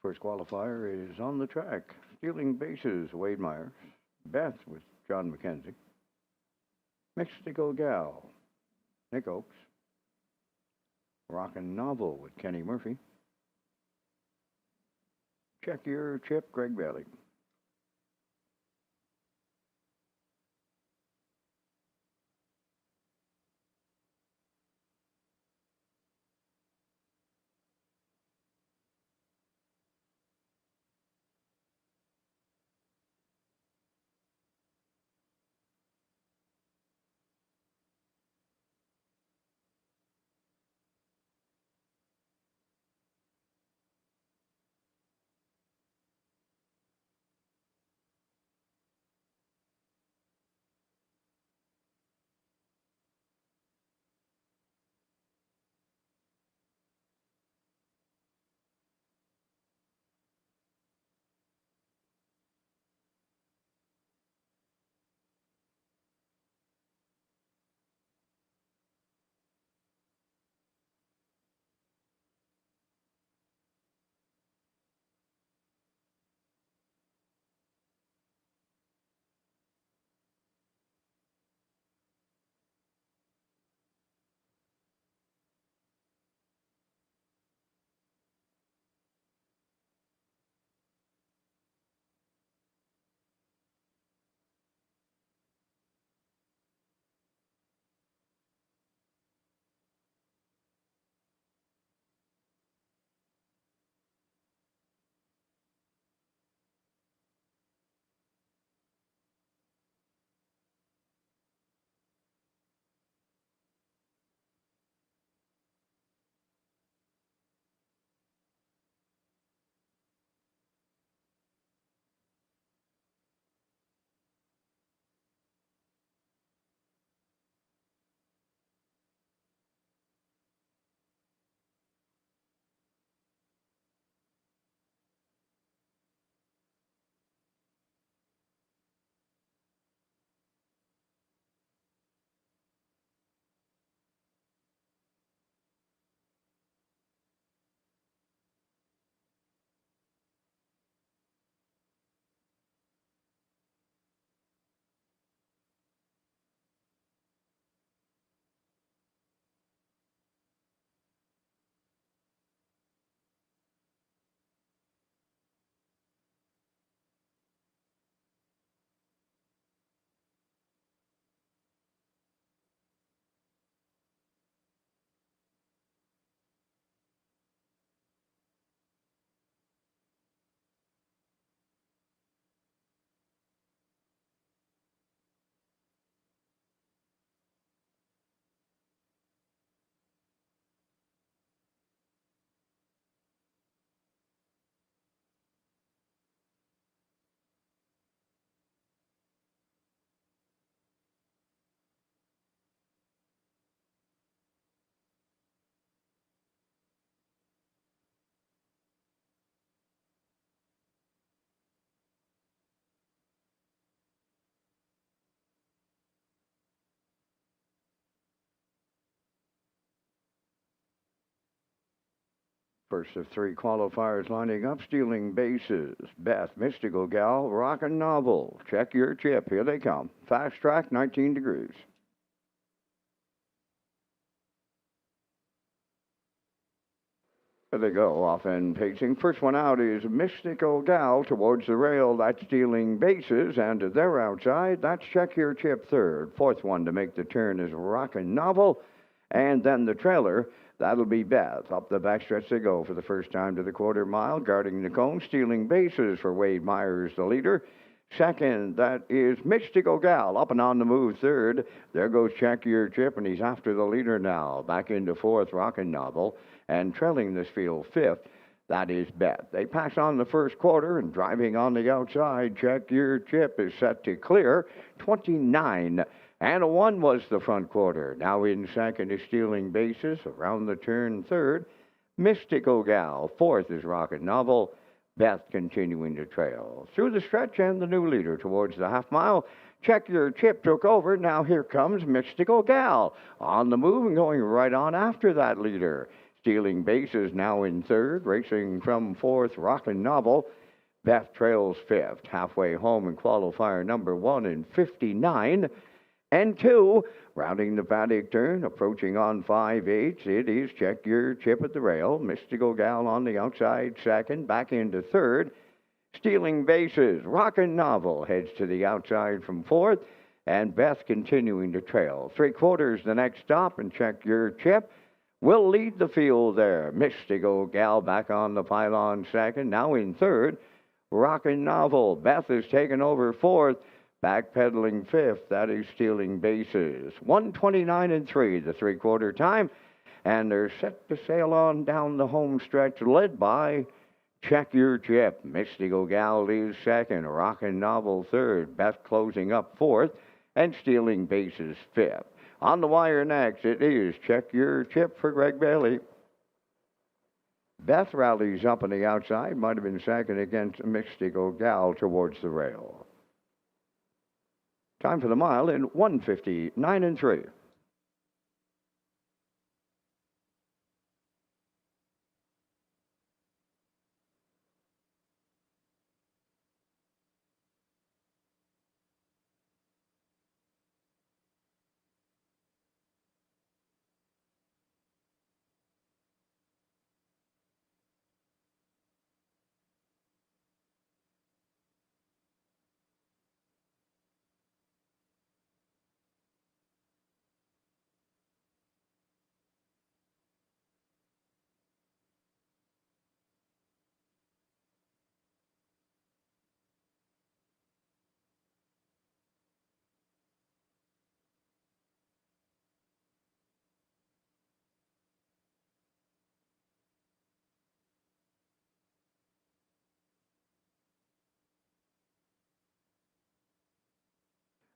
First qualifier is on the track. Stealing bases, Wade Myers. Beth with John McKenzie. Mexico Gal, Nick Oakes. Rockin' Novel with Kenny Murphy. Check Your Chip, Greg Bailey. First of three qualifiers lining up, stealing bases. Beth, Mystical Gal, Rockin' Novel. Check Your Chip. Here they come. Fast track, 19 degrees. There they go, off and pacing. First one out is Mystical Gal towards the rail. That's stealing bases, and to their outside, that's Check Your Chip third. Fourth one to make the turn is Rockin' Novel, and then the trailer. That'll be Beth. Up the backstretch they go for the first time to the quarter mile, guarding the cone, stealing bases for Wade Myers, the leader. Second, that is Mystical Gal, up and on the move third. There goes Check Your Chip, and he's after the leader now. Back into fourth, Rockin' Novel, and trailing this field fifth. That is Beth. They pass on the first quarter, and driving on the outside, Check Your Chip is set to clear 29. And a 1 was the front quarter. Now in second is stealing bases. Around the turn third, Mystical Gal. Fourth is Rocket Novel. Beth continuing to trail. Through the stretch and the new leader towards the half mile. Check Your Chip took over. Now here comes Mystical Gal. On the move and going right on after that leader. Stealing bases now in third. Racing from fourth, Rockin' Novel. Beth trails fifth. Halfway home in qualifier number one in 59 and 2. Rounding the paddock turn, approaching on 5/8. It is Check Your Chip at the rail. Mystical Gal on the outside second. Back into third. Stealing bases. Rockin' Novel heads to the outside from fourth. And Beth continuing to trail. 3/4 the next stop, and Check Your Chip will lead the field there. Mystical Gal back on the pylon second. Now in third. Rockin' Novel. Beth has taken over fourth. Backpedaling fifth. That is Stealing Bases. 1:29 and 3, the 3/4 time. And they're set to sail on down the home stretch, led by Check Your Chip. Mystical Gal leads second. Rockin' Novel third. Beth closing up fourth. And Stealing Bases fifth. On the wire next, it is Check Your Chip for Greg Bailey. Beth rallies up on the outside. Might have been second against Mystical Gal towards the rail. Time for the mile in 1:59 and 3.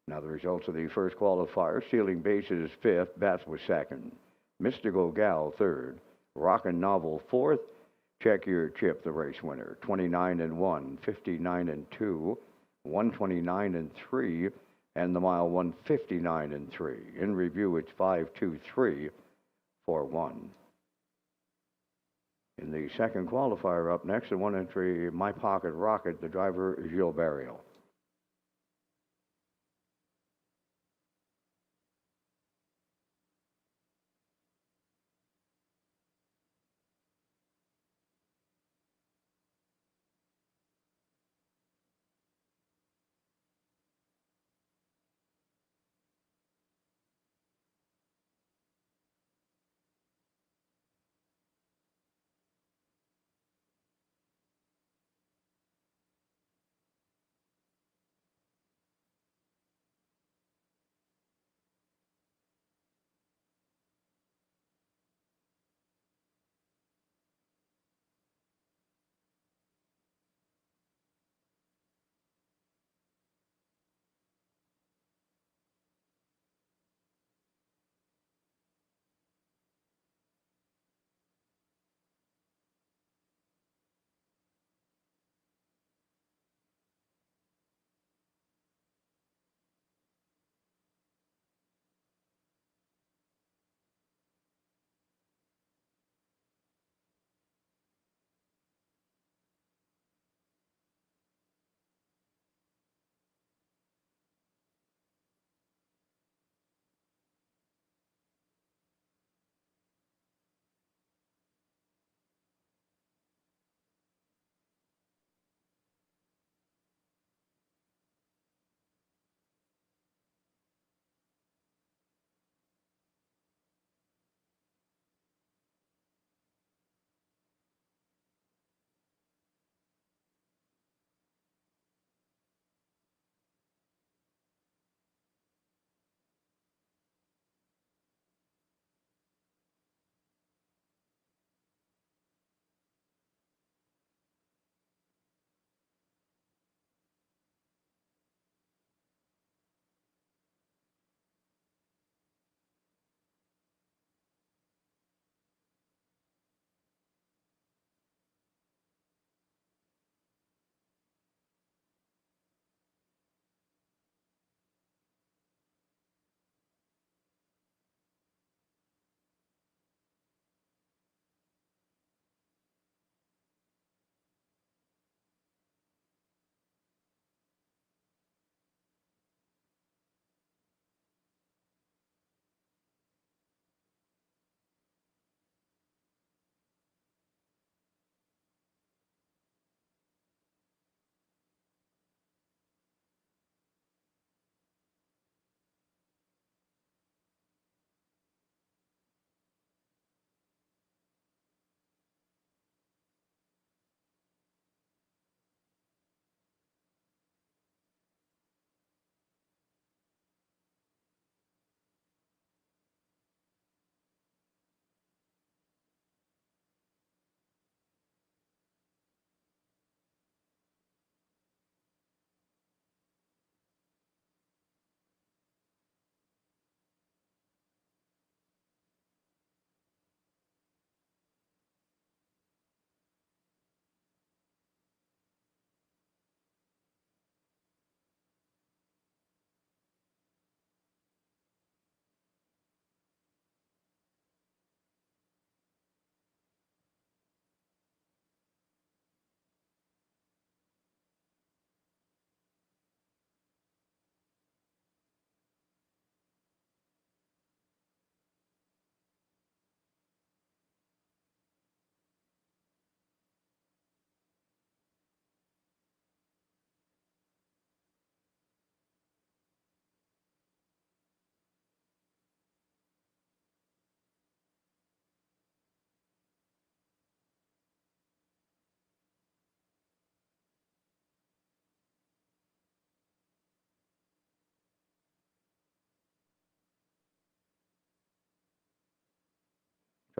Now the results of the first qualifier. Stealing Bases fifth. Beth was second. Mystical Gal third. Rockin' Novel fourth. Check Your Chip, the race winner. 29 and 1, 59 and 2, 129 and 3, and the mile 159 and 3. In review, it's 5-2-3-4-1. In the second qualifier up next, the 1 entry, My Pocket Rocket, the driver is Gilles Barriel.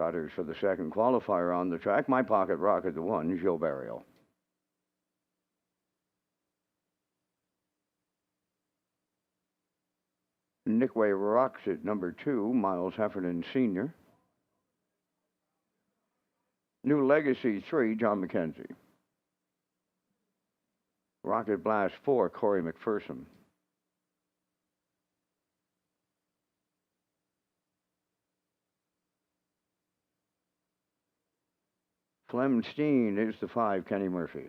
Trotters for the second qualifier on the track. My Pocket Rocket, the 1, Joe Barrio. Nickway Rocks at number 2, Miles Heffernan Sr. New Legacy 3, John McKenzie. Rocket Blast 4, Corey McPherson. Flemstein is the 5, Kenny Murphy.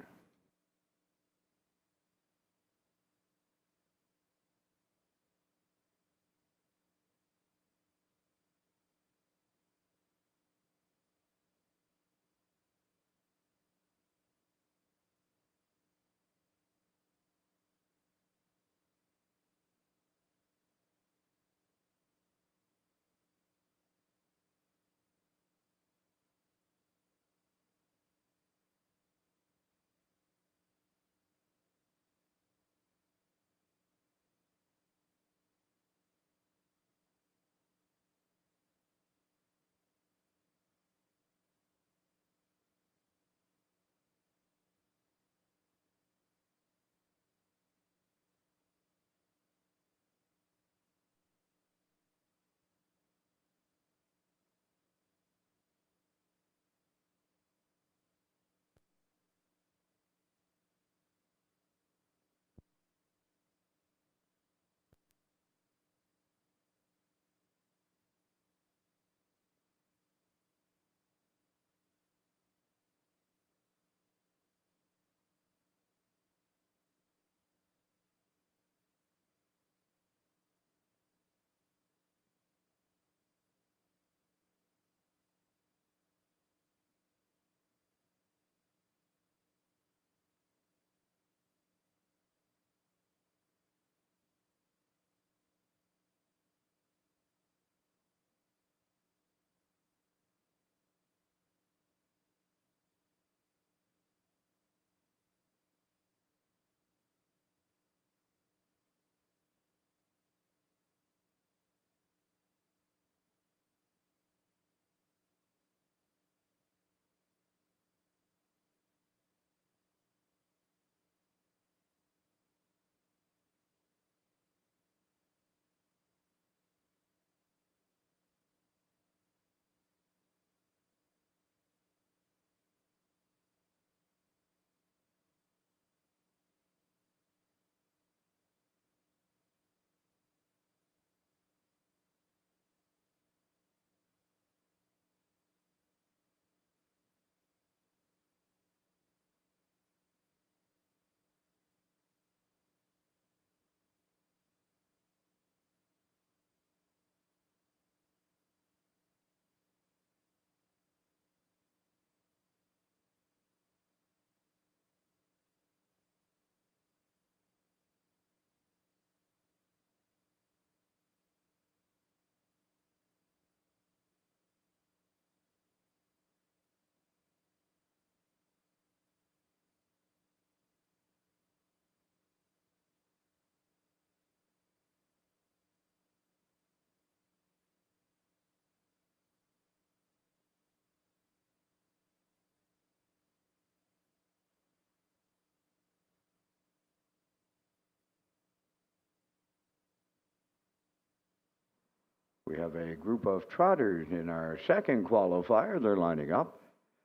We have a group of trotters in our second qualifier. They're lining up.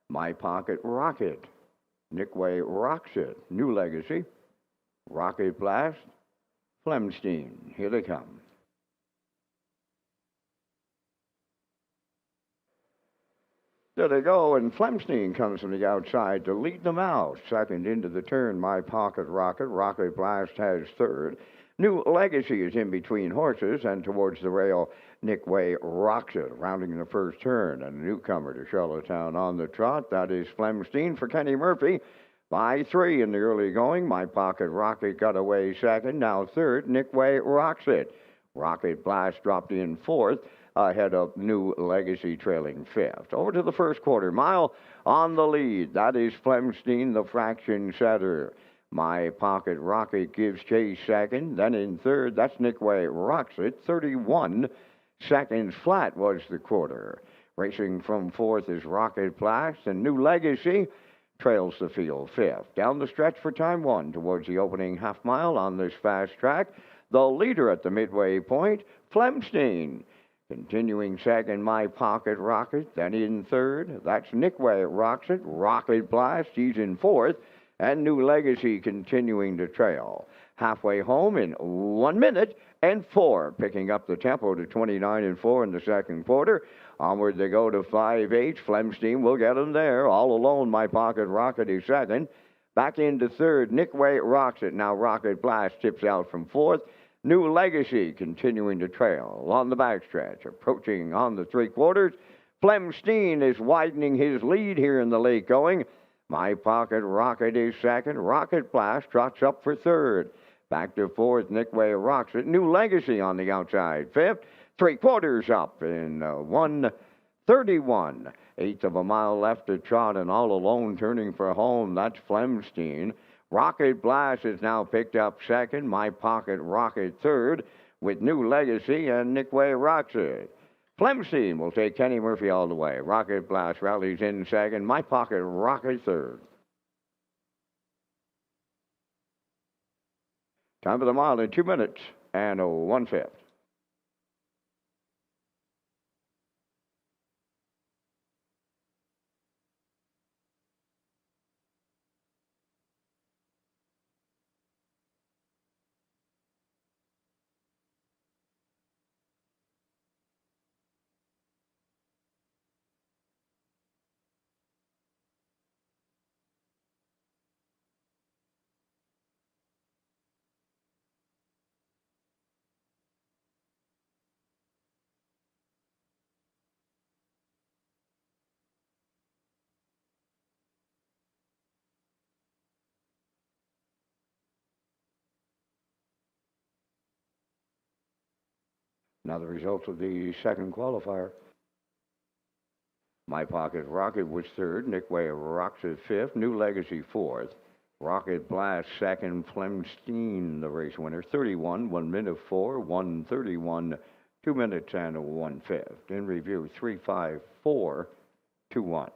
My Pocket Rocket, Nickway Rocks It, New Legacy, Rocket Blast, Flemstein. Here they come. There they go, and Flemstein comes from the outside to lead them out. Second into the turn, My Pocket Rocket. Rocket Blast has third. New Legacy is in between horses, and towards the rail, Nickway Rocks It, rounding the first turn. And a newcomer to Charlottetown on the trot, that is Flemstein for Kenny Murphy. By 3 in the early going, My Pocket Rocket got away second. Now third, Nickway Rocks It. Rocket Blast dropped in fourth, ahead of New Legacy trailing fifth. Over to the first quarter mile on the lead. That is Flemstein, the fraction setter. My Pocket Rocket gives chase second. Then in third, that's Nickway Rocks It. 31 seconds flat was the quarter. Racing from fourth is Rocket Blast, and New Legacy trails the field fifth. Down the stretch for time one towards the opening half mile on this fast track, the leader at the midway point, Flemstein. Continuing second, My Pocket Rocket. Then in third, that's Nickway rocks it. Rocket Blast, he's in fourth. And New Legacy continuing to trail. Halfway home in 1 minute and 4, picking up the tempo to 29 and 4 in the second quarter. Onward they go to 5-8. Flemstein will get them there. All alone, My Pocket Rocket is second. Back into third, Nickway rocks it. Now Rocket Blast tips out from fourth. New Legacy continuing to trail on the backstretch, approaching on the three quarters. Flemstein is widening his lead here in the late going. My Pocket Rocket is second. Rocket Blast trots up for third. Back to fourth, Nickway rocks it. New Legacy on the outside. Fifth, three quarters up in 1:31. Eighth of a mile left to trot, and all alone turning for home. That's Flemstein. Rocket Blast is now picked up second. My Pocket Rocket third, with New Legacy and Nickway rocks it. Flemstein will take Kenny Murphy all the way. Rocket Blast rallies in second. My Pocket Rocket third. Time for the mile in 2 minutes and 1/5. Now the results of the second qualifier. My Pocket Rocket was third. Nickway rocks it fifth. New Legacy fourth. Rocket Blast second. Flemstein, the race winner. 31, 1 minute 4, 1:31, 2 minutes and 1/5. In review, 3-5-4, 2-1.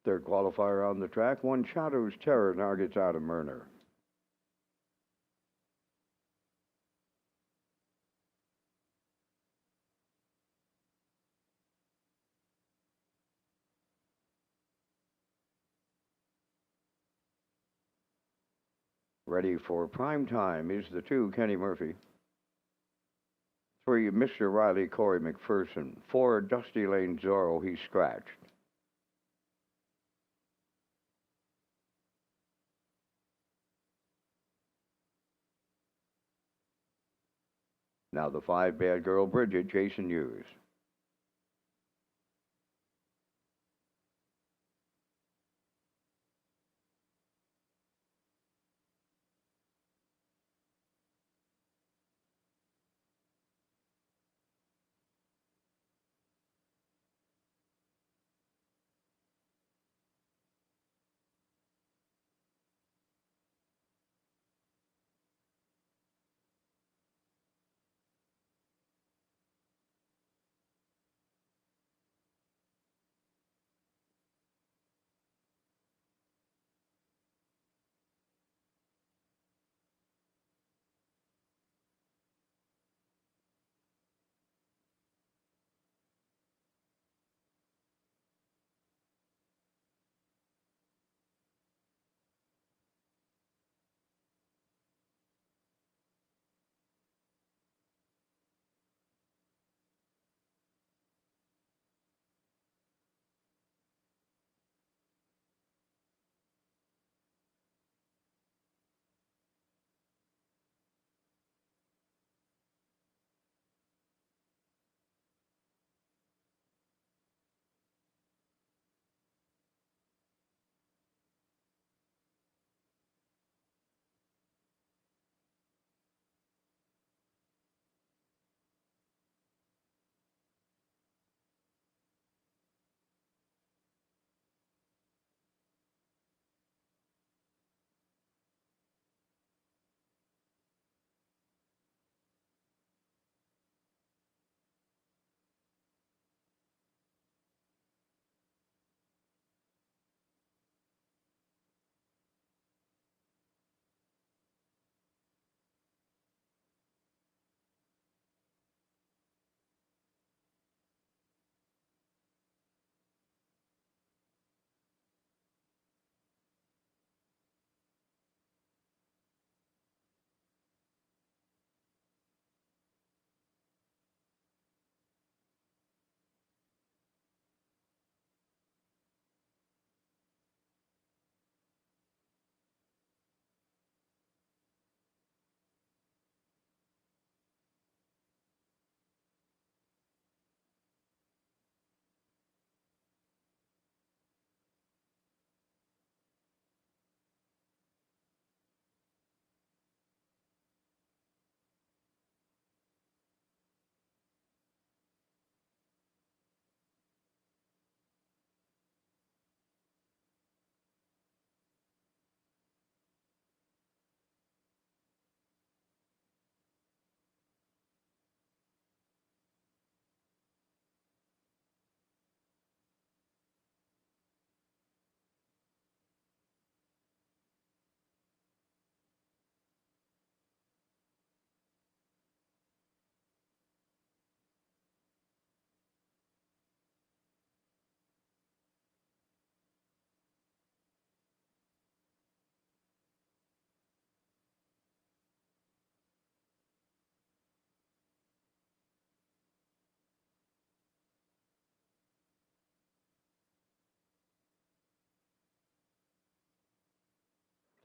Third qualifier on the track, one Shadow's Terror now gets out of Myrner. Ready for prime time is the 2, Kenny Murphy. 3, Mr. Riley, Corey McPherson. 4, Dusty Lane Zorro, he's scratched. Now the 5, Bad Girl Bridget, Jason Hughes.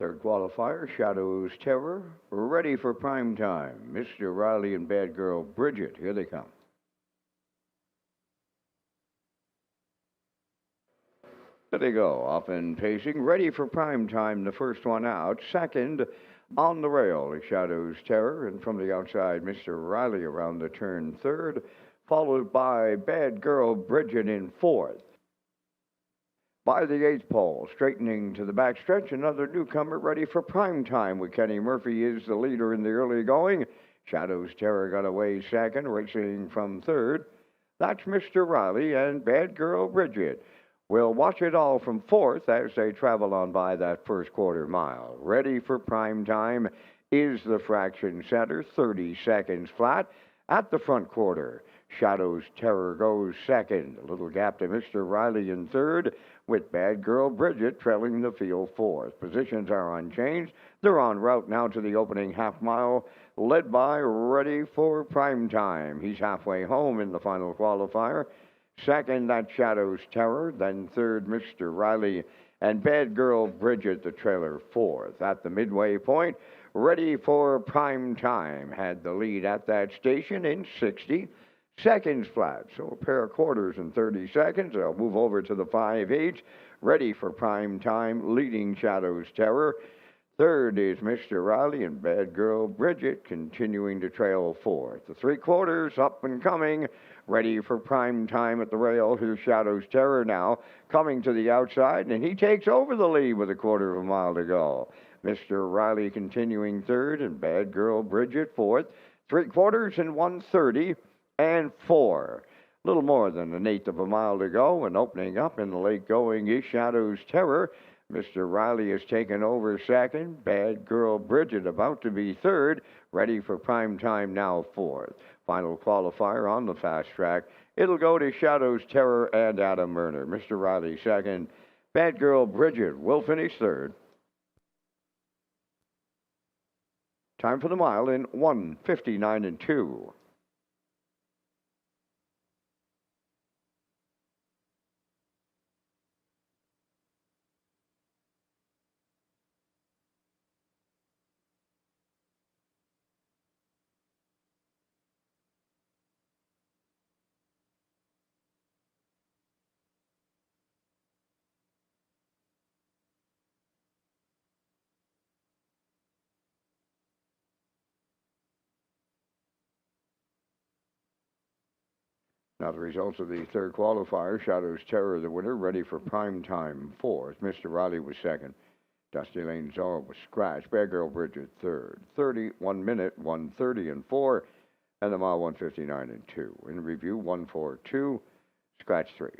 Third qualifier, Shadow's Terror, ready for prime time. Mr. Riley and Bad Girl Bridget, here they come. There they go, off and pacing, ready for prime time, the first one out. Second, on the rail, Shadow's Terror, and from the outside, Mr. Riley around the turn third, followed by Bad Girl Bridget in fourth. By the eighth pole, straightening to the backstretch, another newcomer ready for prime time with Kenny Murphy is the leader in the early going. Shadow's Terror got away second, racing from third. That's Mr. Riley and Bad Girl Bridget. We'll watch it all from fourth as they travel on by that first quarter mile. Ready for prime time is the fraction center, 30 seconds flat at the front quarter. Shadow's Terror goes second. A little gap to Mr. Riley in third, with Bad Girl Bridget trailing the field fourth. Positions are unchanged. They're en route now to the opening half mile, led by Ready for Prime Time. He's halfway home in the final qualifier. Second, that Shadow's Terror. Then third, Mr. Riley. And Bad Girl Bridget, the trailer, fourth. At the midway point, Ready for Prime Time had the lead at that station in 60 seconds flat. So a pair of quarters in 30 seconds. They'll move over to the 5-8. Ready for Prime Time, leading Shadow's Terror. Third is Mr. Riley, and Bad Girl Bridget continuing to trail fourth. The three quarters up and coming. Ready for Prime Time at the rail. Here's Shadow's Terror now coming to the outside, and he takes over the lead with a quarter of a mile to go. Mr. Riley continuing third, and Bad Girl Bridget fourth. Three quarters in 1:30 and 4. A little more than an eighth of a mile to go, and opening up in the late going is Shadow's Terror. Mr. Riley has taken over second. Bad Girl Bridget about to be third. Ready for Prime Time now fourth. Final qualifier on the fast track. It'll go to Shadow's Terror and Adam Murner. Mr. Riley second. Bad Girl Bridget will finish third. Time for the mile in 1:59 and 2. Now the results of the third qualifier. Shadow's Terror, the winner, Ready for Prime Time, fourth. Mr. Riley was second. Dusty Lane Zora was scratched. Bad Girl Bridget third. 31 minute, 1:30 and 4. And the mile 1:59 and 2. In review, 1:42, scratch 3.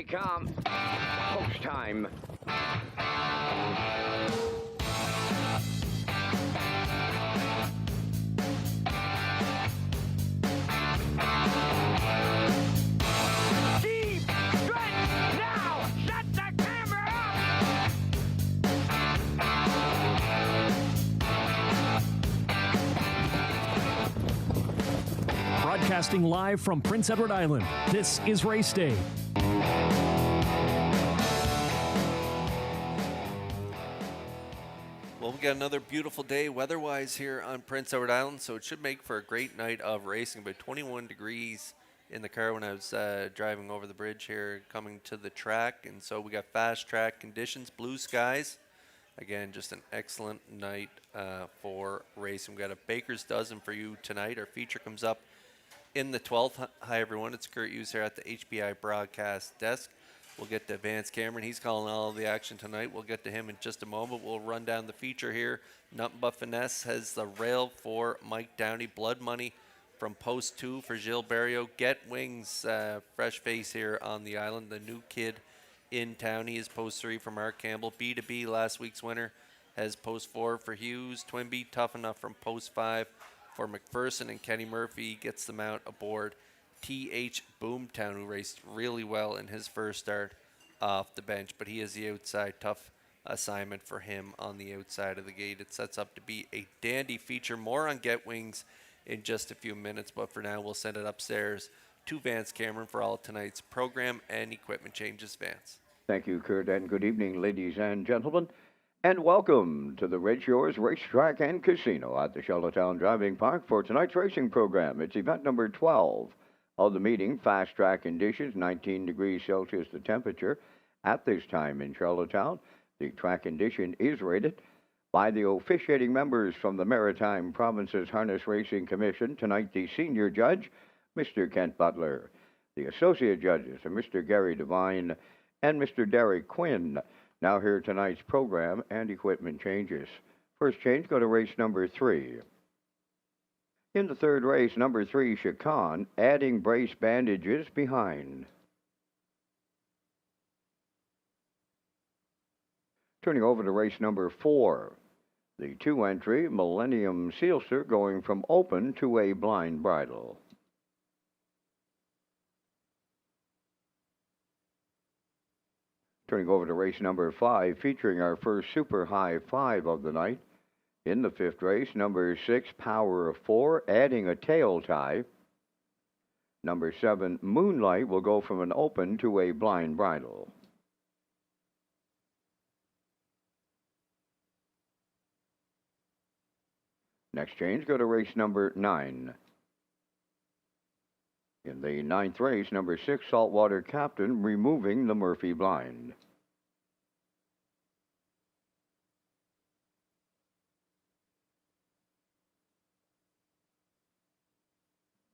come. Post time. Deep stretch now. Shut the camera up. Broadcasting live from Prince Edward Island, this is Race Day. Well, we got another beautiful day weather-wise here on Prince Edward Island, so it should make for a great night of racing. About 21 degrees in the car when I was driving over the bridge here, coming to the track, and so we got fast track conditions, blue skies. Again, just an excellent night for racing. We got a baker's dozen for you tonight. Our feature comes up in the 12th. Hi, everyone. It's Kurt Hughes here at the HBI broadcast desk. We'll get to Vance Cameron. He's calling all of the action tonight. We'll get to him in just a moment. We'll run down the feature here. Nothing But Finesse has the rail for Mike Downey. Blood Money from Post 2 for Gilles Barrio. Get Wings, fresh face here on the island. The new kid in town. He is Post 3 for Mark Campbell. B2B, last week's winner, has Post 4 for Hughes. Twinbee, Tough Enough from Post 5 for McPherson. And Kenny Murphy gets the mount aboard T.H. Boomtown, who raced really well in his first start off the bench, but he is the outside. Tough assignment for him on the outside of the gate. It sets up to be a dandy feature. More on Get Wings in just a few minutes, but for now we'll send it upstairs to Vance Cameron for all of tonight's program and equipment changes. Vance. Thank you, Kurt, and good evening, ladies and gentlemen, and welcome to the Redshores Racetrack and Casino at the Charlottetown Driving Park for tonight's racing program. It's event number 12 of the meeting. Fast track conditions, 19 degrees Celsius the temperature at this time in Charlottetown. The track condition is rated by the officiating members from the Maritime Provinces Harness Racing Commission. Tonight, the senior judge, Mr. Kent Butler. The associate judges are Mr. Gary Devine and Mr. Derek Quinn. Now here tonight's program and equipment changes. First change, go to race number 3. In the third race, number 3, Chacon, adding brace bandages behind. Turning over to race number 4, the 2-entry Millennium Sealster going from open to a blind bridle. Turning over to race number 5, featuring our first super high 5 of the night. In the 5th race, number 6, Power of 4, adding a tail tie. Number 7, Moonlight, will go from an open to a blind bridle. Next change, go to race number 9. In the 9th race, number 6, Saltwater Captain, removing the Murphy blind.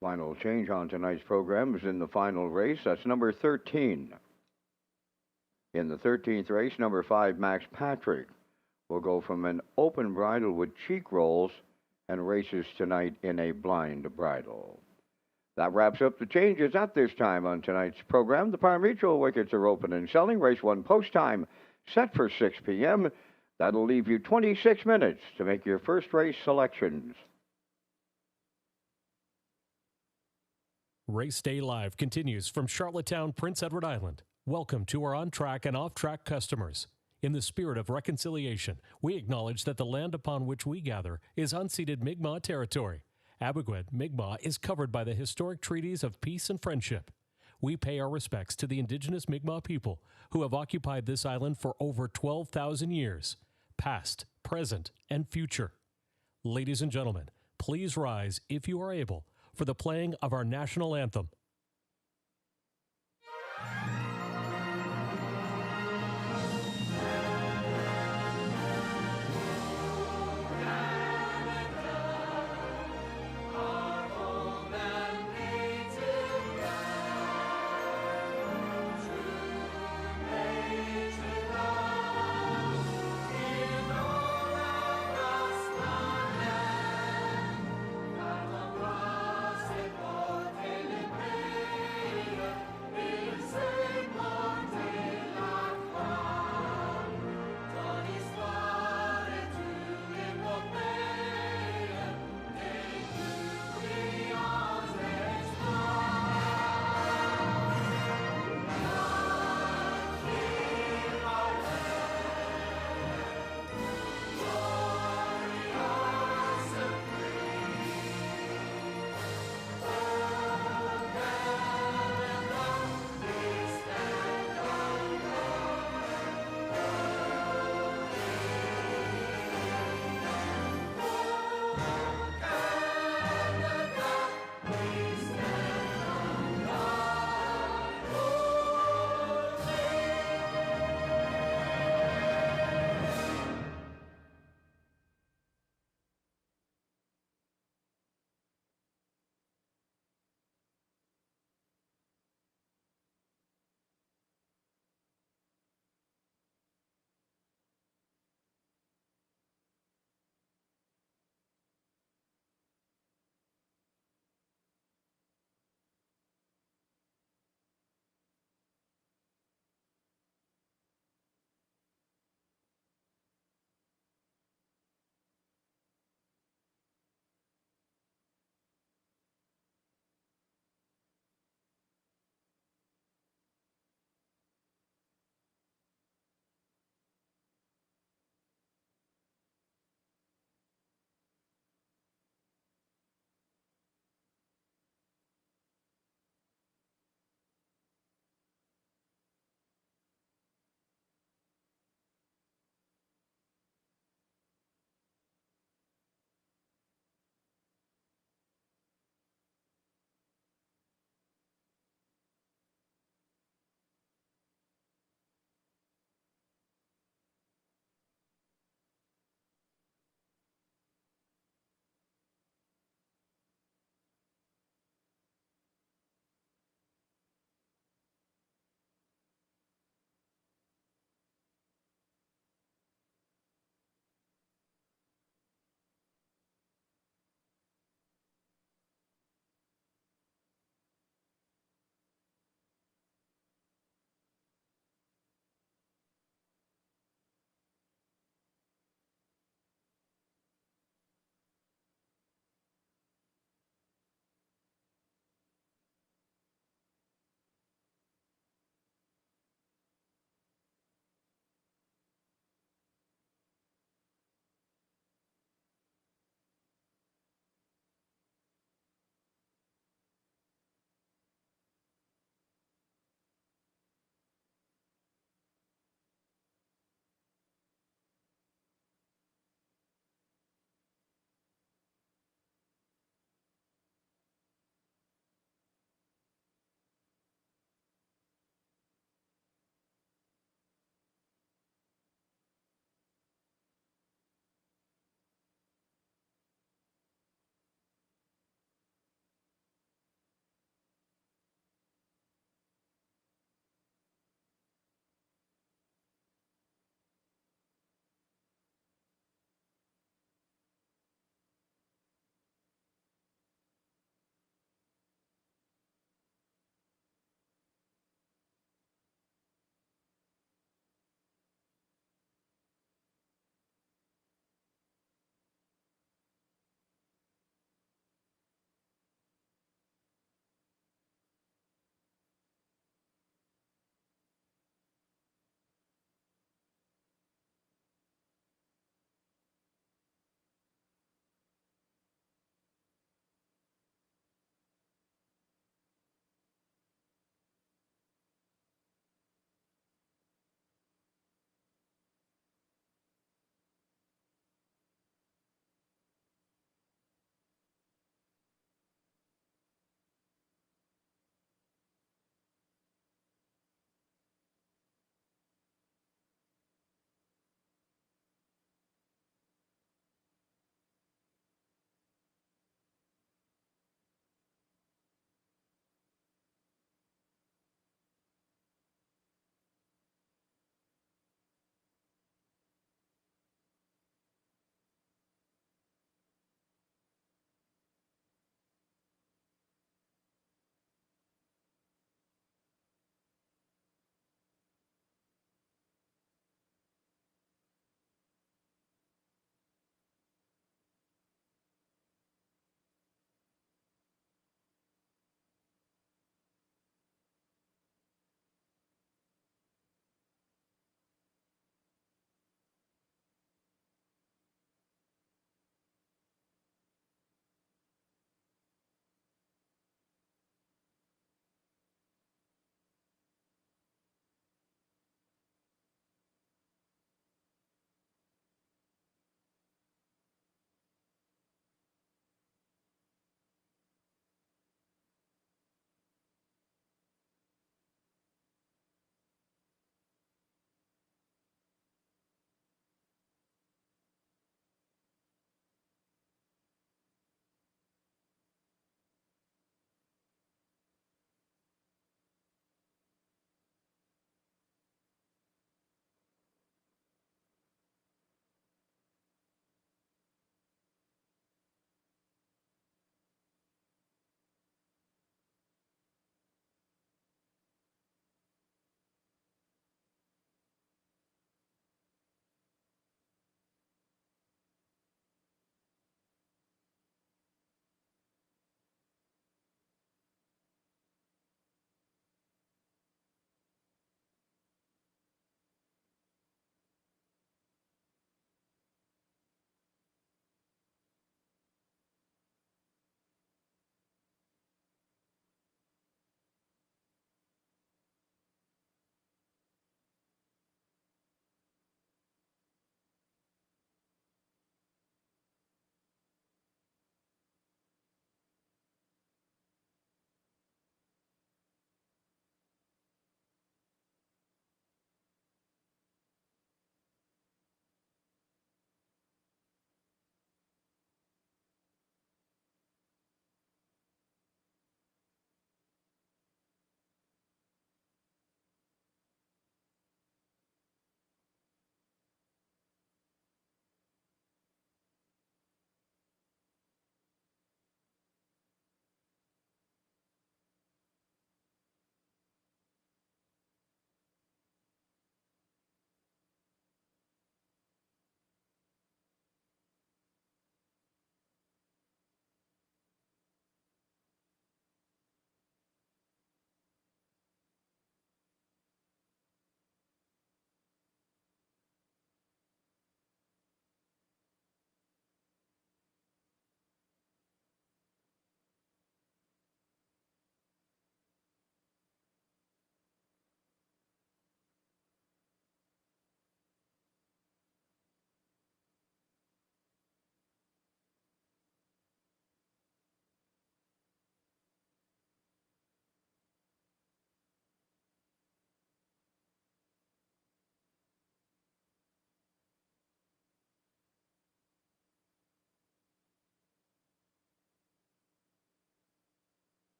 Final change on tonight's program is in the final race. That's number 13. In the 13th race, number 5, Max Patrick, will go from an open bridle with cheek rolls and races tonight in a blind bridle. That wraps up the changes at this time on tonight's program. The pari-mutuel wickets are open and selling. Race 1 post time set for 6 p.m. That'll leave you 26 minutes to make your first race selections. Race Day Live continues from Charlottetown, Prince Edward Island. Welcome to our on-track and off-track customers. In the spirit of reconciliation, we acknowledge that the land upon which we gather is unceded Mi'kmaq territory. Abogwed, Mi'kmaq is covered by the historic treaties of peace and friendship. We pay our respects to the indigenous Mi'kmaq people who have occupied this island for over 12,000 years, past, present, and future. Ladies and gentlemen, please rise, if you are able, for the playing of our national anthem.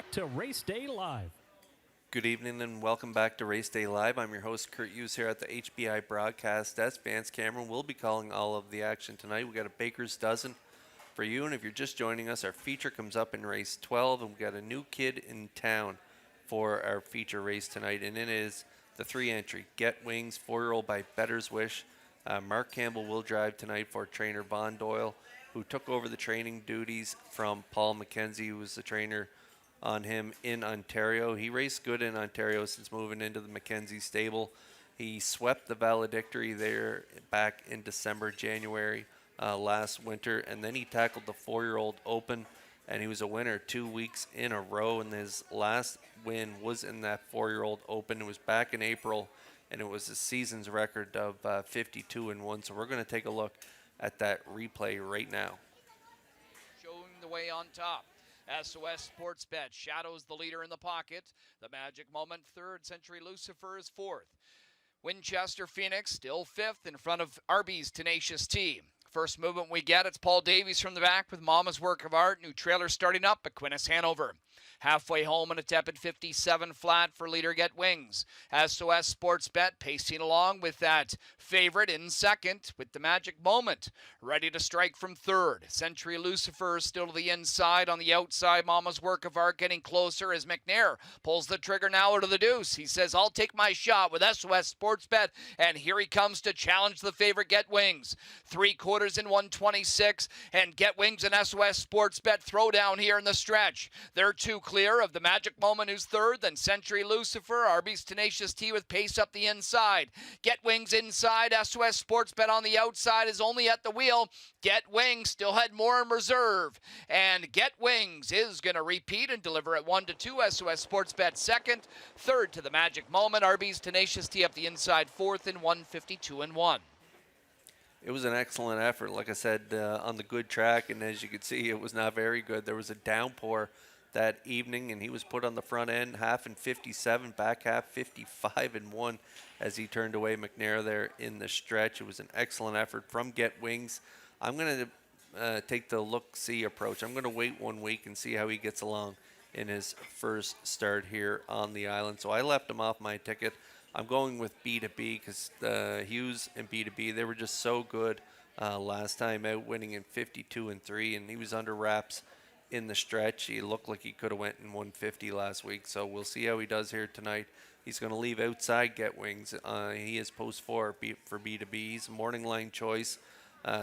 back to Race Day Live. Good evening and welcome back to Race Day Live. I'm your host, Kurt Hughes, here at the HBI broadcast desk. Vance Cameron will be calling all of the action tonight. We got a baker's dozen for you, and if you're just joining us, our feature comes up in race 12, and we got a new kid in town for our feature race tonight, and it is the 3-entry Get Wings 4-year-old by Better's Wish. Mark Campbell will drive tonight for trainer Von Doyle, who took over the training duties from Paul McKenzie, who was the trainer on him in Ontario. He raced good in Ontario since moving into the McKenzie stable. He swept the valedictory there back in December, January last winter, and then he tackled the 4-year-old Open, and he was a winner 2 weeks in a row, and his last win was in that 4-year-old Open. It was back in April, and it was a season's record of 52-1. So we're going to take a look at that replay right now. Showing the way on top. SOS Sports Bet shadows the leader in the pocket. The Magic Moment third. Century Lucifer is fourth. Winchester Phoenix still fifth in front of RB's Tenacious T. First movement we get, it's Paul Davies from the back with Mama's Work of Art. New trailer starting up at Aquinas Hanover. Halfway home in a tepid 57 flat for leader Get Wings. SOS Sports Bet pacing along with that favorite in second with the Magic Moment. Ready to strike from third. Century Lucifer still to the inside. On the outside, Mama's Work of Art getting closer as McNair pulls the trigger now out of the deuce. He says, I'll take my shot with SOS Sports Bet. And here he comes to challenge the favorite Get Wings. 3/4 in 126. And Get Wings and SOS Sports Bet throw down here in the stretch. They're two clear of the Magic Moment, who's third, then Century Lucifer, RB's Tenacious T with pace up the inside. Get Wings inside, SOS Sports Bet on the outside is only at the wheel. Get Wings still had more in reserve, and Get Wings is going to repeat and deliver at 1-2. SOS Sports Bet second, third to the Magic Moment, RB's Tenacious T up the inside fourth in 152-1. It was an excellent effort, like I said, on the good track, and as you could see, it was not very good. There was a downpour that evening, and he was put on the front end, half in 57, back half 55-1 as he turned away McNair there in the stretch. It was an excellent effort from Get Wings. I'm going to take the look-see approach. I'm going to wait 1 week and see how he gets along in his first start here on the island. So I left him off my ticket. I'm going with B2B because Hughes and B2B, they were just so good last time out, winning in 52-3, and he was under wraps in the stretch. He looked like he could have went in 150 last week, so we'll see how he does here tonight. He's going to leave outside Get Wings. He is post 4 for B2B. He's a morning line choice,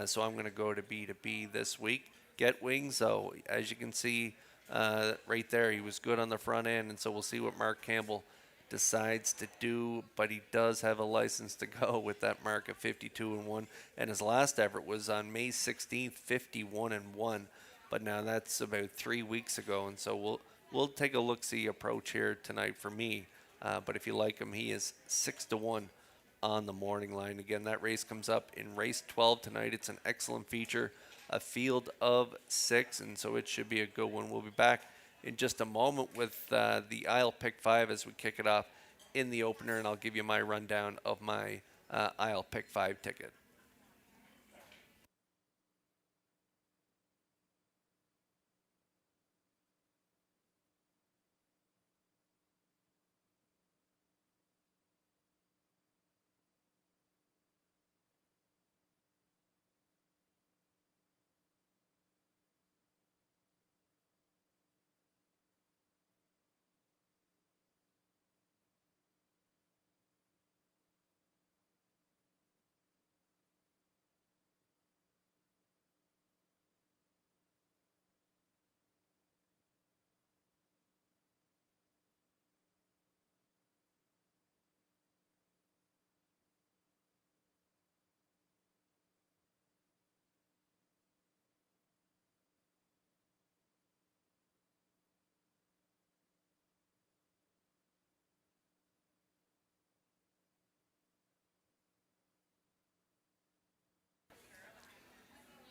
so I'm going to go to B2B this week. Get Wings, though, as you can see right there, he was good on the front end, and so we'll see what Mark Campbell decides to do, but he does have a license to go with that mark of 52-1, and his last effort was on May 16th, 51-1. But now that's about 3 weeks ago, and so we'll take a look-see approach here tonight for me. But if you like him, he is 6-1 on the morning line. Again, that race comes up in race 12 tonight. It's an excellent feature, a field of 6, and so it should be a good one. We'll be back in just a moment with the Isle Pick 5 as we kick it off in the opener, and I'll give you my rundown of my Isle Pick 5 ticket.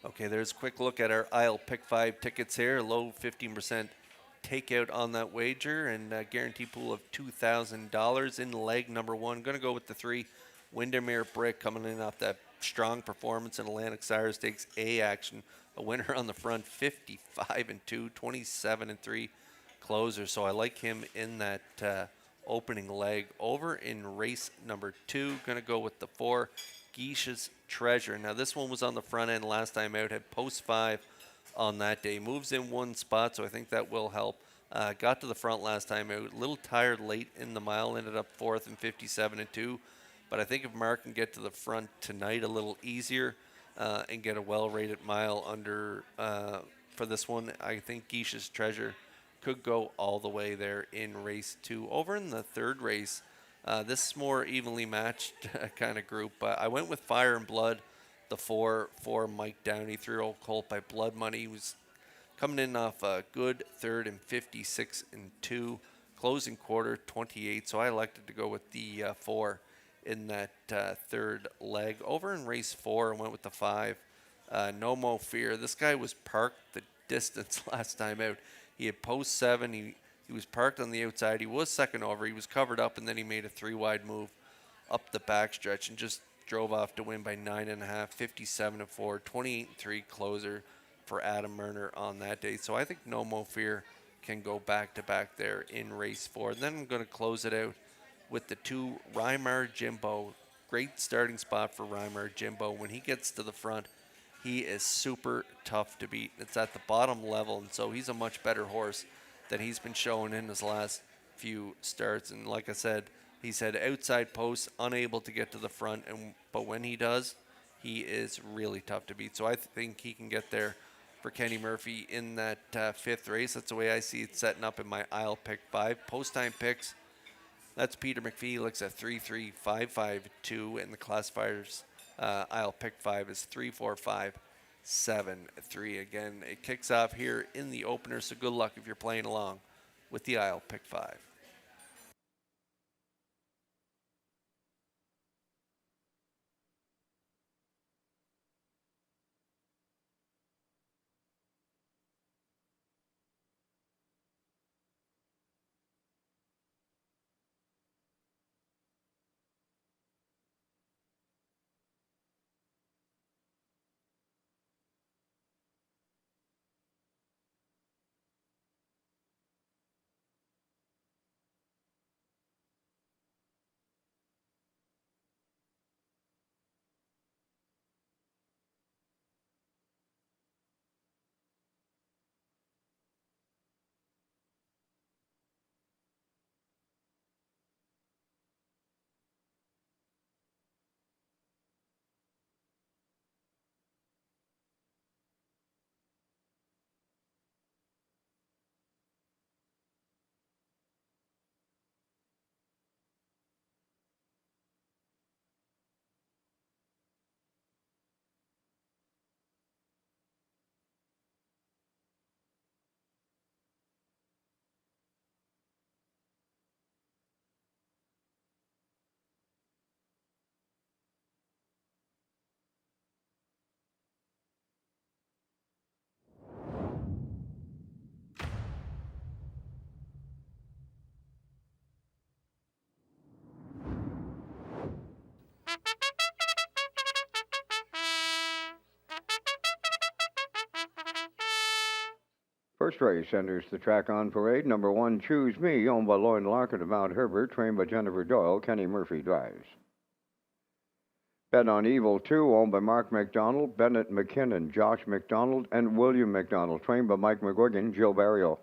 Okay, there's a quick look at our Isle Pick 5 tickets here. Low 15% takeout on that wager, and a guarantee pool of $2,000 in leg number 1. Going to go with the 3 Windermere Brick coming in off that strong performance in Atlantic Sire Stakes A action. A winner on the front, 55-2, 27-3. closer. So I like him in that opening leg. Over in race number 2, going to go with the 4, Geisha's Treasure. Now this one was on the front end last time out, had post 5 on that day. Moves in 1 spot, so I think that will help. Got to the front last time out. A little tired late in the mile, ended up 4th and 57-2. But I think if Mark can get to the front tonight a little easier and get a well-rated mile under for this one, I think Geisha's Treasure could go all the way there in race 2. Over in the third race, this is more evenly matched kind of group. I went with Fire and Blood, the 4 for Mike Downey, 3-year-old colt by Blood Money. He was coming in off a good third and 56-2, closing quarter 28. So I elected to go with the 4 in that third leg. Over in race 4, I went with the 5, No Mo Fear. This guy was parked the distance last time out. He had post 7. He was parked on the outside. He was second over. He was covered up, and then he made a 3-wide move up the backstretch and just drove off to win by 9.5, 57-4, 28-3 closer for Adam Murner on that day. So I think No Mo Fear can go back-to-back there in race 4. And then I'm going to close it out with the 2, Rymar Jimbo. Great starting spot for Rymar Jimbo. When he gets to the front, he is super tough to beat. It's at the bottom level, and so he's a much better horse than he's been showing in his last few starts. And like I said, he's had outside posts, unable to get to the front, but when he does, he is really tough to beat. So I think he can get there for Kenny Murphy in that 5th race. That's the way I see it setting up in my aisle pick 5. Post-time picks, that's Peter McPhee, looks at 3-3-5-5-2, and the classifiers aisle pick 5 is 3-4-5-7-3. Again, it kicks off here in the opener, so good luck if you're playing along with the aisle pick 5. First race enters the track on parade. Number 1, Choose Me, owned by Lauren Larkin of Mount Herbert, trained by Jennifer Doyle. Kenny Murphy drives. Bet on Evil 2, owned by Mark McDonald, Bennett McKinnon, Josh McDonald, and William McDonald, trained by Mike McGuigan, Jill Barrio.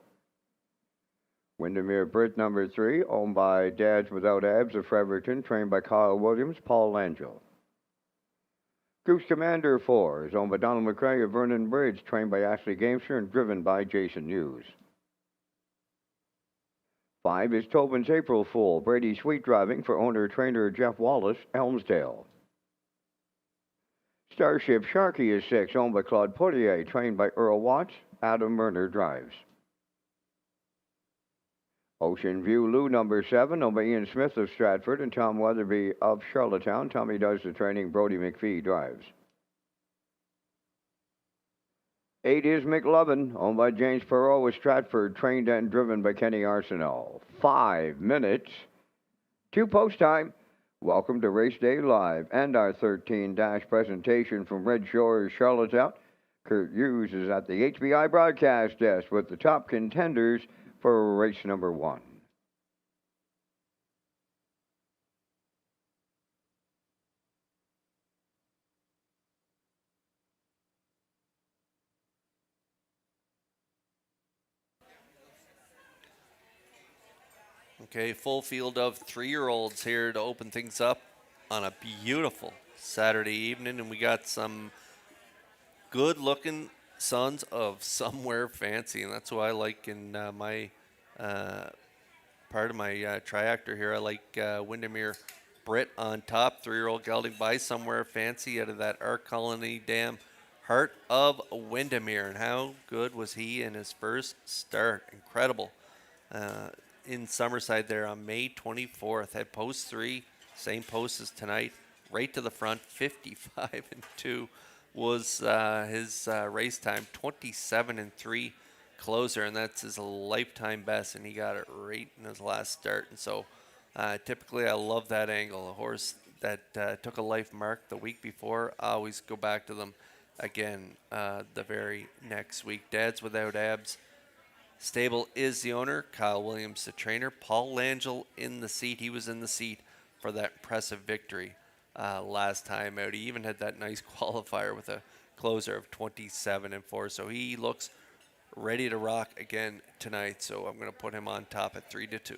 Windermere Brit number 3, owned by Dads Without Abs of Fredericton, trained by Kyle Williams, Paul Langell. Goose Commander 4 is owned by Donald McCrae of Vernon Bridge, trained by Ashley Gamester and driven by Jason Hughes. 5 is Tobin's April Fool, Brady Sweet driving for owner-trainer Jeff Wallace, Elmsdale. Starship Sharky is 6, owned by Claude Poitier, trained by Earl Watts, Adam Murner drives. Ocean View Lou number 7, owned by Ian Smith of Stratford and Tom Weatherby of Charlottetown. Tommy does the training, Brody McPhee drives. 8 is McLovin, owned by James Perot of Stratford, trained and driven by Kenny Arsenault. 5 minutes to post time. Welcome to Race Day Live and our 13-dash presentation from Red Shores, Charlottetown. Kurt Hughes is at the HBI broadcast desk with the top contenders for race number 1. Okay, full field of 3-year-olds here to open things up on a beautiful Saturday evening, and we got some good-looking sons of Somewhere Fancy, and that's what I like in my part of my triactor here. I like Windermere Brit on top, 3-year-old gelding by Somewhere Fancy out of that Ark Colony Dam, Heart of Windermere. And how good was he in his first start? Incredible. In Summerside there on May 24th, had post 3, same post as tonight, right to the front, 55-2 was his race time, 27-3 closer, and that's his lifetime best, and he got it right in his last start. And so typically I love that angle. A horse that took a life mark the week before, I always go back to them again the very next week. Dads Without Abs Stable is the owner, Kyle Williams the trainer, Paul Langell in the seat. He was in the seat for that impressive victory last time out. He even had that nice qualifier with a closer of 27-4, so he looks ready to rock again tonight. So I'm going to put him on top at 3-2.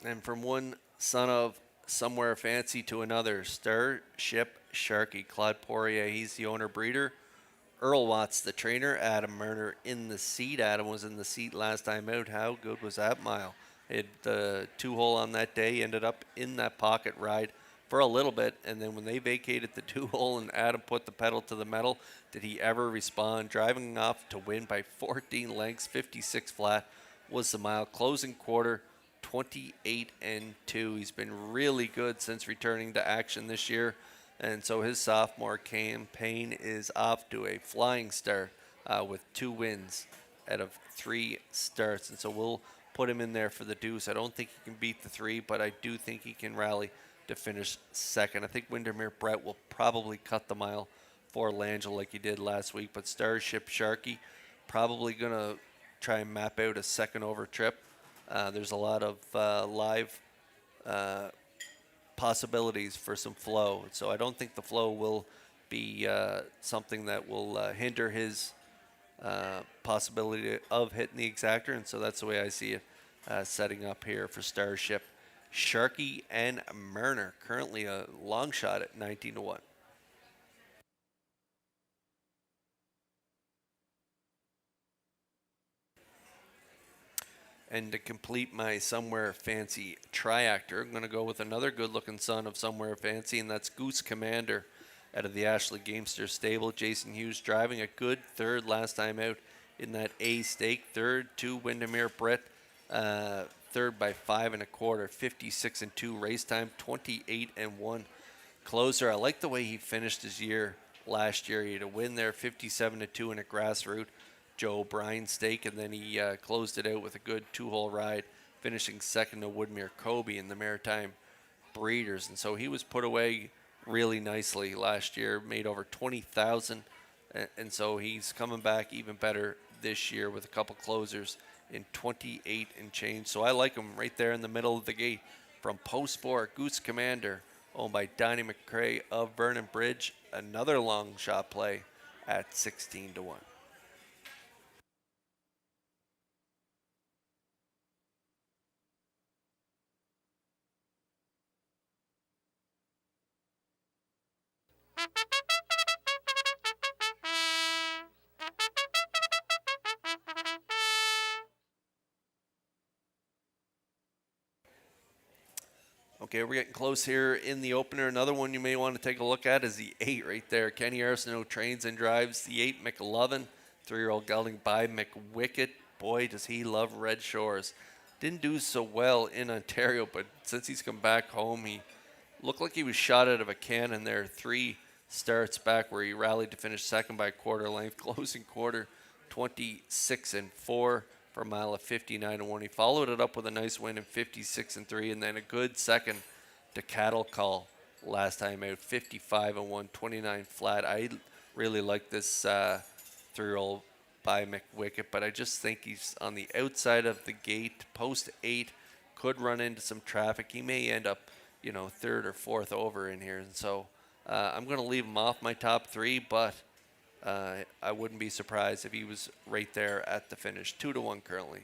And from one son of Somewhere Fancy to another, Starship Sharky, Claude Poirier, he's the owner breeder. Earl Watts, the trainer. Adam Murner in the seat. Adam was in the seat last time out. How good was that mile? It the 2-hole on that day, ended up in that pocket ride for a little bit, and then when they vacated the 2-hole and Adam put the pedal to the metal, did he ever respond? Driving off to win by 14 lengths, 56 flat was the mile. Closing quarter, 28-2. He's been really good since returning to action this year. And so his sophomore campaign is off to a flying start with 2 wins out of 3 starts. And so we'll put him in there for the deuce. I don't think he can beat the 3, but I do think he can rally to finish second. I think Windermere Brett will probably cut the mile for Langell like he did last week. But Starship Sharky probably going to try and map out a second over trip. There's a lot of live possibilities for some flow. So I don't think the flow will be something that will hinder his possibility of hitting the exactor. And so that's the way I see it setting up here for Starship Sharky and Murner. Currently a long shot at 19-1. And to complete my Somewhere Fancy triactor, I'm going to go with another good-looking son of Somewhere Fancy, and that's Goose Commander out of the Ashley Gamester stable. Jason Hughes driving a good third last time out in that A stake. Third to Windermere Brett. Third by 5 1/4, 56-2 race time, 28-1 closer. I like the way he finished his year last year. He had a win there, 57-2 in a grassroots Joe O'Brien stake, and then he closed it out with a good 2-hole ride, finishing second to Woodmere Kobe in the Maritime Breeders. And so he was put away really nicely last year, made over 20,000, and so he's coming back even better this year with a couple closers in 28 and change. So I like him right there in the middle of the gate from Post 4, Goose Commander, owned by Donnie McCrae of Vernon Bridge. Another long shot play at 16-1. Okay, we're getting close here in the opener. Another one you may want to take a look at is the 8 right there. Kenny Arsenault trains and drives the 8 McLovin, 3-year-old gelding by McWicket. Boy, does he love Red Shores. Didn't do so well in Ontario, but since he's come back home, he looked like he was shot out of a cannon there. 3 starts back where he rallied to finish second by quarter length. Closing quarter, 26-4 for a mile of 59-1. He followed it up with a nice win in 56-3, and then a good second to Cattle Call last time out, 55-1, 29 flat. I really like this 3-year-old by McWickett, but I just think he's on the outside of the gate, post 8, could run into some traffic. He may end up, third or fourth over in here, and so I'm going to leave him off my top 3, but I wouldn't be surprised if he was right there at the finish. 2-1 currently.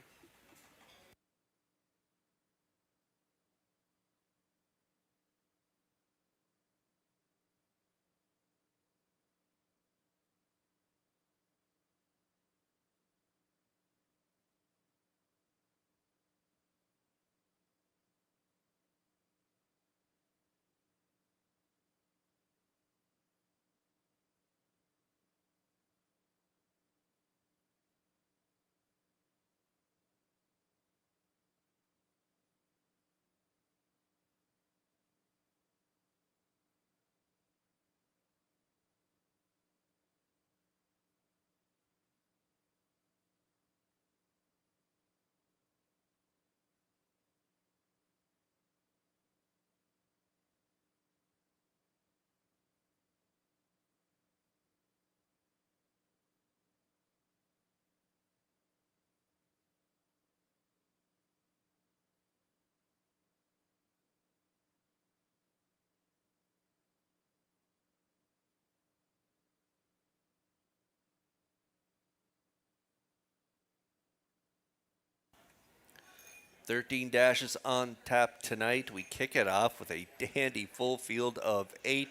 Thirteen dashes on tap tonight. We kick it off with a dandy full field of 8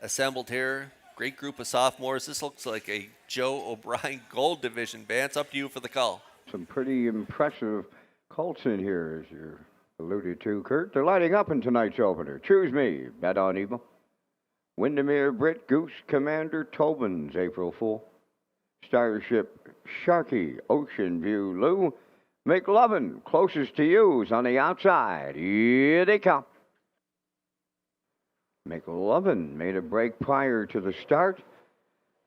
assembled here. Great group of sophomores. This looks like a Joe O'Brien Gold Division. Vance, up to you for the call. Some pretty impressive colts in here, as you alluded to, Kurt. They're lighting up in tonight's opener. Choose me, Bet on Evil. Windermere Brit, Goose Commander, Tobin's April Fool. Starship Sharky, Ocean View Lou. McLovin, closest to you's on the outside. Here they come. McLovin made a break prior to the start.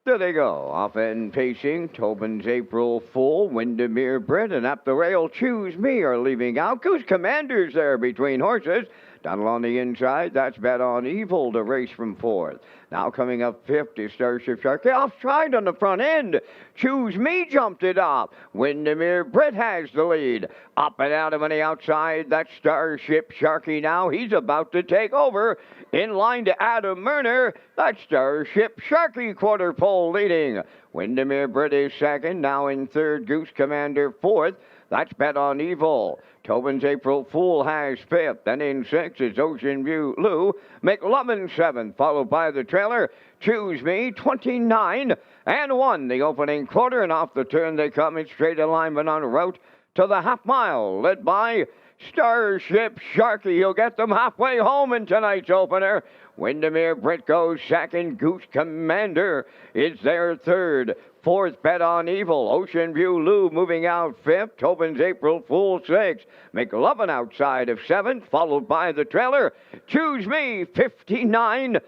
There they go. Off end pacing. Tobin's April Fool, Windermere Brit, and up the rail. Choose Me are leaving out. Goose Commander's there between horses. Donald on the inside. That's Bet on Evil to race from fourth. Now coming up fifth is Starship Sharky. Off stride on the front end. Choose Me jumped it up. Windermere Brit has the lead. Up and out of on the outside. That's Starship Sharky now. He's about to take over. In line to Adam Murner. That's Starship Sharky quarter pole leading. Windermere Brit is second. Now in third, Goose Commander fourth. That's Bet on Evil. Tobin's April Fool has fifth. Then in sixth is Ocean View Lou. McLovin seventh, followed by the trailer. Choose Me, 29 and 1. The opening quarter, and off the turn they come in straight alignment on route to the half mile, led by Starship Sharky. He'll get them halfway home in tonight's opener. Windermere Brit goes second. Goose Commander is their third. Fourth, Bet on Evil. Ocean View Lou moving out fifth. Tobin's April Fool sixth. McLovin outside of seventh, followed by the trailer. Choose Me, 59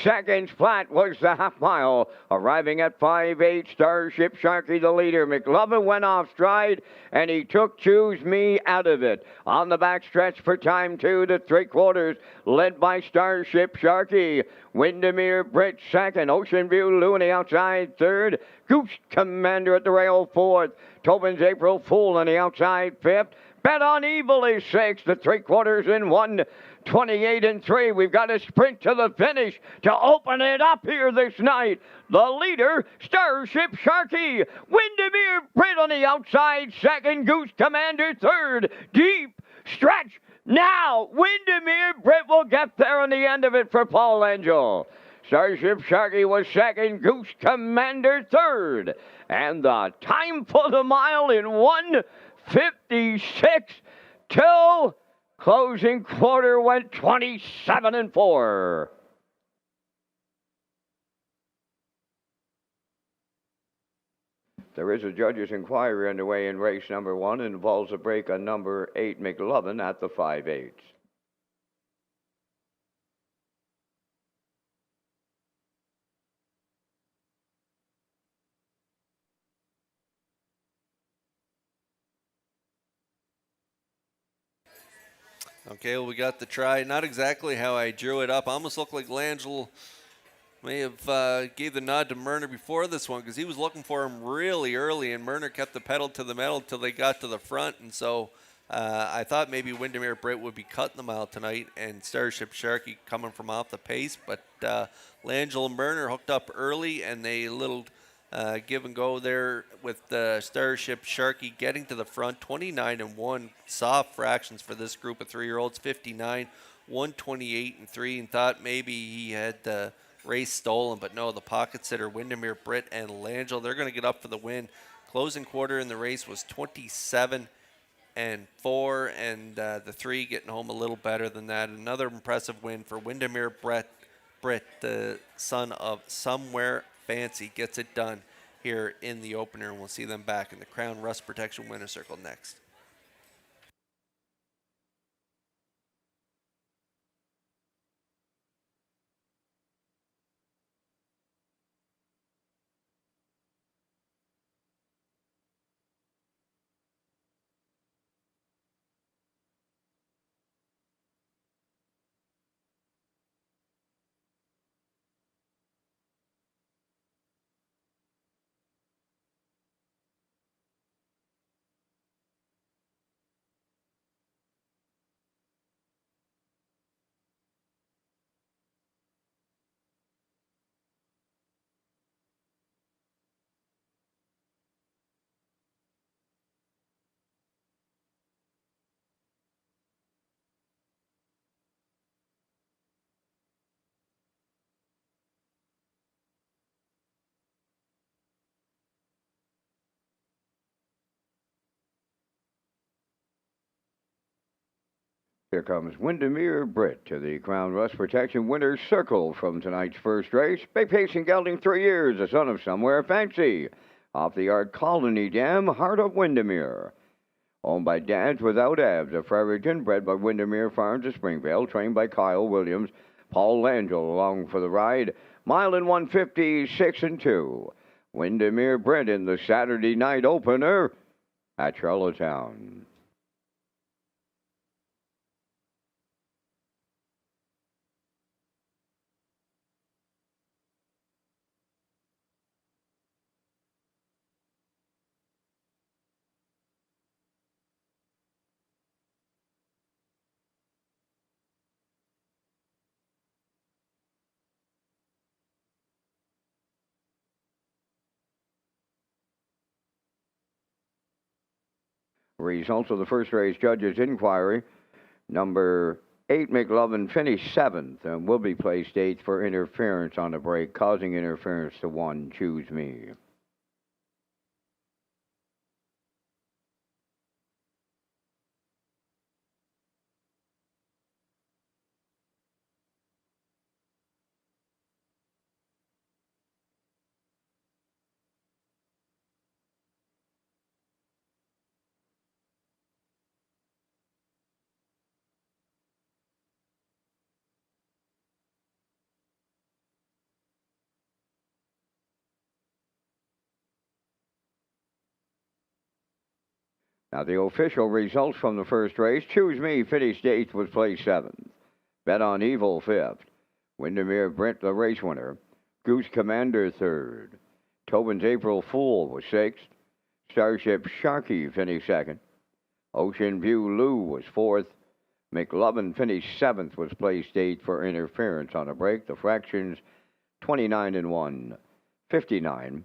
seconds flat was the half mile. Arriving at 5-8, Starship Sharky the leader. McLovin went off stride, and he took Choose Me out of it. On the back stretch for time 2 to 3/4, led by Starship Sharky. Windermere Brit second. Ocean View Lou on the outside third. Goose Commander at the rail fourth. Tobin's April Fool on the outside fifth. Bet on Evil is sixth. The 3/4 in 1:28-3. We've got a sprint to the finish to open it up here this night. The leader, Starship Sharky. Windermere Brit on the outside second. Goose Commander third. Deep stretch. Now, Windermere Brit will get there on the end of it for Paul Angel. Starship Sharky was second, Goose Commander third. And the time for the mile in 1:56 till closing quarter went 27-4. There is a judge's inquiry underway in race number 1. It involves a break on number 8, McLovin, at the 5/8. Okay, well, we got the try. Not exactly how I drew it up. Almost looked like Langell may have gave the nod to Murner before this one because he was looking for him really early, and Murner kept the pedal to the metal until they got to the front. And so I thought maybe Windermere Britt would be cutting the mile tonight and Starship Sharky coming from off the pace. But Langell and Murner hooked up early, and they little give and go there with the Starship Sharky getting to the front. 29 and 1 soft fractions for this group of 3-year-olds. 59, 128 and 3, and thought maybe he had the race stolen, but no, the pocket sitter Windermere Britt and Langell, they're going to get up for the win. Closing quarter in the race was 27 and 4, and the 3 getting home a little better than that. Another impressive win for Windermere Britt, the son of Somewhere Fancy, gets it done here in the opener, and we'll see them back in the Crown Rust Protection Winner Circle next. Here comes Windermere Britt to the Crown Rust Protection Winner's Circle from tonight's first race. Big pacing gelding, 3 years, the son of Somewhere Fancy. Off the Art Colony Dam, Heart of Windermere. Owned by Dads Without Abs of Fredericton, bred by Windermere Farms of Springvale, trained by Kyle Williams. Paul Langell along for the ride. Mile in 156 and 2. Windermere Britt in the Saturday night opener at Charlottetown. Results of the first race judges' inquiry. Number 8, McLovin, finished 7th and will be placed 8th for interference on the break, causing interference to 1, Choose Me. Now, the official results from the first race. Choose Me finished 8th, was placed 7th. Bet on Evil 5th. Windermere Brent, the race winner. Goose Commander 3rd. Tobin's April Fool was 6th. Starship Sharky finished 2nd. Ocean View Lou was 4th. McLovin finished 7th, was placed 8th for interference on a break. The fractions 29 and 1, 59,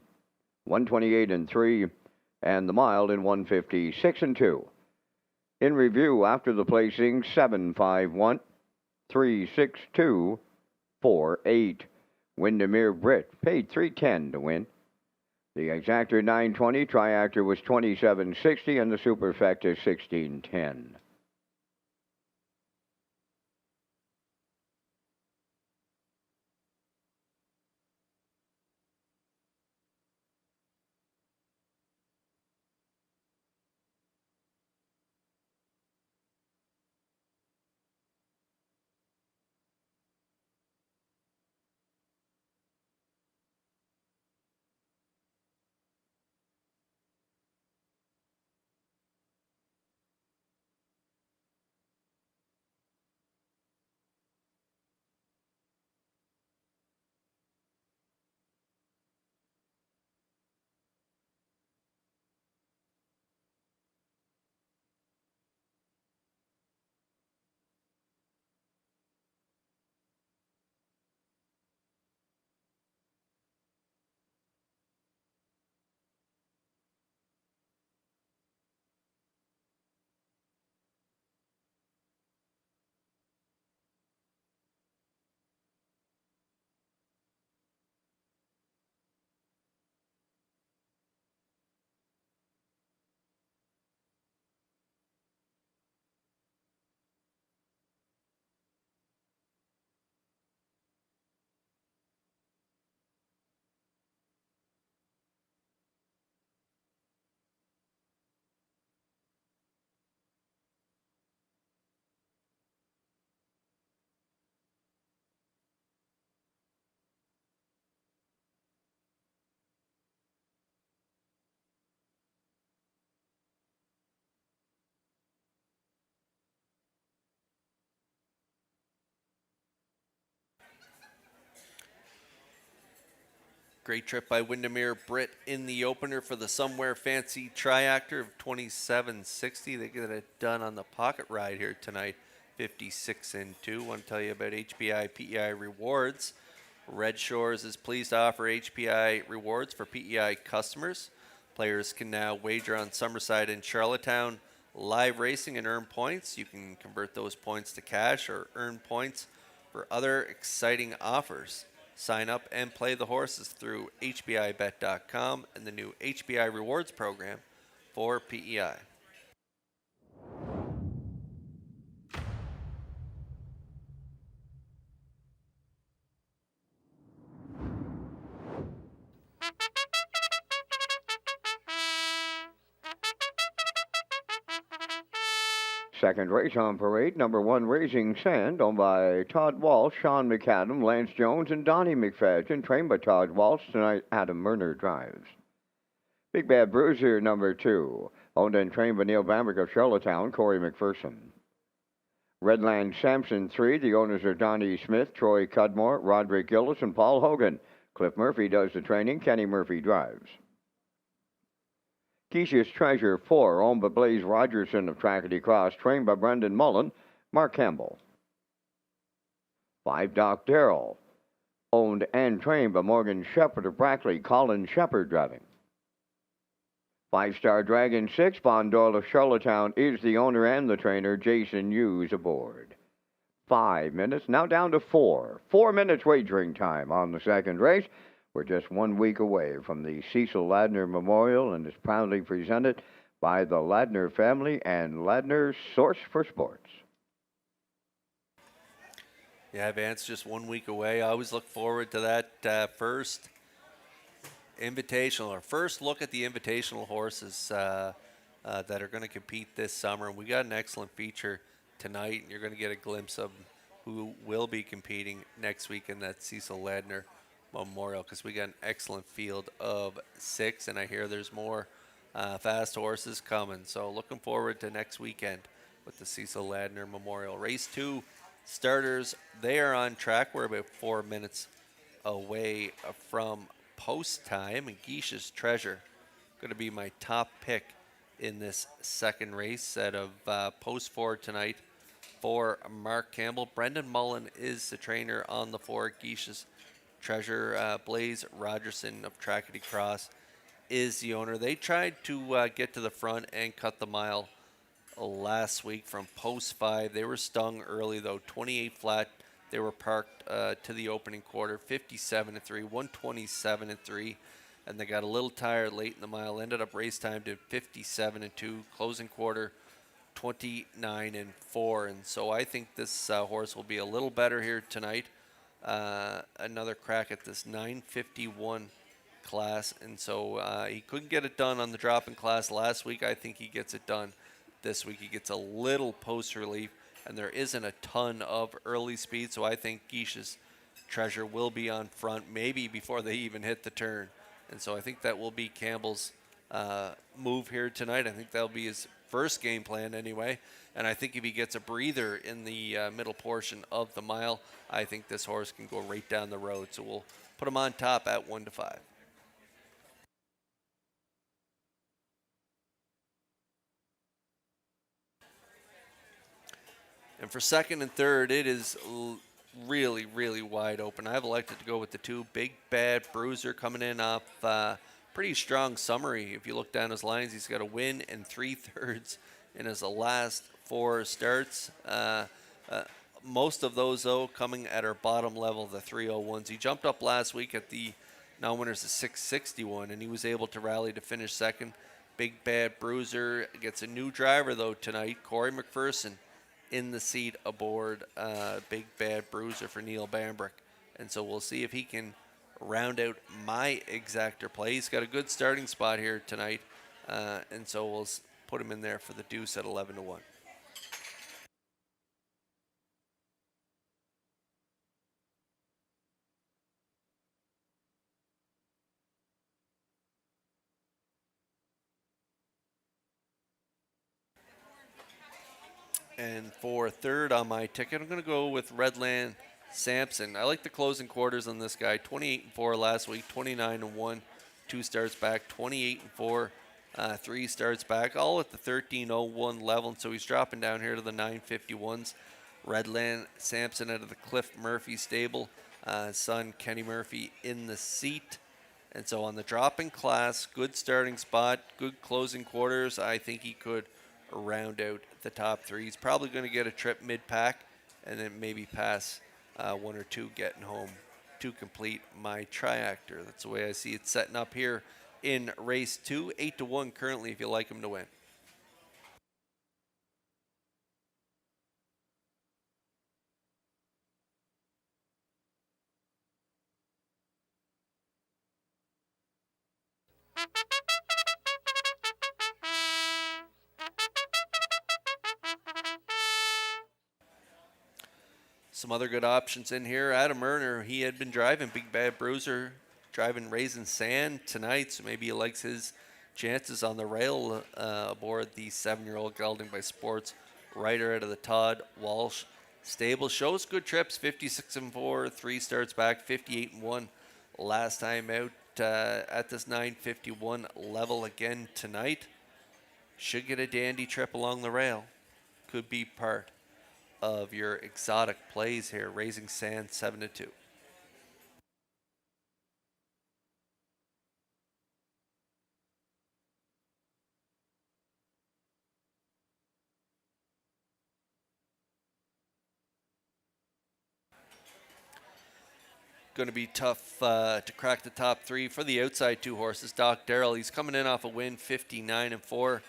128 and 3, and the mile in 156 and 2. In review after the placing, 751, 362, 48. Windermere Britt paid $310 to win. The exactor 920, triactor was 2760, and the superfecta 1610. Great trip by Windermere Britt in the opener for the Somewhere Fancy Triactor of 27.60. They get it done on the pocket ride here tonight, 56 and 2. Want to tell you about HPI PEI rewards. Red Shores is pleased to offer HPI rewards for PEI customers. Players can now wager on Summerside and Charlottetown live racing and earn points. You can convert those points to cash or earn points for other exciting offers. Sign up and play the horses through HBIBet.com and the new HBI Rewards program for PEI. Second race on parade, number 1 Raising Sand, owned by Todd Walsh, Sean McAdam, Lance Jones, and Donnie McFadden, trained by Todd Walsh. Tonight, Adam Murner drives. Big Bad Bruiser, number 2, owned and trained by Neil Bamberg of Charlottetown, Corey McPherson. Redland Samson 3, the owners are Donnie Smith, Troy Cudmore, Roderick Gillis, and Paul Hogan. Cliff Murphy does the training, Kenny Murphy drives. Keisha's Treasure 4, owned by Blaze Rogerson of Trackety Cross, trained by Brendan Mullen, Mark Campbell. 5 Doc Darrell, owned and trained by Morgan Shepard of Brackley, Colin Shepard driving. 5 Star Dragon 6, Von Doyle of Charlottetown is the owner and the trainer, Jason Hughes aboard. 5 minutes, now down to 4. 4 minutes wagering time on the second race. We're just 1 week away from the Cecil Ladner Memorial, and is proudly presented by the Ladner family and Ladner Source for Sports. Yeah, Vance, just 1 week away. I always look forward to that first invitational, or first look at the invitational horses that are going to compete this summer. We got an excellent feature tonight, and you're going to get a glimpse of who will be competing next week in that Cecil Ladner Memorial, because we got an excellent field of 6, and I hear there's more fast horses coming. So looking forward to next weekend with the Cecil Ladner Memorial. Race 2 starters, they are on track. We're about 4 minutes away from post time, and Geisha's Treasure going to be my top pick in this second race out of post 4 tonight for Mark Campbell. Brendan Mullen is the trainer on the 4. Geisha's Treasure. Blaze Rogerson of Trackety Cross is the owner. They tried to get to the front and cut the mile last week from post 5. They were stung early though, 28 flat. They were parked to the opening quarter, 57-3, 127-3, and they got a little tired late in the mile. Ended up race time to 57-2, closing quarter 29-4. And so I think this horse will be a little better here tonight. Another crack at this 951 class, and so he couldn't get it done on the drop-in class last week. I think he gets it done this week. He gets a little post relief, and there isn't a ton of early speed, so I think Geisha's Treasure will be on front maybe before they even hit the turn. And so I think that will be Campbell's move here tonight. I think that'll be his first game plan anyway. And I think if he gets a breather in the middle portion of the mile, I think this horse can go right down the road. So we'll put him on top at 1-5. And for second and third, it is really, really wide open. I've elected to go with the 2. Big Bad Bruiser coming in off pretty strong summary. If you look down his lines, he's got a win and 3/3 in his last 4 starts. Most of those, though, coming at our bottom level, the 301s. He jumped up last week at the non-winners of 661, and he was able to rally to finish second. Big Bad Bruiser gets a new driver, though, tonight. Corey McPherson in the seat aboard Big Bad Bruiser for Neil Bambrick. And so we'll see if he can round out my exactor play. He's got a good starting spot here tonight, and so we'll put him in there for the deuce at 11-1. And for third on my ticket, I'm going to go with Redland Sampson. I like the closing quarters on this guy. 28-4 last week, 29-1, 2 starts back, 28-4, 3 starts back, all at the 13-01 level. And so he's dropping down here to the 951s. Redland Sampson out of the Cliff Murphy stable. Son Kenny Murphy in the seat. And so on the drop-in class, good starting spot, good closing quarters. I think he could round out the top 3. He's probably going to get a trip mid-pack and then maybe pass 1 or 2 getting home to complete my triactor. That's the way I see it setting up here in race 2. 8-1 currently if you like him to win. Some other good options in here. Adam Erner, he had been driving Big Bad Bruiser, driving Raisin Sand tonight, so maybe he likes his chances on the rail aboard the 7-year-old gelding by Sports Rider out of the Todd Walsh stable. Shows good trips, 56-4, 3 starts back, 58-1 last time out at this 951 level again tonight. Should get a dandy trip along the rail. Could be part of your exotic plays here. Raising Sand 7-2. Going to be tough to crack the top 3 for the outside 2 horses. Doc Darrell, he's coming in off a win, 59-4.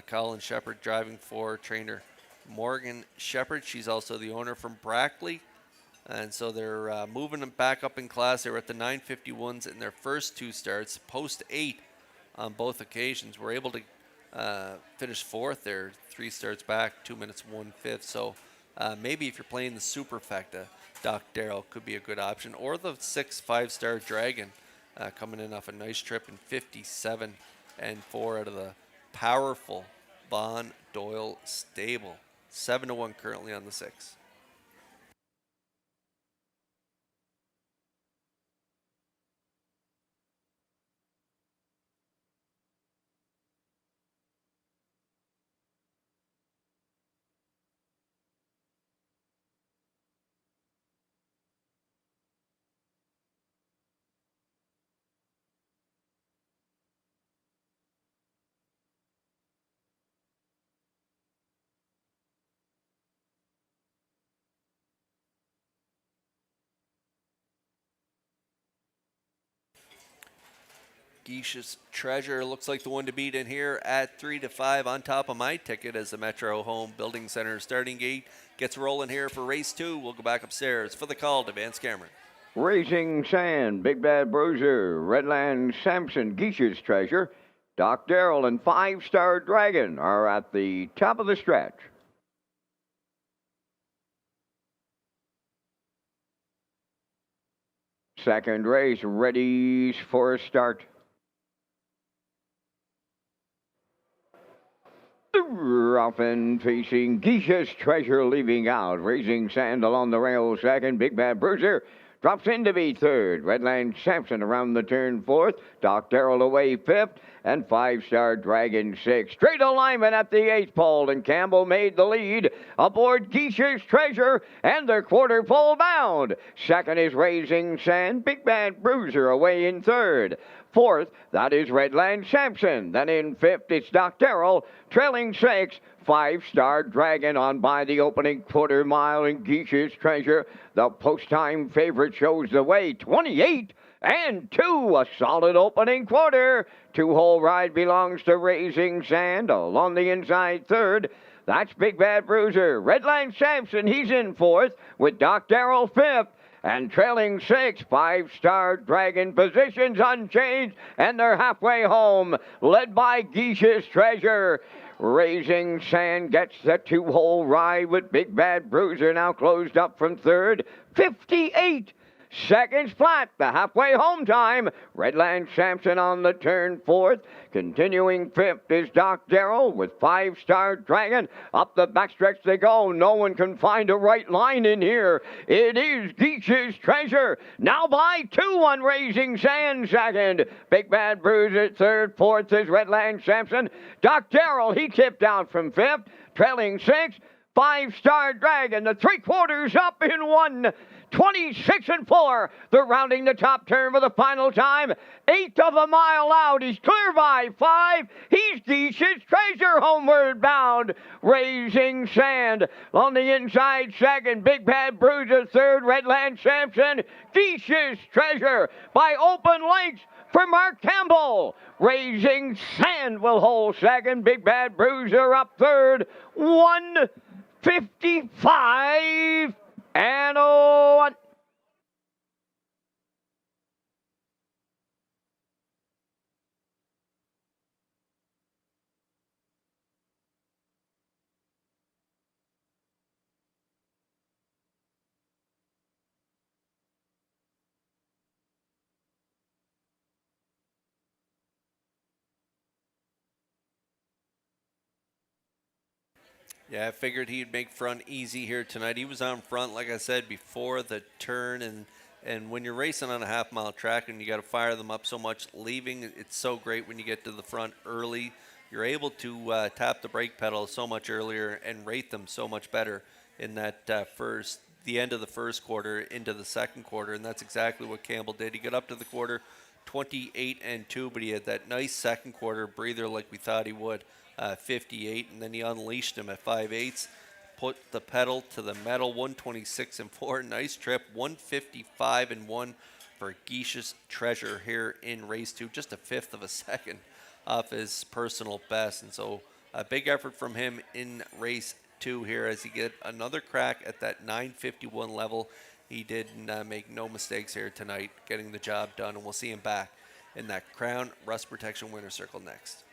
Colin Shepard driving for trainer Morgan Shepard. She's also the owner from Brackley. And so they're moving them back up in class. They were at the 951s in their first 2 starts, post 8 on both occasions. Were able to finish 4th there, 3 starts back, 2 minutes 1/5. So maybe if you're playing the superfecta, Doc Darrell could be a good option. Or the 6 5-star Dragon coming in off a nice trip in 57-4 out of the powerful Von Doyle stable. 7-1 currently on the 6. Geish's Treasure looks like the one to beat in here at 3-5 on top of my ticket as the Metro Home Building Center starting gate gets rolling here for race 2. We'll go back upstairs for the call to Vance Cameron. Raising Sand, Big Bad Bruiser, Redland Sampson, Geish's Treasure, Doc Darrell, and 5-star Dragon are at the top of the stretch. Second race, ready for a start. Often facing Geish's Treasure leaving out. Raising Sand along the rail second. Big Bad Bruiser drops in to be third. Redland Sampson around the turn 4th. Doc Darrell away 5th. And 5-star Dragon 6th. Straight alignment at the 8th pole. And Campbell made the lead aboard Geish's Treasure. And they're quarter pole bound. Second is Raising Sand. Big Bad Bruiser away in third. 4th, that is Redland Sampson. Then in 5th, it's Doc Darrell. Trailing 6th, 5-star Dragon on by the opening quarter mile in Geish's Treasure. The post-time favorite shows the way, 28-2, a solid opening quarter. 2-hole ride belongs to Raising Sand along the inside third. That's Big Bad Bruiser. Redland Sampson, he's in 4th with Doc Darrell 5th. And trailing 6, 5-star Dragon positions unchanged, and they're halfway home, led by Geish's Treasure. Raising Sand gets the 2-hole ride with Big Bad Bruiser now closed up from third. 58 seconds flat. The halfway home time. Redland Sampson on the turn fourth. Continuing fifth is Doc Darrell with Five-Star Dragon. Up the backstretch they go. No one can find a right line in here. It is Geach's Treasure. Now by 2 on Raising Sand second. Big Bad Bruiser third. Fourth is Redland Sampson. Doc Darrell, he tipped out from fifth. Trailing sixth. Five-Star Dragon, the three-quarters up in 1:26 and 4. They're rounding the top turn for the final time. Eighth of a mile out. He's clear by 5. He's Geach's Treasure homeward bound. Raising Sand on the inside second. Big Bad Bruiser third. Redland Sampson. Geach's Treasure by open lengths for Mark Campbell. Raising Sand will hold second. Big Bad Bruiser up third. 1:55 and 1. Yeah, I figured he'd make front easy here tonight. He was on front, like I said, before the turn, and when you're racing on a half-mile track and you got to fire them up so much, leaving, it's so great when you get to the front early. You're able to tap the brake pedal so much earlier and rate them so much better in that the end of the first quarter into the second quarter, and that's exactly what Campbell did. He got up to the quarter 28 and 2, but he had that nice second quarter breather like we thought he would. 58, and then he unleashed him at 5/8, put the pedal to the metal. 126 and 4, nice trip. 155 and 1 for Geach's Treasure here in race 2, just a fifth of a second off his personal best, and so a big effort from him in race 2 here as he get another crack at that 951 level. He did make no mistakes here tonight, getting the job done, and we'll see him back in that Crown Rust Protection Winner's Circle next.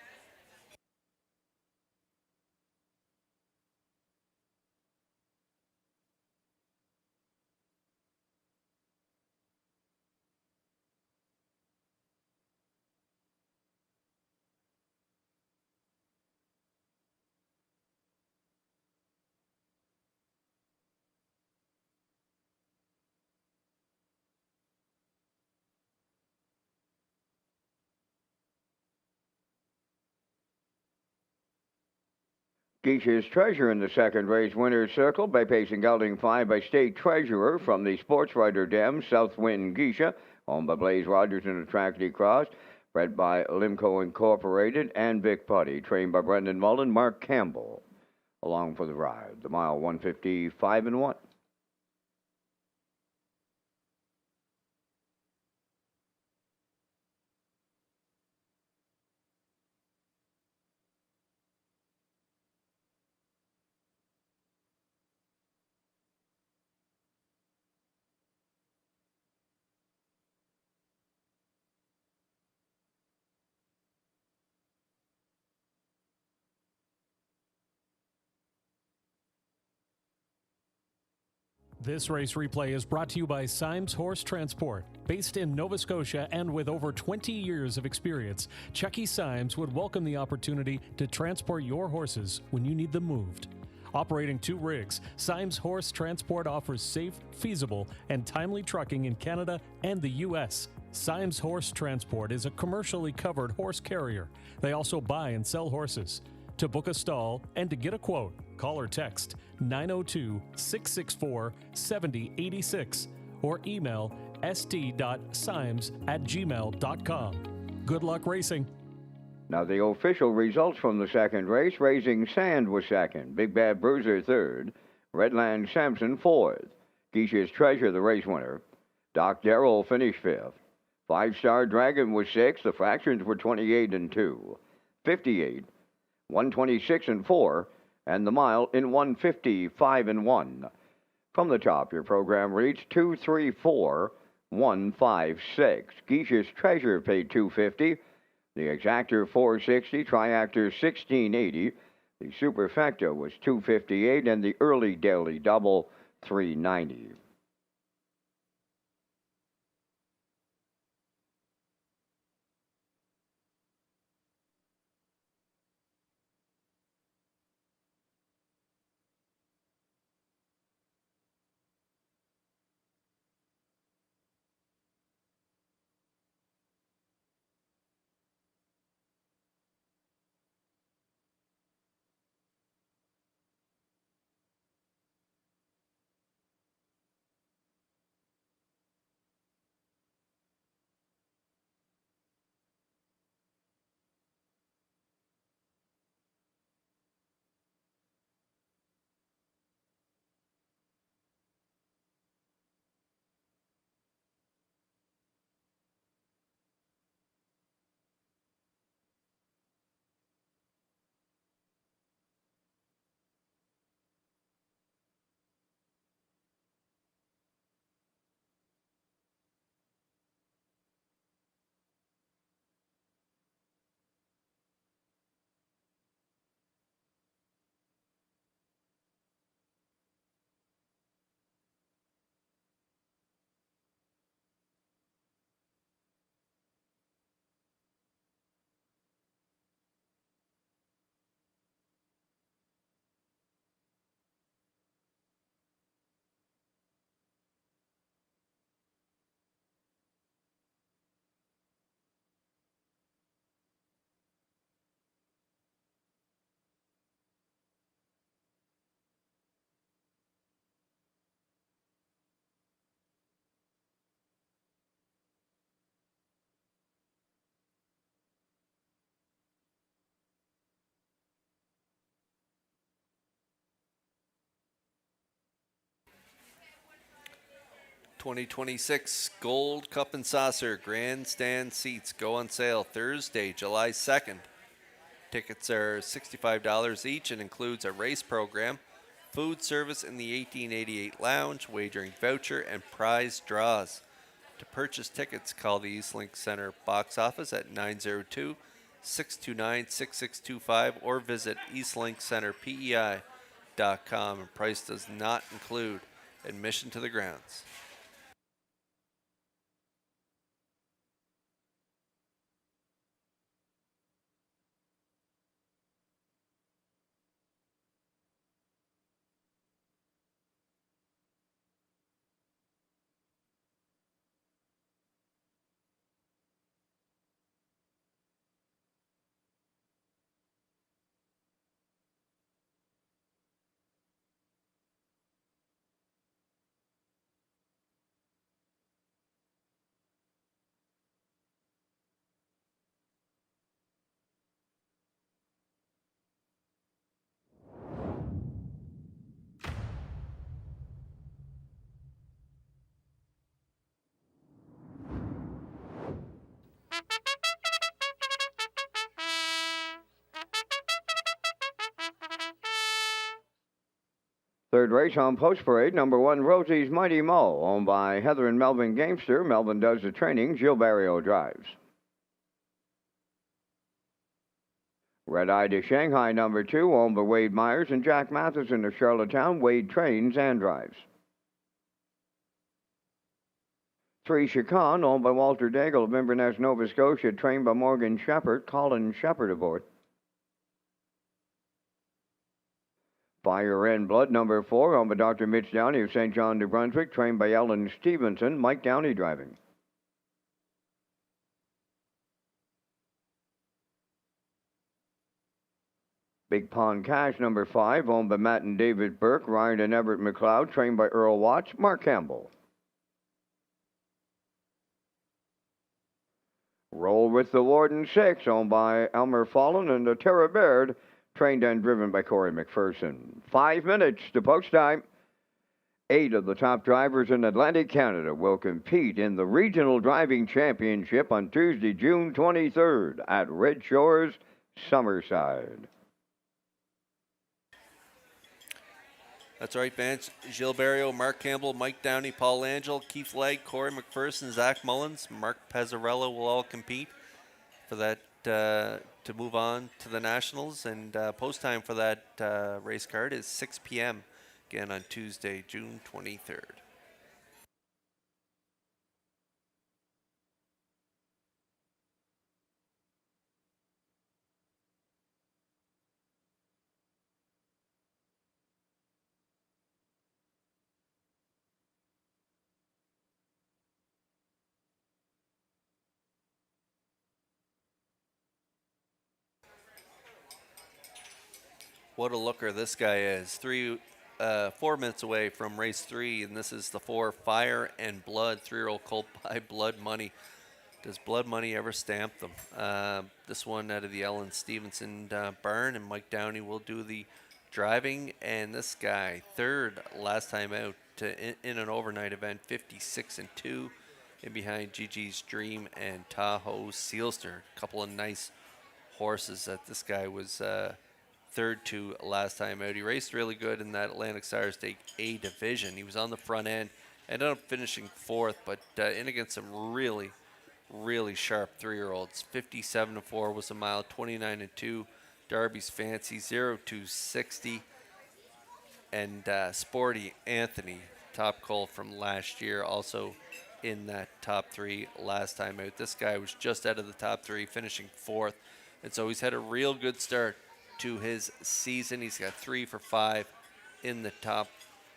Geach's Treasure in the second race winner's circle by pacing gelding 5 by State Treasurer from the Sports Writer Dam, Southwind Geisha, owned by Blaze Rogers and Attracty Cross, bred by Limco Incorporated and Vic Putty, trained by Brendan Mullen, Mark Campbell, along for the ride. The mile 1:55 and 1. This race replay is brought to you by Symes Horse Transport. Based in Nova Scotia and with over 20 years of experience, Chucky Symes would welcome the opportunity to transport your horses when you need them moved. Operating 2 rigs, Symes Horse Transport offers safe, feasible, and timely trucking in Canada and the U.S. Symes Horse Transport is a commercially covered horse carrier. They also buy and sell horses. To book a stall and to get a quote, call or text 902-664-7086 or email st.symes@gmail.com. Good luck racing. Now the official results from the second race. Raising Sand was second. Big Bad Bruiser third. Redland Sampson fourth. Geach's Treasure, the race winner. Doc Darrell finished fifth. Five-Star Dragon was sixth. The fractions were 28 and 2. 58. 126 and 4, and the mile in 1:55 and 1. From the top, your program reads 234-156. Geach's Treasure paid $250. The Exactor $460. Triactor $1680. The Superfecta was $258, and the Early Daily Double $390. 2026 Gold Cup and Saucer Grandstand seats go on sale Thursday, July 2nd. Tickets are $65 each and includes a race program, food service in the 1888 Lounge, wagering voucher, and prize draws. To purchase tickets, call the Eastlink Center box office at 902-629-6625 or visit eastlinkcenterpei.com. And price does not include admission to the grounds. Third race on Post Parade, number 1, Rosie's Mighty Mo, owned by Heather and Melvin Gamester. Melvin does the training. Gilberto drives. Red Eye to Shanghai, number 2, owned by Wade Myers and Jack Matheson of Charlottetown. Wade trains and drives. 3, Chacon, owned by Walter Daigle of Inverness, Nova Scotia, trained by Morgan Shepard. Colin Shepard aboard. Fire and Blood, number 4, owned by Dr. Mitch Downey of St. John, New Brunswick, trained by Ellen Stevenson. Mike Downey driving. Big Pond Cash, number 5, owned by Matt and David Burke, Ryan and Everett McLeod, trained by Earl Watts. Mark Campbell. Roll with the Warden 6, owned by Elmer Fallon and Tara Baird, trained and driven by Corey McPherson. 5 minutes to post time. 8 of the top drivers in Atlantic Canada will compete in the Regional Driving Championship on Tuesday, June 23rd at Red Shores, Summerside. That's right, Vance. Gilberto, Mark Campbell, Mike Downey, Paul Angel, Keith Legg, Corey McPherson, Zach Mullins, Mark Pezzarello will all compete for that to move on to the Nationals. And post time for that race card is 6 p.m. again on Tuesday, June 23rd. What a looker this guy is. 4 minutes away from race 3, and this is the 4 Fire and Blood, 3-year-old colt by Blood Money. Does Blood Money ever stamp them? This one out of the Ellen Stevenson barn, and Mike Downey will do the driving. And this guy, 3rd last time out in an overnight event, 56-2, in behind Gigi's Dream and Tahoe Sealster. A couple of nice horses that this guy was 3rd to last time out. He raced really good in that Atlantic Sire Stake A division. He was on the front end, ended up finishing 4th, but in against some really sharp 3-year-olds. 57-4 was a mile, 29-2. Darby's Fancy, 0-260. And Sporty Anthony, top colt from last year, also in that top 3 last time out. This guy was just out of the top 3, finishing 4th. And so he's had a real good start to his season. He's got 3 for 5 in the top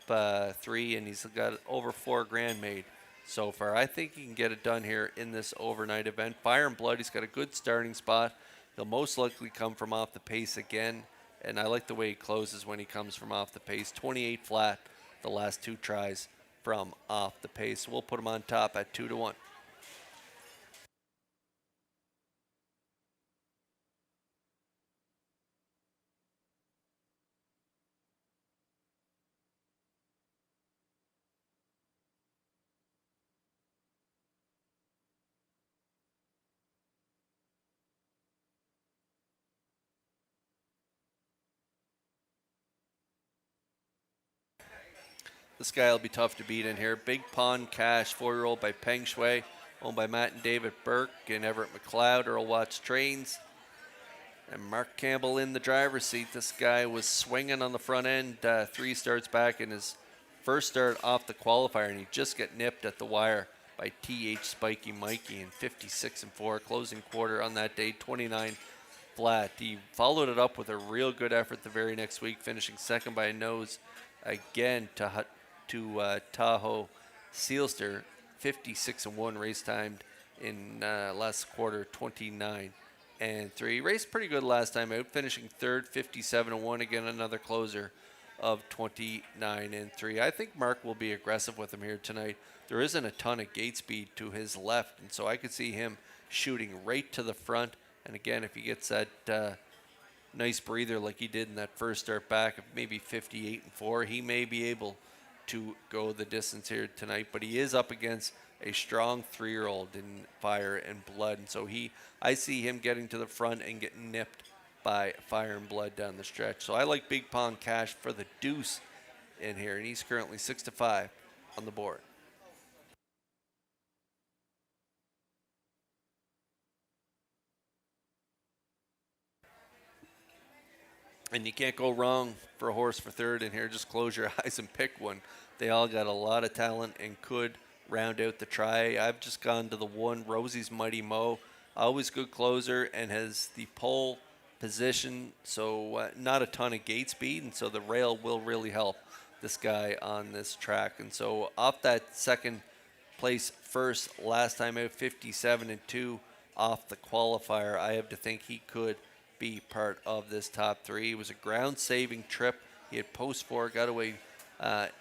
3, and he's got over $4,000 made so far. I think he can get it done here in this overnight event. Fire and Blood, he's got a good starting spot. He'll most likely come from off the pace again, and I like the way he closes when he comes from off the pace. 28 flat the last 2 tries from off the pace. We'll put him on top at 2-1. This guy will be tough to beat in here. Big Pond Cash, 4-year-old by Peng Shui, owned by Matt and David Burke and Everett McLeod. Earl Watts trains. And Mark Campbell in the driver's seat. This guy was swinging on the front end 3 starts back in his first start off the qualifier, and he just got nipped at the wire by TH Spiky Mikey in 56-4. Closing quarter on that day, 29 flat. He followed it up with a real good effort the very next week, finishing second by a nose again to Tahoe Sealster, 56-1 race timed in last quarter, 29-3. Raced pretty good last time out, finishing third, 57-1. Again, another closer of 29-3. I think Mark will be aggressive with him here tonight. There isn't a ton of gate speed to his left, and so I could see him shooting right to the front. And again, if he gets that nice breather like he did in that first start back of maybe 58-4, he may be able to go the distance here tonight. But he is up against a strong 3-year-old in Fire and Blood, and so I see him getting to the front and getting nipped by Fire and Blood down the stretch. So I like Big Pond Cash for the deuce in here, and he's currently 6-5 on the board. And you can't go wrong for a horse for third in here. Just close your eyes and pick one. They all got a lot of talent and could round out the try. I've just gone to the 1, Rosie's Mighty Mo. Always good closer and has the pole position, so not a ton of gate speed, and so the rail will really help this guy on this track. And so off that second place first last time out, 57-2 off the qualifier, I have to think he could be part of this top 3. It was a ground-saving trip. He had post 4, got away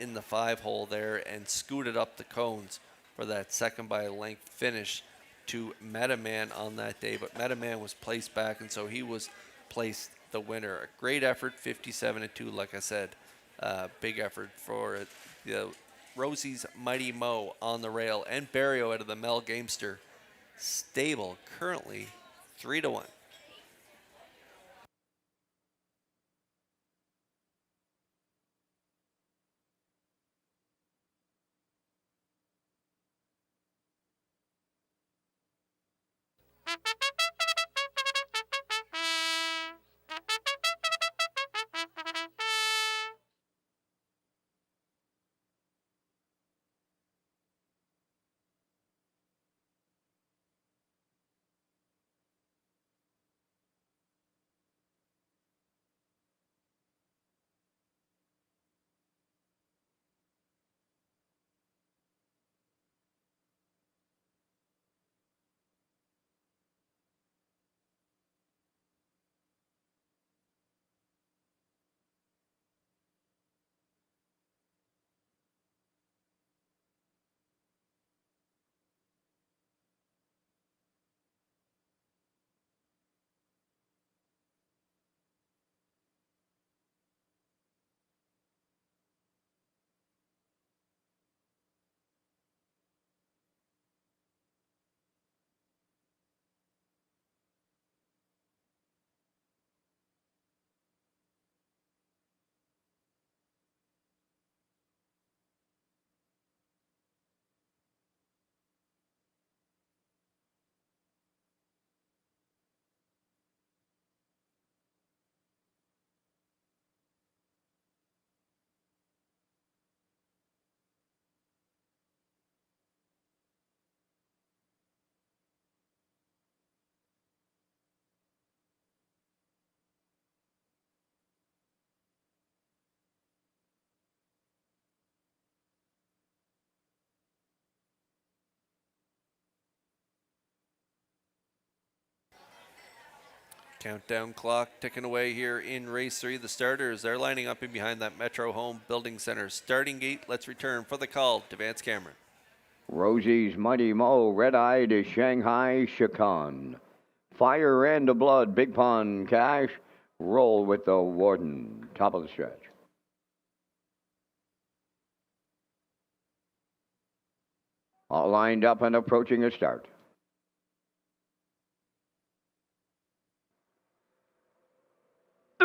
in the 5-hole there and scooted up the cones for that second by a length finish to Metaman on that day. But Metaman was placed back, and so he was placed the winner. A great effort, 57-2, like I said. Big effort for the Rosie's Mighty Mo on the rail, and Barrio out of the Mel Gamester stable, currently 3-1. Countdown clock ticking away here in race 3. The starters, they're lining up in behind that Metro Home Building Center starting gate. Let's return for the call to Vance Cameron. Rosie's Mighty Mo, Red-Eyed is Shanghai Chican. Fire and Blood, Big Pond Cash, roll with the Warden. Top of the stretch. All lined up and approaching a start.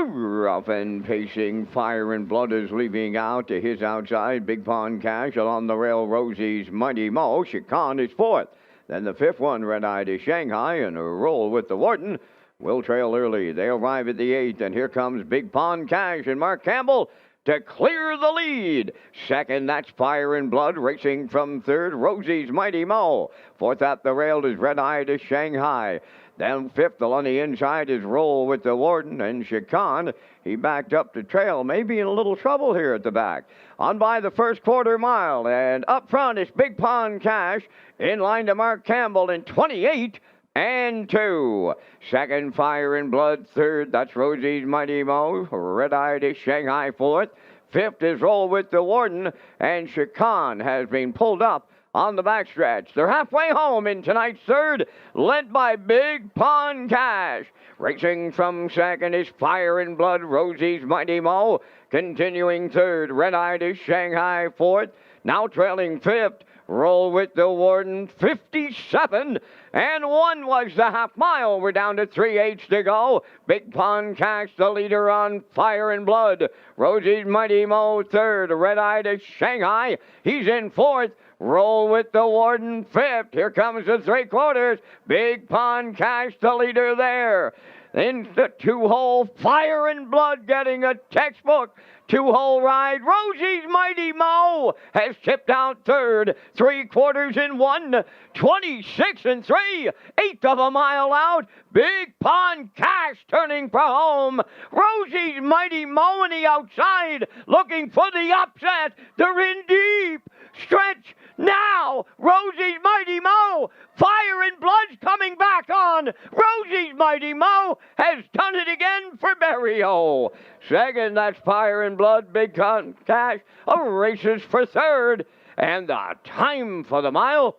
Rough and pacing, Fire and Blood is leaving out to his outside. Big Pond Cash along the rail, Rosie's Mighty Mo. Chican is fourth. Then the fifth one, Red Eye to Shanghai, and a roll with the Warden. Will trail early. They arrive at the eighth, and here comes Big Pond Cash and Mark Campbell to clear the lead. Second, that's Fire and Blood, racing from third, Rosie's Mighty Mo. Fourth at the rail is Red Eye to Shanghai. Then fifth on the inside is Roll with the Warden, and Chican, he backed up to trail, maybe in a little trouble here at the back. On by the first quarter mile, and up front is Big Pond Cash, in line to Mark Campbell in 28 and 2. Second, Fire and Blood. Third, that's Rosie's Mighty Mo. Red Eye to Shanghai fourth. Fifth is Roll with the Warden, and Chican has been pulled up on the backstretch. They're halfway home in tonight's third, led by Big Pond Cash. Racing from second is Fire and Blood, Rosie's Mighty Mo. Continuing third, Red Eye to Shanghai fourth. Now trailing fifth, Roll with the Warden, 57 and 1 was the half mile. We're down to 3/8 to go. Big Pond Cash, the leader on Fire and Blood. Rosie's Mighty Mo third. Red Eye to Shanghai, he's in fourth. Roll with the Warden fifth. Here comes the three quarters. Big Pond Cash, the leader there. In the two-hole, Fire and Blood getting a textbook two-hole ride. Rosie's Mighty Mo has tipped out third. 3/4 in 1, 26 and 3. Eighth of a mile out. Big Pond Cash turning for home. Rosie's Mighty Mo on the outside looking for the upset. They're in deep. Stretch now. Rosie's Mighty Mo. Fire and Blood's coming back on. Rosie's Mighty Mo has done it again for Berrio. Second, that's Fire and Blood. Big Pond Cash races for third. And the time for the mile,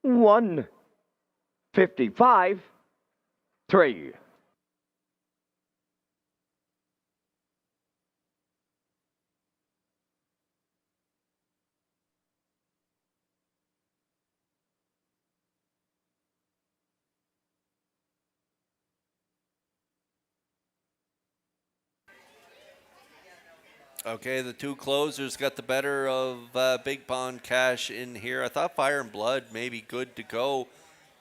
1:55.3. Okay, the two closers got the better of Big Pond Cash in here. I thought Fire and Blood may be good to go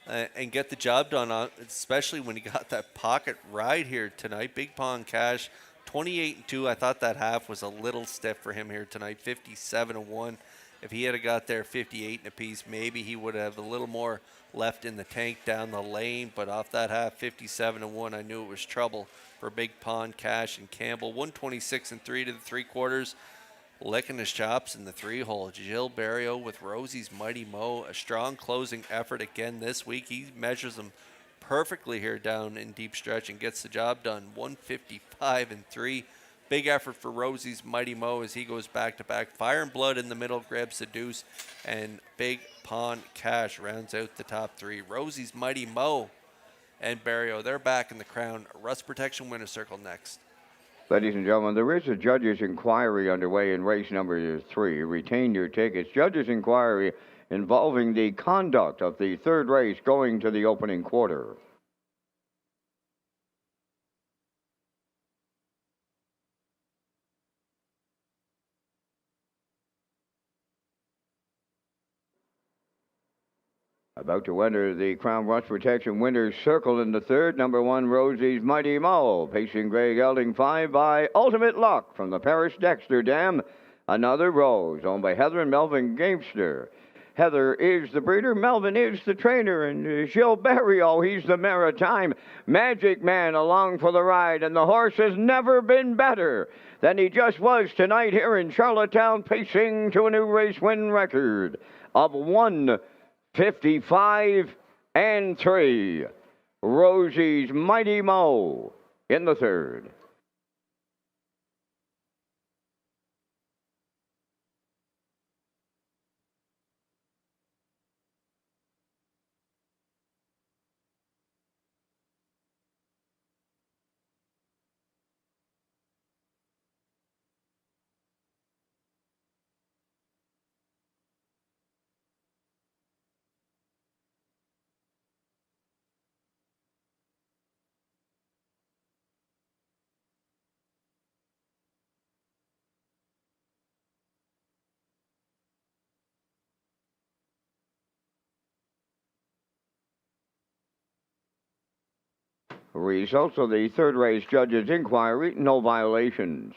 and get the job done, especially when he got that pocket ride here tonight. Big Pond Cash, 28 and 2. I thought that half was a little stiff for him here tonight, 57 and 1. If he had got there 58 and a piece, maybe he would have a little more left in the tank down the lane. But off that half, 57 and 1, I knew it was trouble for Big Pond Cash and Campbell. 126 and 3 to the three quarters. Licking his chops in the three hole. Jill Berrio with Rosie's Mighty Mo. A strong closing effort again this week. He measures them perfectly here down in deep stretch and gets the job done. 155 and 3. Big effort for Rosie's Mighty Mo as he goes back to back. Fire and Blood in the middle grabs the deuce, and Big Pond Cash rounds out the top three. Rosie's Mighty Mo and Berrio, they're back in the crown. Rust Protection Winner's Circle next. Ladies and gentlemen, there is a judge's inquiry underway in race number 3. Retain your tickets. Judge's inquiry involving the conduct of the third race going to the opening quarter. About to enter the Crown Rust Protection Winner's Circle in the third, number 1, Rosie's Mighty Mo. Pacing Greg Elding 5 by Ultimate Luck from the Paris Dexter Dam. Another Rose, owned by Heather and Melvin Gamester. Heather is the breeder, Melvin is the trainer, and Gil Berrio, he's the maritime magic man along for the ride, and the horse has never been better than he just was tonight here in Charlottetown, pacing to a new race win record of 1:55 and 3. Rosie's Mighty Mo in the third. Results of the third race judges' inquiry, no violations.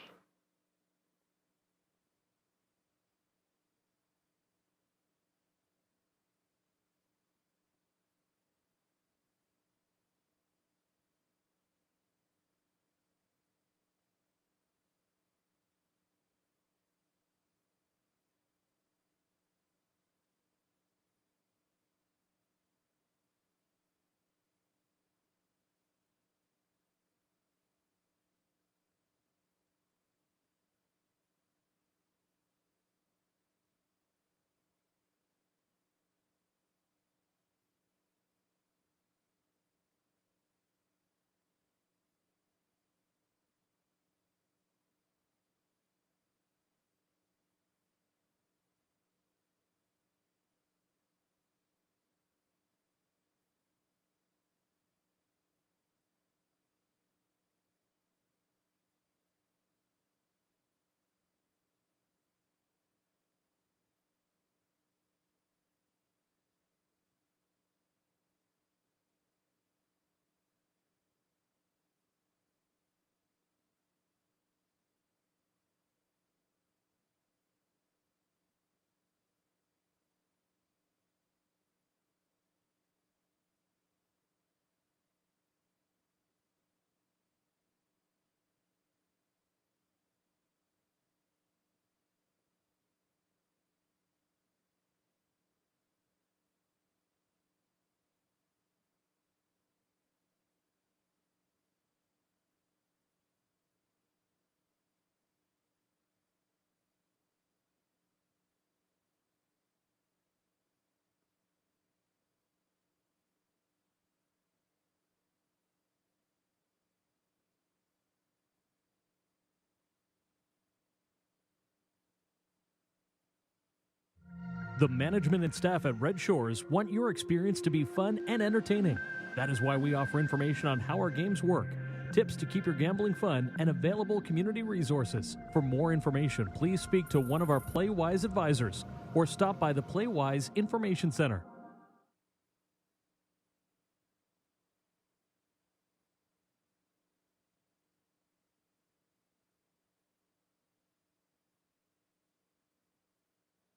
The management and staff at Red Shores want your experience to be fun and entertaining. That is why we offer information on how our games work, tips to keep your gambling fun, and available community resources. For more information, please speak to one of our PlayWise advisors or stop by the PlayWise Information Center.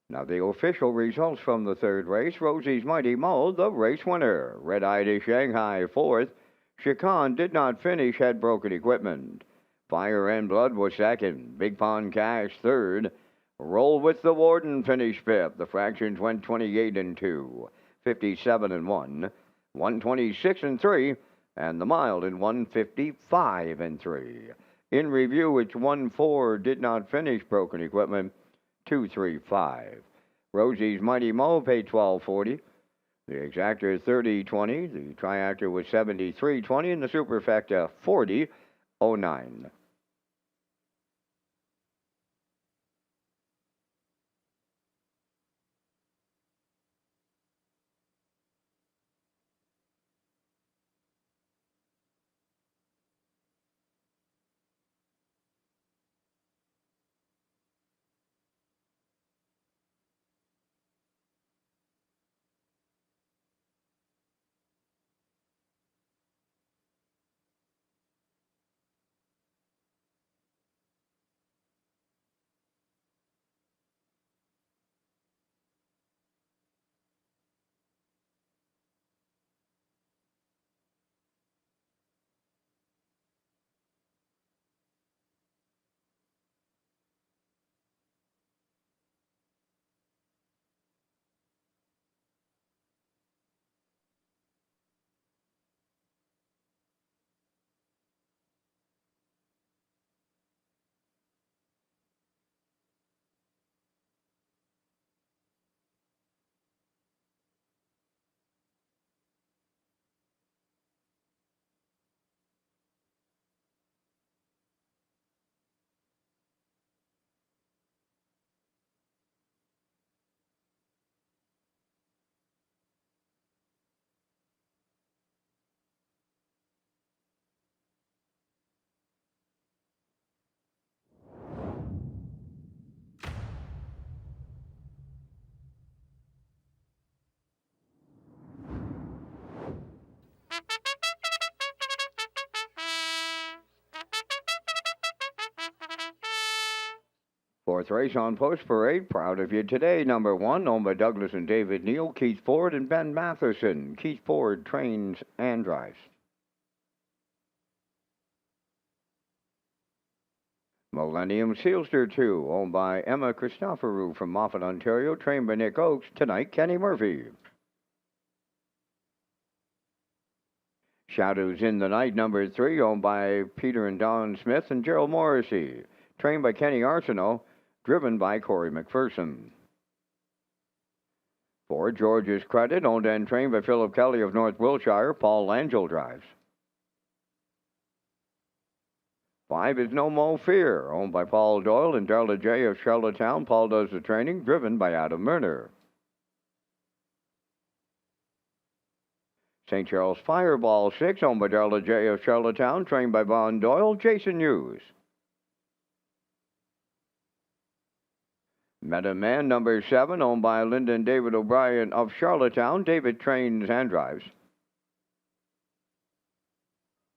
Now, the official results from the third race. Rosie's Mighty Mo, the race winner. Red Eye to Shanghai, fourth. Chican did not finish, had broken equipment. Fire and Blood was second. Big Pond Cash, third. Roll with the Warden finished fifth. The fractions went 28 and 2, 57 and 1, 126 and 3, and the mild in 155 and 3. In review, it's 1-4 did not finish, broken equipment. 235. Rosie's Mighty Mo paid $12.40. The exactor 30.20. The triactor was 73.20, and the superfecta 40.09. Fourth race on Post Parade. Proud of you today. Number 1, owned by Douglas and David Neal, Keith Ford and Ben Matheson. Keith Ford trains and drives. Millennium Sealster 2, owned by Emma Christoforou from Moffat, Ontario, trained by Nick Oakes. Tonight, Kenny Murphy. Shadows in the Night, number 3, owned by Peter and Don Smith and Gerald Morrissey. Trained by Kenny Arsenault, driven by Corey McPherson. For George's Credit, owned and trained by Philip Kelly of North Wiltshire, Paul Langell drives. 5 is No Mo Fear, owned by Paul Doyle and Darla J. of Charlottetown. Paul does the training, driven by Adam Murner. St. Charles Fireball 6, owned by Darla J. of Charlottetown, trained by Vaughn Doyle, Jason Hughes. Meta Man number 7, owned by Lyndon David O'Brien of Charlottetown. David trains and drives.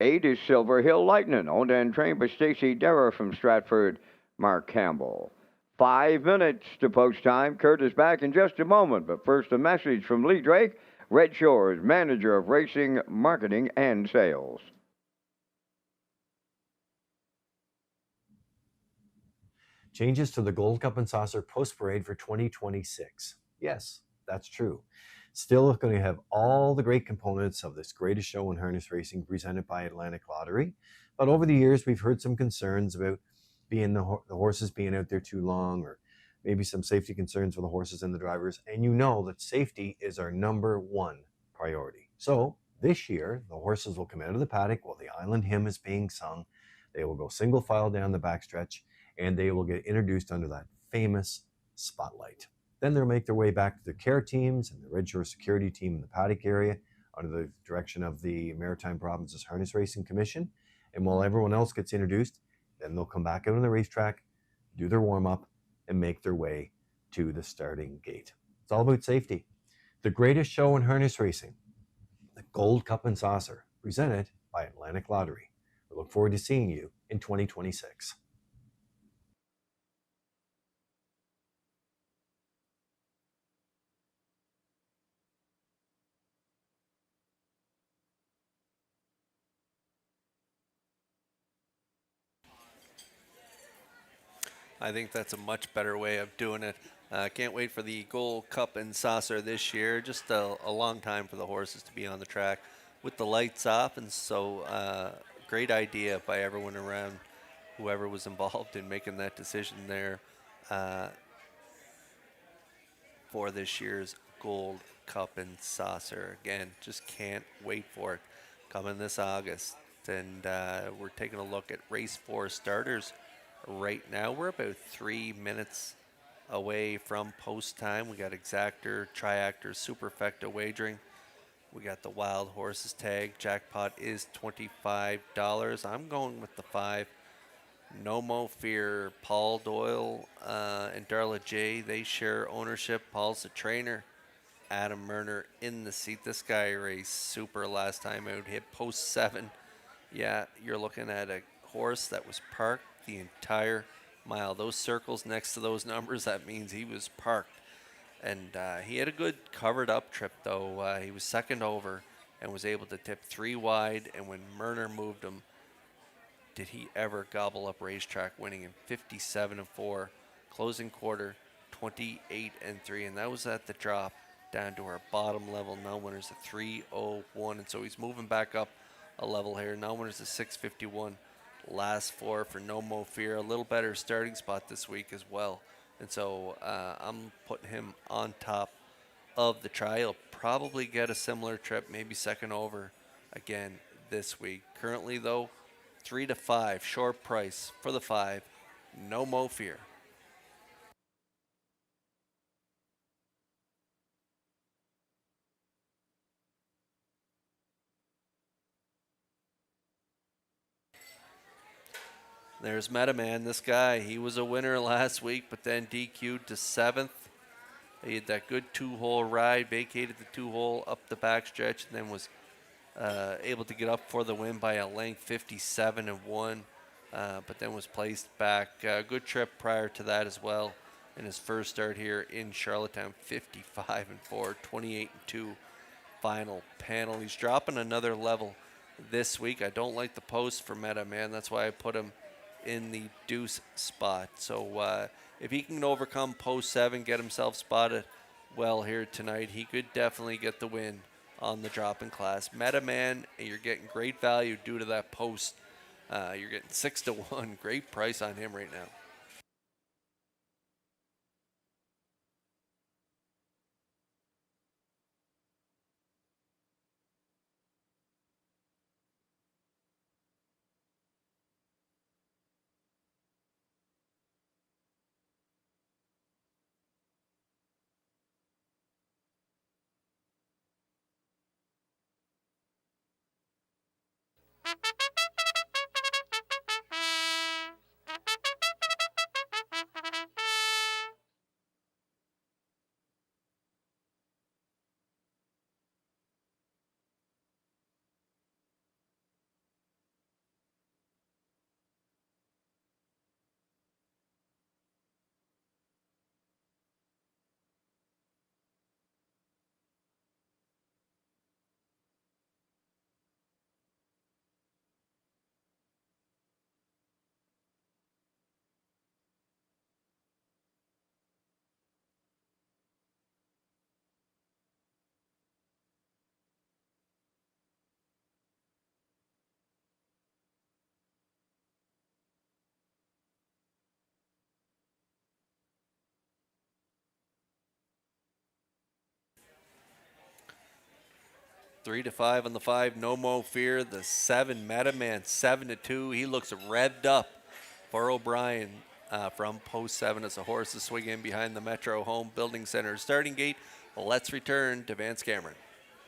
8 is Silver Hill Lightning, owned and trained by Stacy Derrer from Stratford, Mark Campbell. 5 minutes to post time. Kurt is back in just a moment, but first a message from Lee Drake, Red Shores, Manager of Racing, Marketing, and Sales. Changes to the Gold Cup and Saucer Post Parade for 2026. Yes, that's true. Still going to have all the great components of this greatest show in harness racing presented by Atlantic Lottery. But over the years, we've heard some concerns about the horses being out there too long, or maybe some safety concerns for the horses and the drivers. And you know that safety is our number 1 priority. So this year, the horses will come out of the paddock while the Island Hymn is being sung. They will go single file down the backstretch, and they will get introduced under that famous spotlight. Then they'll make their way back to the care teams and the Red Shore security team in the paddock area under the direction of the Maritime Provinces Harness Racing Commission. And while everyone else gets introduced, then they'll come back out on the racetrack, do their warm-up, and make their way to the starting gate. It's all about safety. The greatest show in harness racing, the Gold Cup and Saucer, presented by Atlantic Lottery. We look forward to seeing you in 2026. I think that's a much better way of doing it. Can't wait for the Gold Cup and Saucer this year. Just a long time for the horses to be on the track with the lights off, and so great idea by everyone around, whoever was involved in making that decision there for this year's Gold Cup and Saucer. Again, just can't wait for it coming this August. And we're taking a look at race 4 starters right now. We're about 3 minutes away from post time. We got exactor, triactor, superfecta wagering. We got the wild horses tag. Jackpot is $25. I'm going with the 5. No Mo Fear. Paul Doyle and Darla J, they share ownership. Paul's the trainer. Adam Murner in the seat. This guy raced super last time out. Hit post 7. Yeah, you're looking at a horse that was parked the entire mile. Those circles next to those numbers, that means he was parked. And he had a good covered up trip, though. He was second over and was able to tip 3 wide. And when Murner moved him, did he ever gobble up Racetrack, winning in 57-4, closing quarter 28-3. And that was at the drop down to our bottom level. Now winners at 301. And so he's moving back up a level here. Now winners at 651. Last 4 for No Mo Fear. A little better starting spot this week as well. And so I'm putting him on top of the try. He'll probably get a similar trip, maybe second over again this week. Currently, though, 3-5, short price for the 5. No Mo Fear. There's Metaman, this guy. He was a winner last week, but then DQ'd to 7th. He had that good 2-hole ride, vacated the 2-hole up the backstretch, and then was able to get up for the win by a length, 57-1. but then was placed back. Good trip prior to that as well in his first start here in Charlottetown. 55-4, 28-2 final panel. He's dropping another level this week. I don't like the post for Meta Man. That's why I put him in the deuce spot. So if he can overcome post 7, get himself spotted well here tonight, he could definitely get the win on the drop in class. Meta Man, you're getting great value due to that post. You're getting 6-1. Great price on him right now. Three to 5 on the 5, no more fear. The 7, Meta Man, 7-2. He looks revved up for O'Brien from post 7 as the horses swing in behind the Metro Home Building Center starting gate. Let's return to Vance Cameron.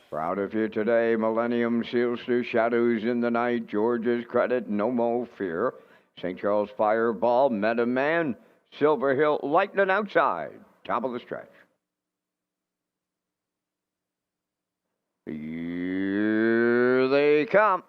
Proud of you today, Millennium Sealster, Shadows in the Night, George's Credit, No More Fear, St. Charles Fireball, Meta Man, Silver Hill, Lightning outside, top of the stretch. Here they come.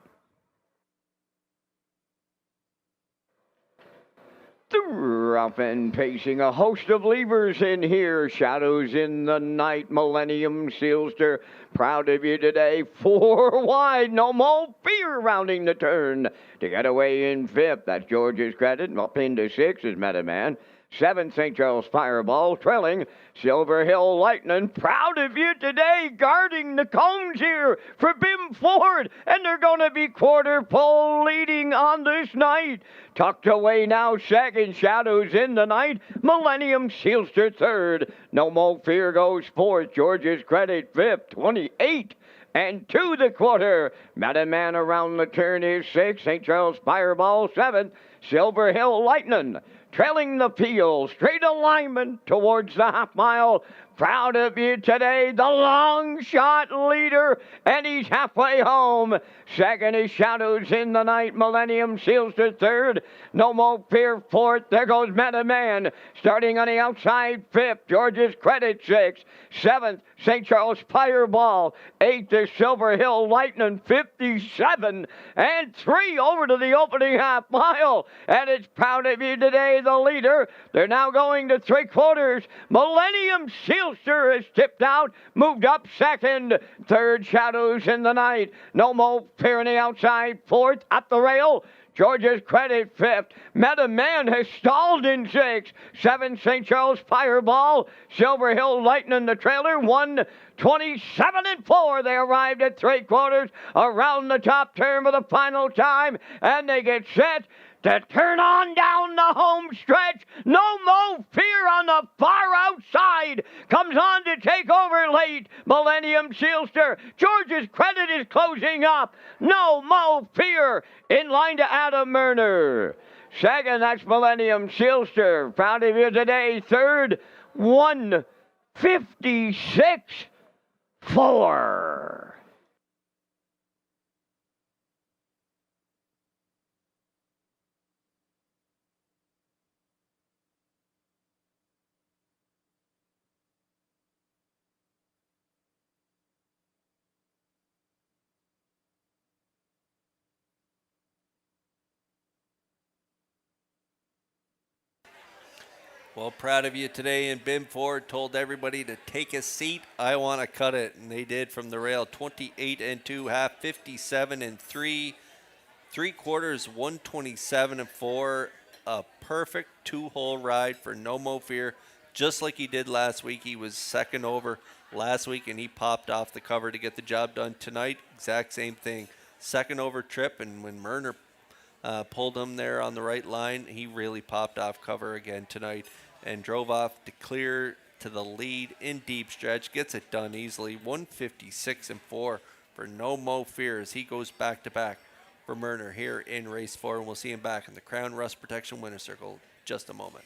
Rough and pacing, a host of levers in here. Shadows in the Night, Millennium Sealster. Proud of you today. 4 wide, no more fear rounding the turn. To get away in 5th, that's George's Credit. Up into 6 is Meta Man. 7, St. Charles Fireball, trailing Silver Hill Lightning. Proud of you today, guarding the cones here for Bim Ford, and they're going to be quarter pole leading on this night. Tucked away now, second, Shadows in the Night, Millennium Sealster third. No More Fear goes fourth, George's Credit fifth, 28. And to the quarter, Meta Man around the turn is 6, St. Charles Fireball 7, Silver Hill Lightning. Trailing the field, straight alignment towards the half mile. Proud of you today, the long shot leader, and he's halfway home. Second is Shadows in the Night, Millennium Sealster third. No More Fear fourth. There goes Meta Man. Starting on the outside, 5th, George's Credit 6th. 7th, St. Charles Fireball. 8th is Silver Hill Lightning, 57. And 3 over to the opening half mile. And it's Proud of you today, the leader. They're now going to 3/4. Millennium Sealster is tipped out, moved up second. 3rd, Shadows in the Night. No More Fear on the outside. 4th, at the rail. George's Credit 5th. Meta Man has stalled in 6th. 7, St. Charles Fireball. Silver Hill Lightning, the trailer, 1:27-4. They arrived at 3/4 around the top turn for the final time, and they get set to turn on down the home stretch. No More Fear on the far outside. Comes on to take over late. Millennium Sealster. George's Credit is closing up. No More Fear in line to Adam Murner. Second, that's Millennium Sealster. Proud of you today. Third, 1:56-4. Well, proud of you today. And Ben Ford told everybody to take a seat. I want to cut it. And they did from the rail. 28 and 2, half 57 and 3. 3/4, 127 and 4. A perfect two-hole ride for No Mo Fear. Just like he did last week. He was second over last week, and he popped off the cover to get the job done tonight. Exact same thing. Second over trip, and when Murner pulled him there on the right line, he really popped off cover again tonight and drove off to clear to the lead in deep stretch. Gets it done easily. 156 and 4 for No Mo Fear as he goes back to back for Murner here in race 4, and we'll see him back in the Crown Rust Protection winner circle just a moment.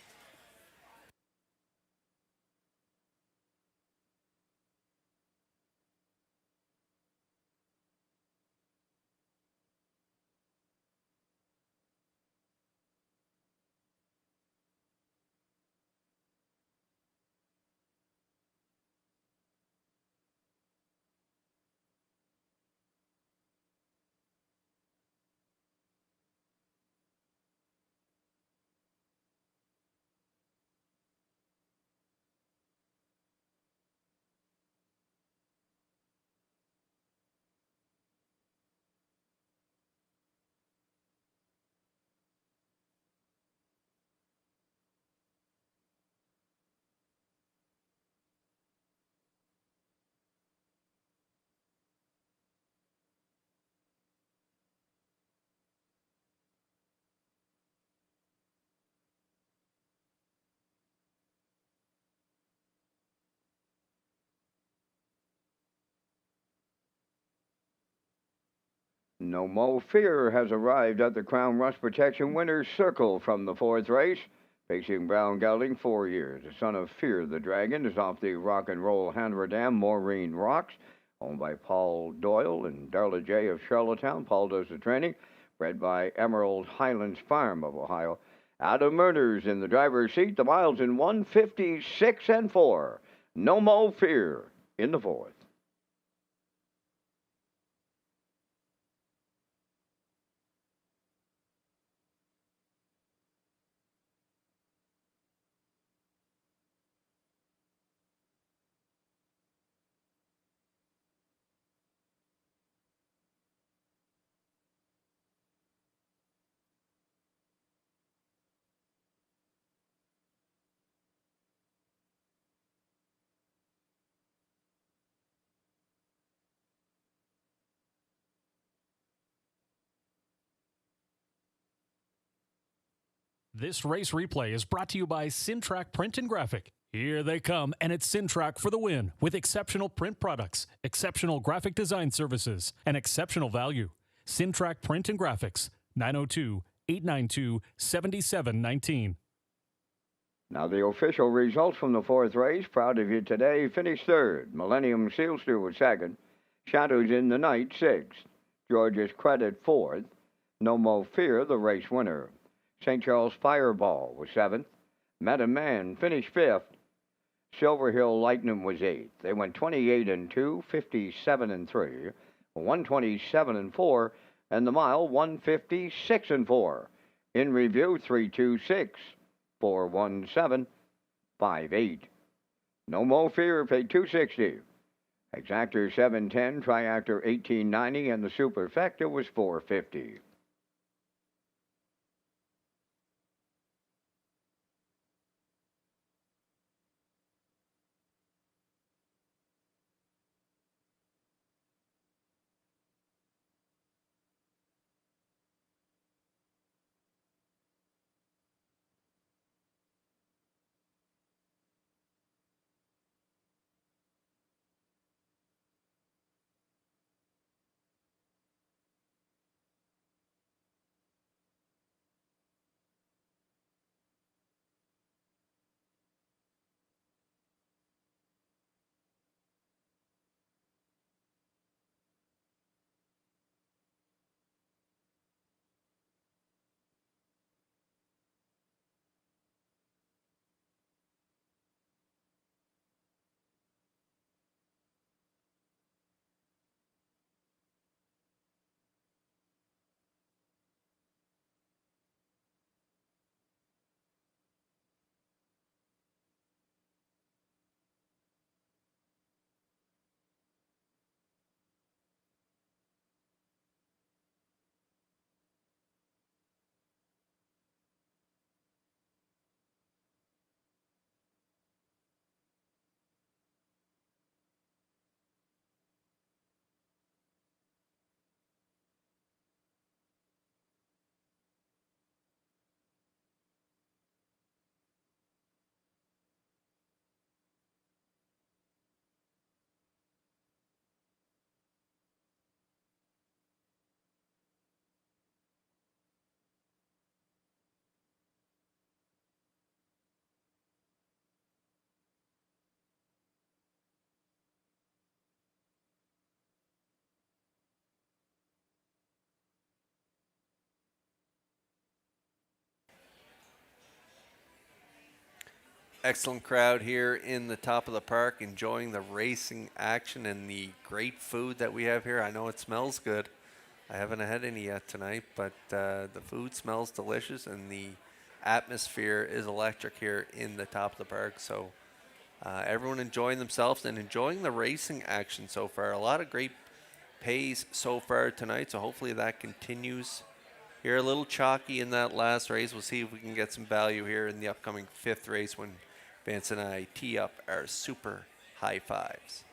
No Mo Fear has arrived at the Crown Rust Protection Winners Circle from the fourth race. Facing Brown Gelding, 4 years. The son of Fear the Dragon is off the Rock and Roll Handler Dam, Maureen Rocks, owned by Paul Doyle and Darla J. of Charlottetown. Paul does the training, bred by Emerald Highlands Farm of Ohio. Adam Murners in the driver's seat. The miles in 156 and 4. No Mo Fear in the fourth. This race replay is brought to you by Syntrack Print and Graphic. Here they come, and it's Syntrack for the win with exceptional print products, exceptional graphic design services, and exceptional value. Syntrack Print and Graphics, 902-892-7719. Now the official results from the fourth race. Proud of you today. Finished third. Millennium Sealster was second. Shadows in the Night sixth. George's Credit fourth. No Mo Fear the race winner. St. Charles Fireball was seventh. Meta Man finished fifth. Silver Hill Lightning was eighth. They went 28 and 2, 57 and 3, 127 and 4, and the mile 156 and 4. In review 326, 417, 58. No Mo Fear paid 260. Exactor 710, Triactor 1890, and the Superfecta was 450. Excellent crowd here in the top of the park, enjoying the racing action and the great food that we have here. I know it smells good. I haven't had any yet tonight, but the food smells delicious and the atmosphere is electric here in the top of the park. So everyone enjoying themselves and enjoying the racing action so far. A lot of great pace so far tonight, so hopefully that continues. Here a little chalky in that last race. We'll see if we can get some value here in the upcoming 5th race when Vance and I tee up our super high fives.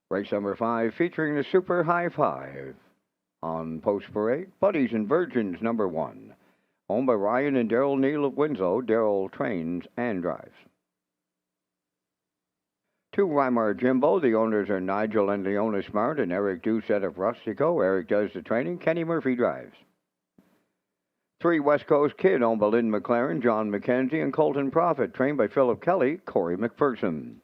Race number 5 featuring the Super High Five. On Post Parade, Buddies and Virgins number 1. Owned by Ryan and Daryl Neal of Winslow. Daryl trains and drives. 2 Weimar Jimbo. The owners are Nigel and Leona Smart and Eric Doucette of Rustico. Eric does the training. Kenny Murphy drives. 3 West Coast Kid. Owned by Lynn McLaren, John McKenzie, and Colton Prophet. Trained by Philip Kelly, Corey McPherson.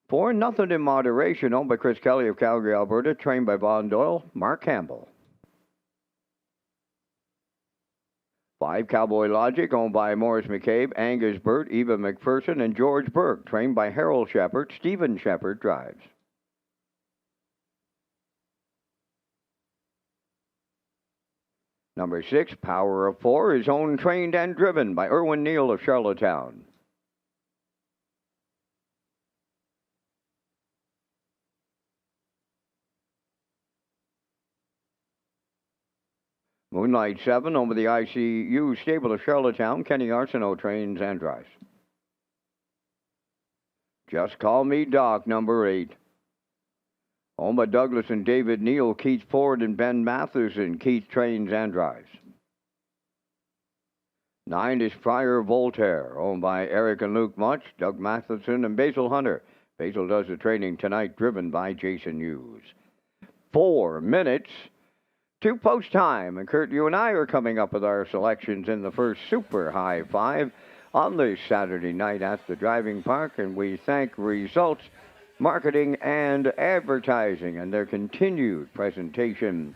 4 Nothing in Moderation, owned by Chris Kelly of Calgary, Alberta, trained by Von Doyle, Mark Campbell. 5 Cowboy Logic, owned by Morris McCabe, Angus Burt, Eva McPherson, and George Burke, trained by Harold Shepard, Stephen Shepard drives. Number 6, Power of 4, is owned, trained, and driven by Erwin Neal of Charlottetown. Moonlight 7, owned by the ICU stable of Charlottetown, Kenny Arsenault trains and drives. Just Call Me Doc, number 8. Owned by Douglas and David Neal, Keith Ford and Ben Matheson, Keith trains and drives. 9 is Friar Voltaire, owned by Eric and Luke Much, Doug Matheson, and Basil Hunter. Basil does the training tonight, driven by Jason Hughes. 4 minutes to post time. And Kurt, you and I are coming up with our selections in the first Super High Five on this Saturday night at the driving park. And we thank Results Marketing and Advertising and their continued presentation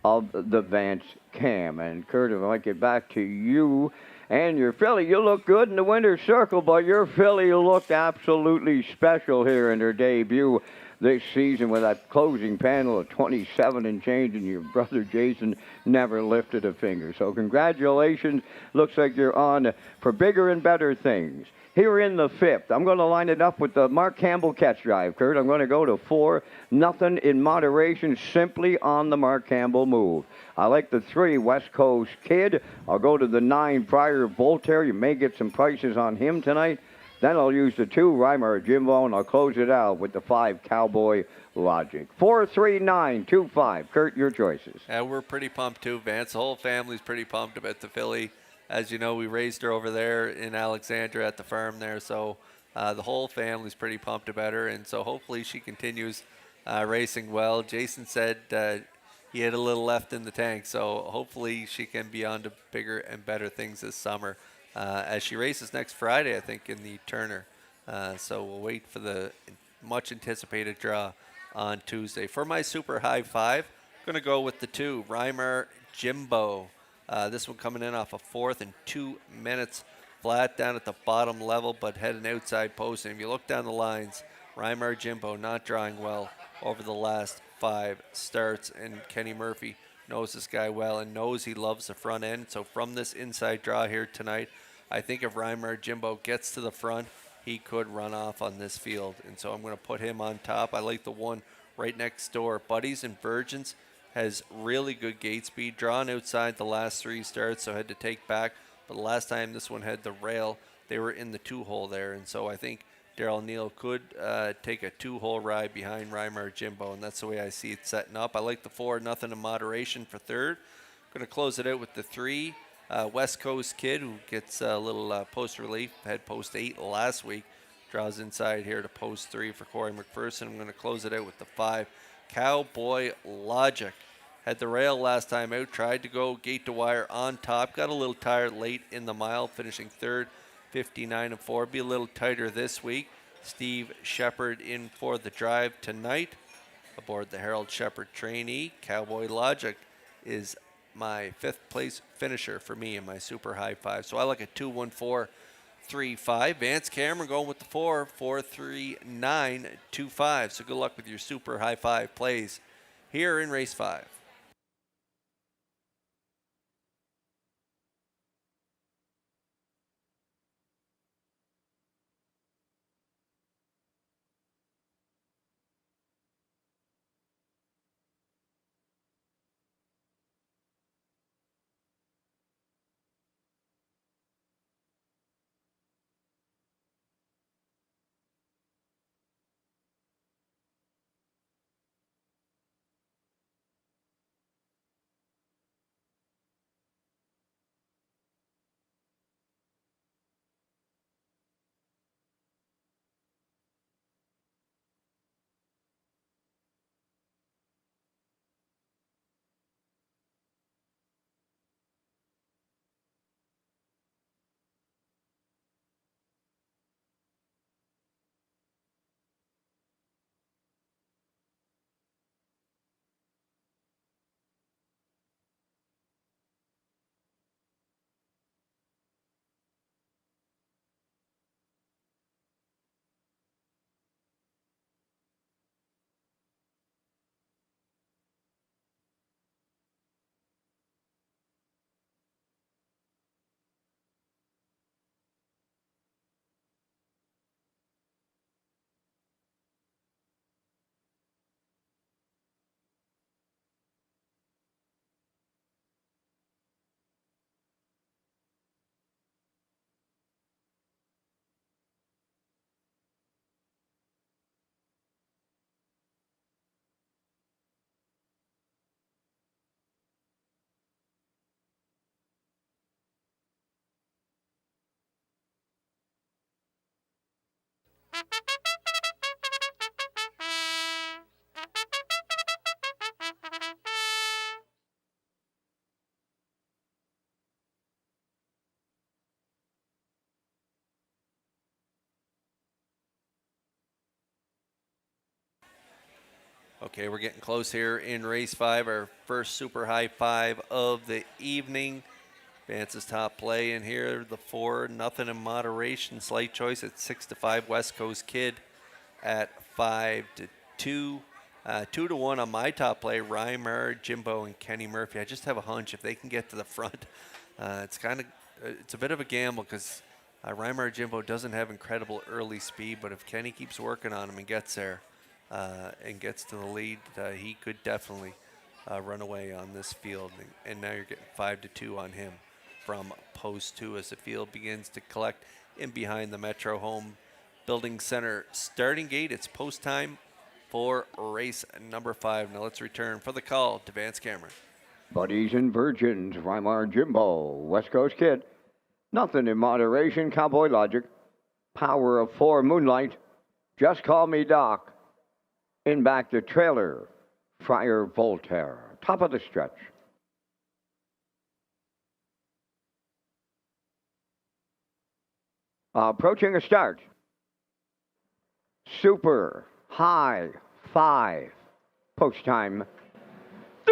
of the Vance Cam. And Kurt, if I might get back to you and your filly, you look good in the winner's circle, but your filly looked absolutely special here in her debut this season with that closing panel of 27 and change, and your brother Jason never lifted a finger. So congratulations. Looks like you're on for bigger and better things. Here in the 5th, I'm going to line it up with the Mark Campbell catch drive, Kurt. I'm going to go to 4, Nothing in Moderation, simply on the Mark Campbell move. I like the 3, West Coast Kid. I'll go to the 9, Friar Voltaire. You may get some prices on him tonight. Then I'll use the 2, Weimar Jimbo, and I'll close it out with the 5, Cowboy Logic. 4, 3, 9, 2, 5. Kurt, your choices. Yeah, we're pretty pumped too, Vance. The whole family's pretty pumped about the filly. As you know, we raised her over there in Alexandria at the farm there, so the whole family's pretty pumped about her, and so hopefully she continues racing well. Jason said he had a little left in the tank, so hopefully she can be on to bigger and better things this summer. As she races next Friday, I think, in the Turner. So we'll wait for the much anticipated draw on Tuesday. For my super high five, I'm going to go with the 2, Weimar Jimbo. This one coming in off a 4th and 2 minutes, flat down at the bottom level, but heading outside post. And if you look down the lines, Weimar Jimbo not drawing well over the last 5 starts. And Kenny Murphy knows this guy well and knows he loves the front end. So from this inside draw here tonight, I think if Weimar Jimbo gets to the front, he could run off on this field. And so I'm going to put him on top. I like the one right next door, Buddies and Virgins. has really good gate speed, drawn outside the last 3 starts, so had to take back. But the last time this one had the rail, they were in the 2-hole there, and so I think Daryl Neal could take a 2-hole ride behind Reimar Jimbo, and that's the way I see it setting up. I like the 4, nothing in moderation for third. Going to close it out with the 3, West Coast Kid, who gets a little post relief, had post 8 last week. Draws inside here to post 3 for Corey McPherson. I'm going to close it out with the 5, Cowboy Logic. Had the rail last time out, tried to go gate to wire on top, got a little tired late in the mile, finishing third, 59-4. Be a little tighter this week. Steve Shepard in for the drive tonight. Aboard the Harold Shepard trainee, Cowboy Logic is my 5th place finisher for me in my super high 5. So I like a 2-1-4-3-5. Vance Cameron going with the 4-4-3-9-2-5. So good luck with your super high 5 plays here in race 5. Okay, we're getting close here in race 5, our first super high 5 of the evening. Vance's top play in here, the 4, nothing in moderation, slight choice at 6-5, West Coast Kid at 5-2. 2-1 on my top play, Reimar, Jimbo, and Kenny Murphy. I just have a hunch if they can get to the front, it's a bit of a gamble because Reimar Jimbo doesn't have incredible early speed, but if Kenny keeps working on him and gets there and gets to the lead, he could definitely run away on this field. And now you're getting 5-2 on him from post 2 as the field begins to collect in behind the Metro Home Building Center starting gate. It's post time for race number 5. Now let's return for the call to Vance Cameron. Buddies and Virgins, Reimar Jimbo, West Coast Kid. Nothing in moderation, Cowboy Logic. Power of 4, Moonlight. Just Call Me Doc. In back the trailer, Friar Voltaire. Top of the stretch. Approaching a start. Super high 5. Post time.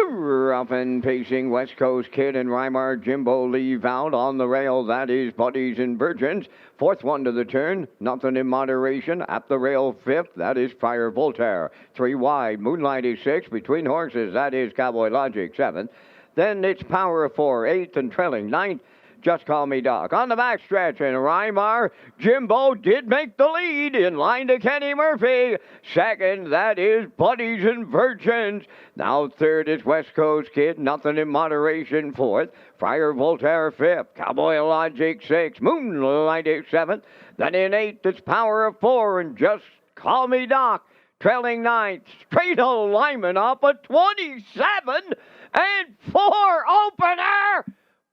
Up and pacing, West Coast Kid and Reimar Jimbo leave out on the rail. That is Buddies and Virgins. 4th one to the turn, nothing in moderation. At the rail 5th, that is Friar Voltaire. 3 wide, Moonlight is 6. Between horses, that is Cowboy Logic 7th. Then it's Power of 4, 8th and trailing 9th. Just Call Me Doc. On the backstretch, and Rymar Jimbo did make the lead in line to Kenny Murphy. Second, that is Buddies and Virgins. Now third is West Coast Kid, Nothing in Moderation. Fourth, Friar Voltaire fifth. Cowboy Logic sixth. Moonlight is seventh. Then in eighth, it's Power of Four, and Just Call Me Doc. Trailing ninth, Straight Lyman up at 27 and 4 opener.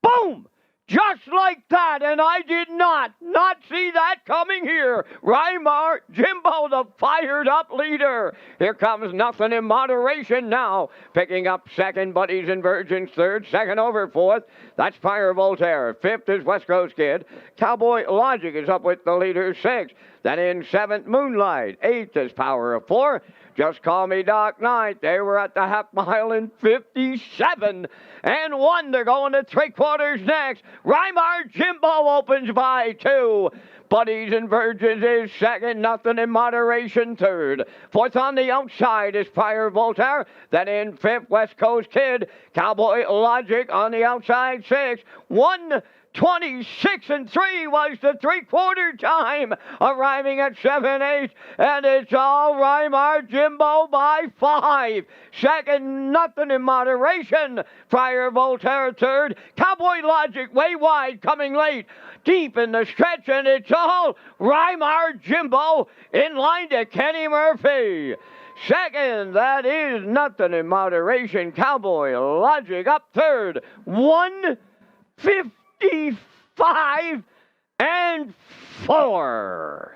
Boom! Just like that, and I did not see that coming here. Rymar Jimbo, the fired-up leader. Here comes Nothing in Moderation now. Picking up second, Buddies and Virgins third. Second over fourth, that's Fire Voltaire. Fifth is West Coast Kid. Cowboy Logic is up with the leader, sixth. Then in seventh, Moonlight. Eighth is Power of Four. Just Call Me Doc, ninth. They were at the half mile in 57 and 1. They're going to three quarters next. Rymar Jimbo opens by 2. Buddies and Virgins is second. Nothing in Moderation third. Fourth on the outside is Fire Voltaire. Then in fifth, West Coast Kid. Cowboy Logic on the outside sixth. 1:26 and 3 was the three-quarter time, arriving at 7-8, and it's all Rymar Jimbo by 5. Second, Nothing in Moderation. Friar Voltaire third. Cowboy Logic way wide, coming late, deep in the stretch, and it's all Rymar Jimbo in line to Kenny Murphy. Second, that is Nothing in Moderation. Cowboy Logic up third. 1:55 and 4.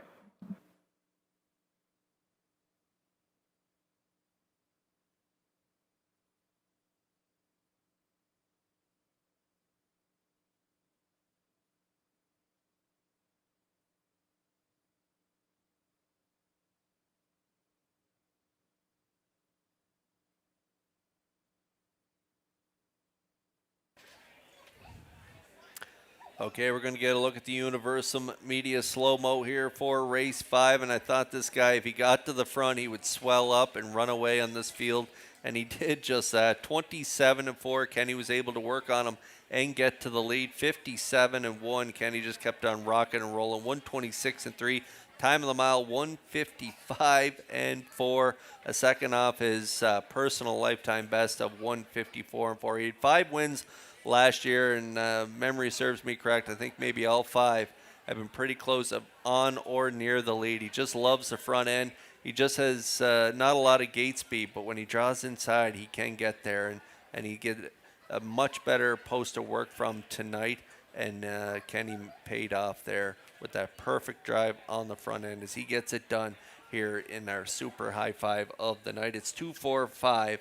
Okay, we're going to get a look at the Universal Media slow-mo here for race 5, and I thought this guy, if he got to the front, he would swell up and run away on this field, and he did just that. 27 and 4, Kenny was able to work on him and get to the lead. 57 and 1, Kenny just kept on rocking and rolling. 126 and 3, time of the mile 155 and 4, a second off his personal lifetime best of 154 and 4. He had 5 wins last year, and memory serves me correct, I think maybe all 5 have been pretty close on or near the lead. He just loves the front end. He just has not a lot of gate speed, but when he draws inside, he can get there, and he get a much better post to work from tonight, and Kenny paid off there with that perfect drive on the front end as he gets it done here in our super high 5 of the night. It's 2-4-5.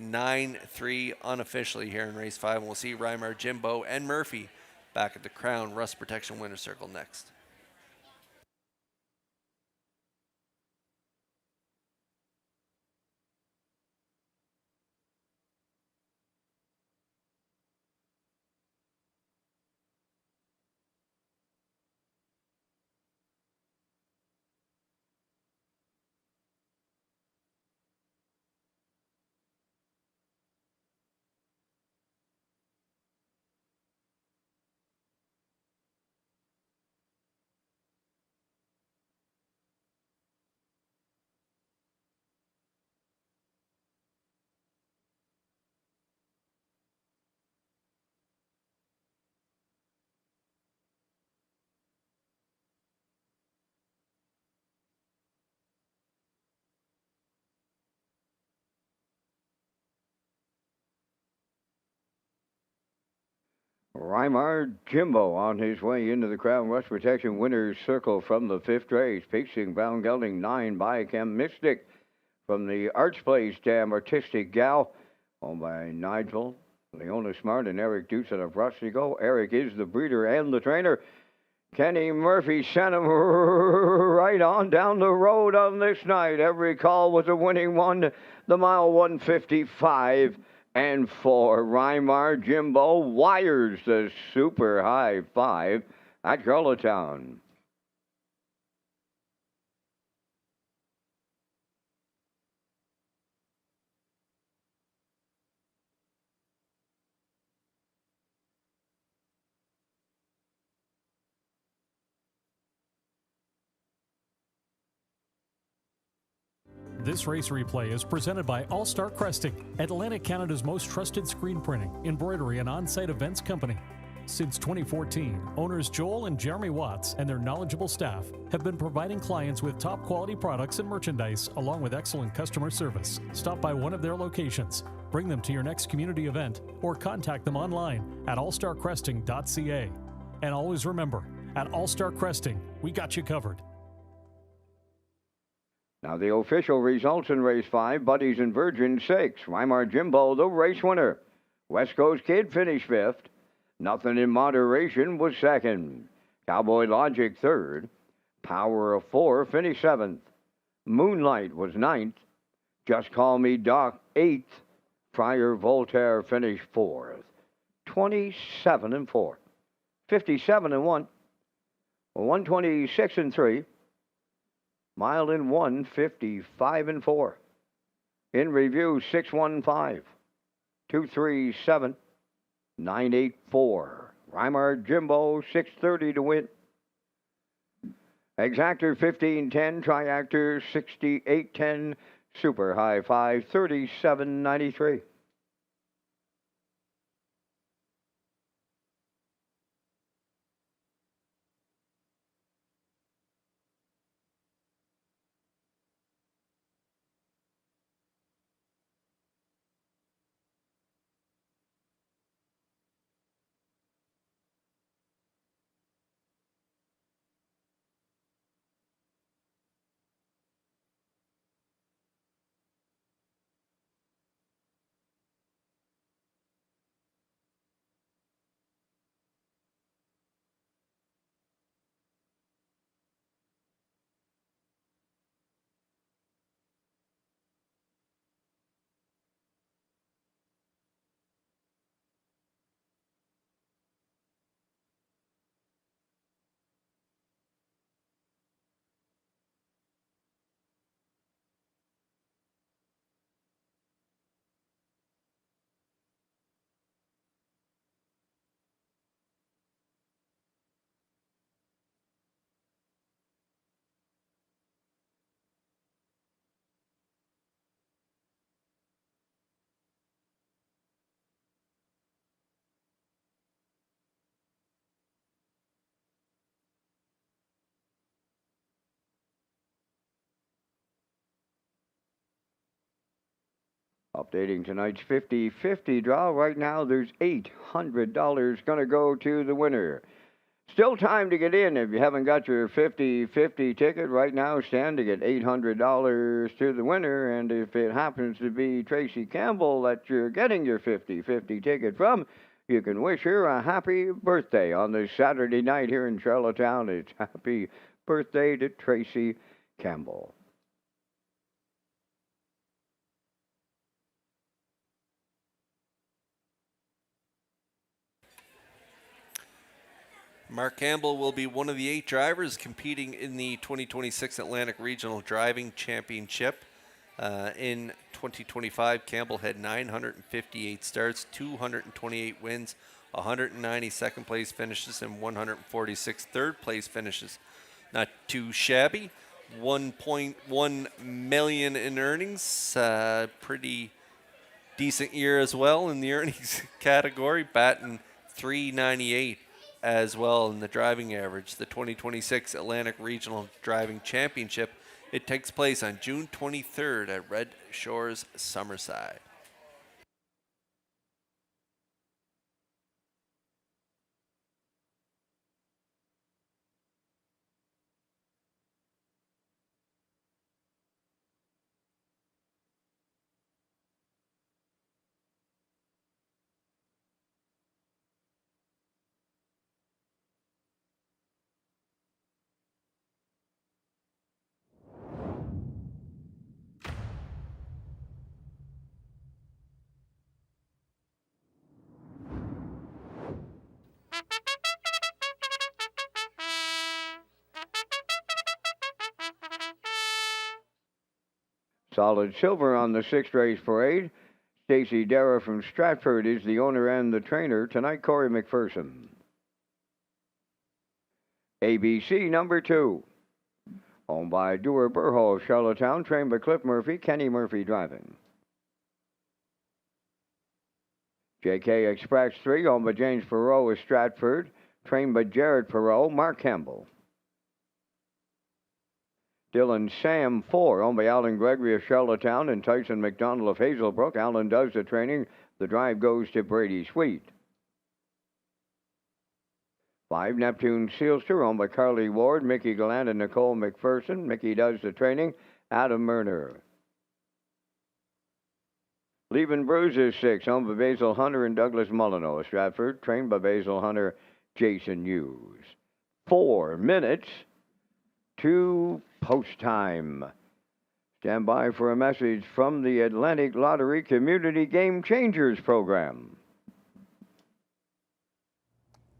9-3 unofficially here in race 5, and we'll see Rymar Jimbo and Murphy back at the Crown Rust Protection Winner's Circle next. Rymar Jimbo on his way into the Crown Rust Protection Winner's Circle from the 5th race. Pacing bound gelding 9 by Chem Mystic from the Arch Place Dam Artistic Gal, owned by Nigel, Leona Smart, and Eric Dutz of Rustigo. Eric is the breeder and the trainer. Kenny Murphy sent him right on down the road on this night. Every call was a winning one. The mile 155 and 4. Rymar Jimbo wires the super high 5 at Charlottetown. This race replay is presented by All Star Cresting, Atlantic Canada's most trusted screen printing, embroidery, and on-site events company. Since 2014, owners Joel and Jeremy Watts and their knowledgeable staff have been providing clients with top quality products and merchandise along with excellent customer service. Stop by one of their locations, bring them to your next community event, or contact them online at allstarcresting.ca. And always remember, at All Star Cresting, we got you covered. Now the official results in Race 5, Buddies and Virgin 6. Weimar Jimbo, the race winner. West Coast Kid finished 5th. Nothing in Moderation was 2nd. Cowboy Logic 3rd. Power of 4 finished 7th. Moonlight was 9th. Just Call Me Doc 8th. Friar Voltaire finished 4th. 27-4. 57-1. 126-3. Mile in 1, 55-4. In review, 615, 237, 984. Weimar Jimbo, 630 to win. Exactor 1510, Triactor 6810, Super High 5, 3793. Updating tonight's 50-50 draw. Right now, there's $800 going to go to the winner. Still time to get in. If you haven't got your 50-50 ticket right now, stand to get $800 to the winner. And if it happens to be Tracy Campbell that you're getting your 50-50 ticket from, you can wish her a happy birthday on this Saturday night here in Charlottetown. It's happy birthday to Tracy Campbell. Mark Campbell will be one of the 8 drivers competing in the 2026 Atlantic Regional Driving Championship. In 2025, Campbell had 958 starts, 228 wins, 190 second place finishes, and 146 third place finishes. Not too shabby. 1.1 million in earnings. Pretty decent year as well in the earnings category, batting 398 as well in the driving average. The 2026 Atlantic Regional Driving Championship, it takes place on June 23rd at Red Shores, Summerside. Solid silver on the 6th race parade. Stacy Dara from Stratford is the owner and the trainer. Tonight, Corey McPherson. ABC number 2. Owned by Dewar Burho, Charlottetown, trained by Cliff Murphy, Kenny Murphy driving. JK Express 3, owned by James Perot of Stratford, trained by Jared Perot, Mark Campbell. Dylan Sam 4, owned by Alan Gregory of Charlottetown and Tyson McDonald of Hazelbrook. Alan does the training. The drive goes to Brady Sweet. 5, Neptune Sealster, owned by Carly Ward, Mickey Gallant, and Nicole McPherson. Mickey does the training. Adam Murner. Leaving Bruises 6, owned by Basil Hunter and Douglas Molyneux of Stratford, trained by Basil Hunter, Jason Hughes. 4 minutes to post time. Stand by for a message from the Atlantic Lottery Community Game Changers program.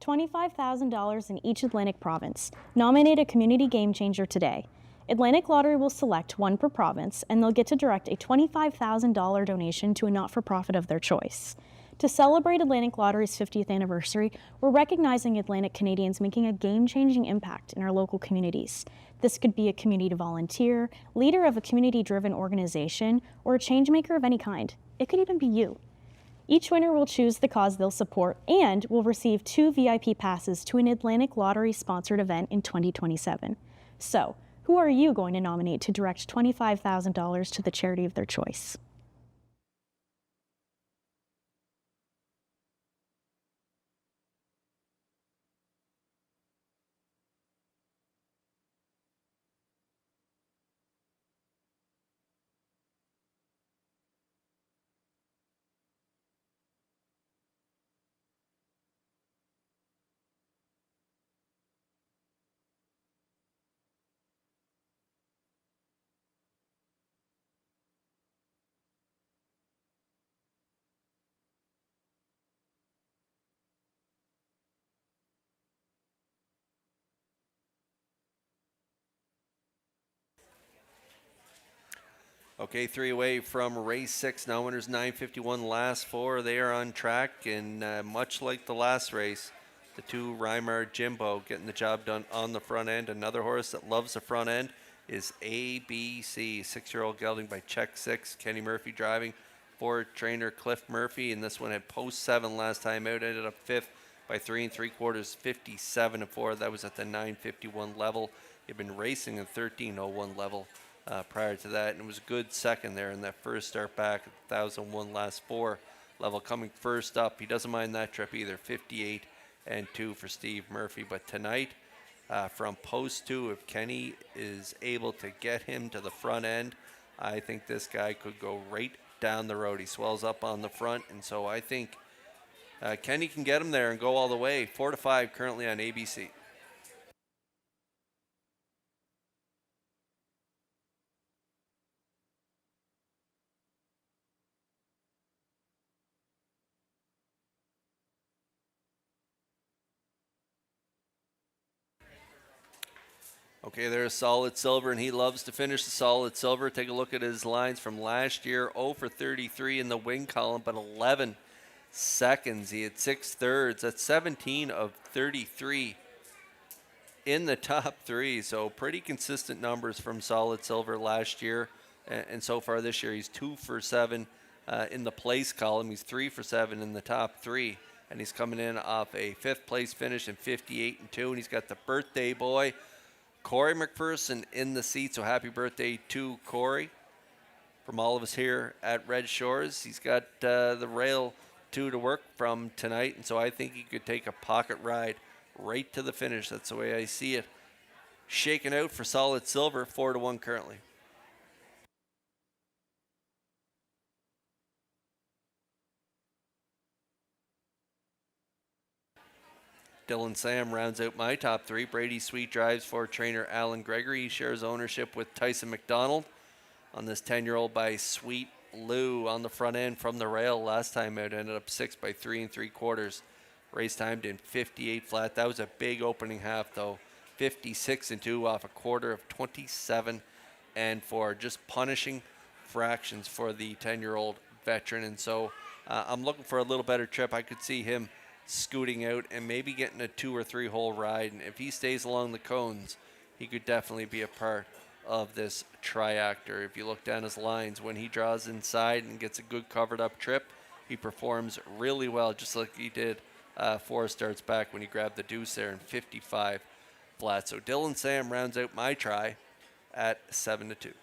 $25,000 in each Atlantic province. Nominate a community game changer today. Atlantic Lottery will select one per province, and they'll get to direct a $25,000 donation to a not-for-profit of their choice. To celebrate Atlantic Lottery's 50th anniversary, we're recognizing Atlantic Canadians making a game-changing impact in our local communities. This could be a community volunteer, leader of a community-driven organization, or a changemaker of any kind. It could even be you. Each winner will choose the cause they'll support and will receive 2 VIP passes to an Atlantic Lottery-sponsored event in 2027. So, who are you going to nominate to direct $25,000 to the charity of their choice? Okay, 3 away from race 6. Now winners 951, last 4. They are on track, and much like the last race, the 2 Reimar Jimbo getting the job done on the front end. Another horse that loves the front end is ABC, 6-year-old gelding by Check 6. Kenny Murphy driving for trainer Cliff Murphy, and this one had post 7 last time out. Ended up 5th by 3 3/4, 57-4. That was at the 951 level. He'd been racing in 1301 level prior to that, and it was a good second there in that first start back at 1001 last 4 level. Coming first up, he doesn't mind that trip either, 58-2 for Steve Murphy. But tonight, from post 2, if Kenny is able to get him to the front end, I think this guy could go right down the road. He swells up on the front, and so I think Kenny can get him there and go all the way. 4-5 currently on ABC. Okay, there's Solid Silver, and he loves to finish the Solid Silver. Take a look at his lines from last year. 0 for 33 in the win column, but 11 seconds. He had 6/3. That's 17 of 33 in the top 3. So pretty consistent numbers from Solid Silver last year. And so far this year, he's 2 for 7 in the place column. He's 3 for 7 in the top 3. And he's coming in off a 5th place finish in 58-2. And he's got the birthday boy, Corey McPherson, in the seat. So happy birthday to Corey from all of us here at Red Shores. He's got the rail 2 to work from tonight, and so I think he could take a pocket ride right to the finish. That's the way I see it. Shaking out for Solid Silver, 4-1 currently. Dylan Sam rounds out my top 3. Brady Sweet drives for trainer Alan Gregory. He shares ownership with Tyson McDonald on this 10-year-old by Sweet Lou on the front end from the rail. Last time out ended up 6 by 3 3/4. Race timed in 58 flat. That was a big opening half though. 56-2 off a quarter of 27-4. Just punishing fractions for the 10-year-old veteran. And so I'm looking for a little better trip. I could see him scooting out and maybe getting a 2 or 3 hole ride. And if he stays along the cones, he could definitely be a part of this triactor. If you look down his lines, when he draws inside and gets a good covered up trip, he performs really well, just like he did 4 starts back when he grabbed the deuce there in 55 flat. So Dylan Sam rounds out my try at 7-2.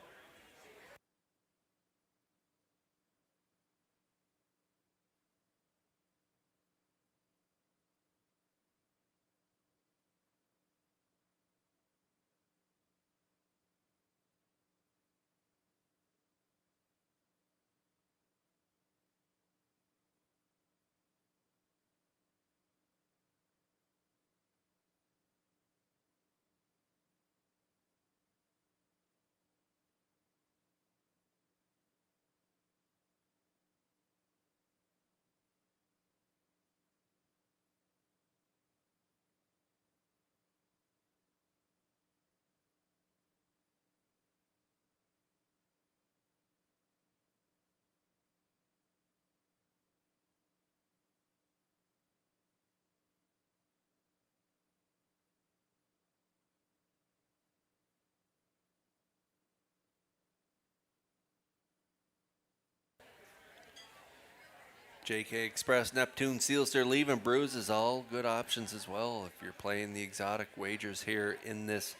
JK Express, Neptune, Sealster, Leave and Bruise is all good options as well if you're playing the exotic wagers here in this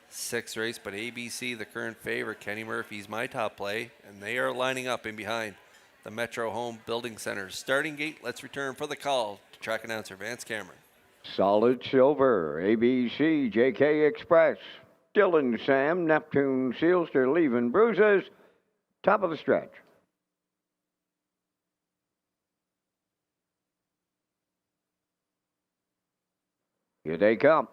6th race. But ABC, the current favorite, Kenny Murphy's my top play, and they are lining up in behind the Metro Home Building Center starting gate. Let's return for the call to track announcer Vance Cameron. Solid Silver, ABC, JK Express, Dylan Sam, Neptune, Sealster, Leaving Bruises, top of the stretch. Here they come.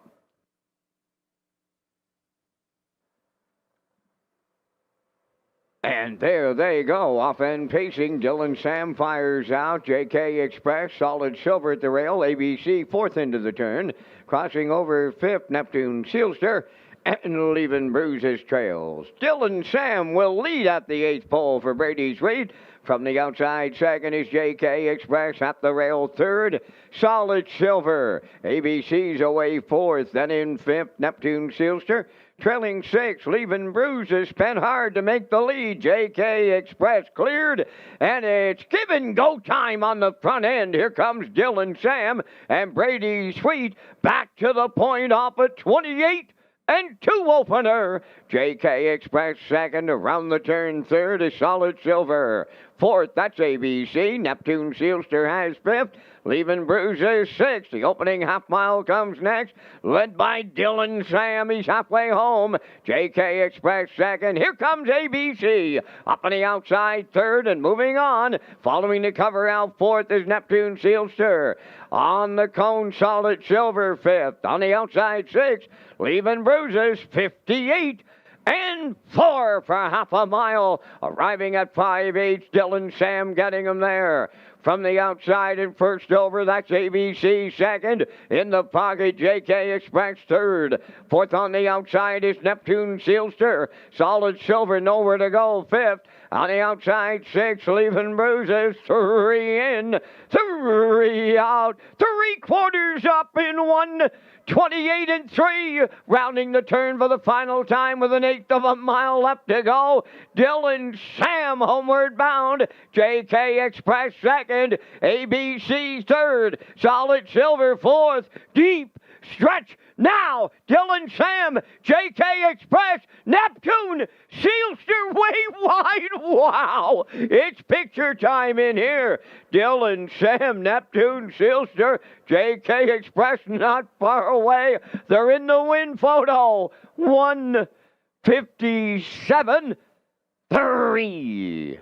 And there they go, off and pacing. Dylan Sam fires out. JK Express, Solid Silver at the rail. ABC 4th into the turn. Crossing over 5th, Neptune Sealster. And Leaving Bruises trails. Dylan Sam will lead at the 8th pole for Brady Sweet. From the outside, 2nd is JK Express at the rail, 3rd. Solid Silver. ABC's away 4th. Then in 5th, Neptune Sealster. Trailing 6th, Leaving Bruises, spent hard to make the lead. JK Express cleared, and it's given go time on the front end. Here comes Dylan Sam and Brady Sweet back to the point off at 28. And 2 opener. JK Express 2nd, around the turn 3rd is Solid Silver. 4th, that's ABC. Neptune Sealster has 5th. Leaving Bruises 6th. The opening half mile comes next. Led by Dylan Sam. He's halfway home. JK Express 2nd. Here comes ABC. Up on the outside 3rd and moving on. Following the cover out 4th is Neptune Sealster. On the cone, Solid Silver 5th. On the outside 6th. Leaving Bruises 58. And 4 for half a mile. Arriving at 5/8. Dylan Sam getting him there. From the outside and first over, that's ABC 2nd. In the pocket, JK Express 3rd. 4th on the outside is Neptune Sealster. Solid Silver nowhere to go, 5th. On the outside, 6, Leaving Bruises, 3 in, 3 out, 3/4 up in 1. 28 and 3, rounding the turn for the final time with an 1/8 of a mile left to go. Dylan Sam homeward bound. JK Express 2nd. ABC 3rd. Solid Silver 4th. Deep stretch now. Dylan Sam, JK Express, Neptune, Sealster way wide. Wow, it's picture time in here. Dylan Sam, Neptune, Sealster, JK Express not far away. They're in the win photo. 1:57.3.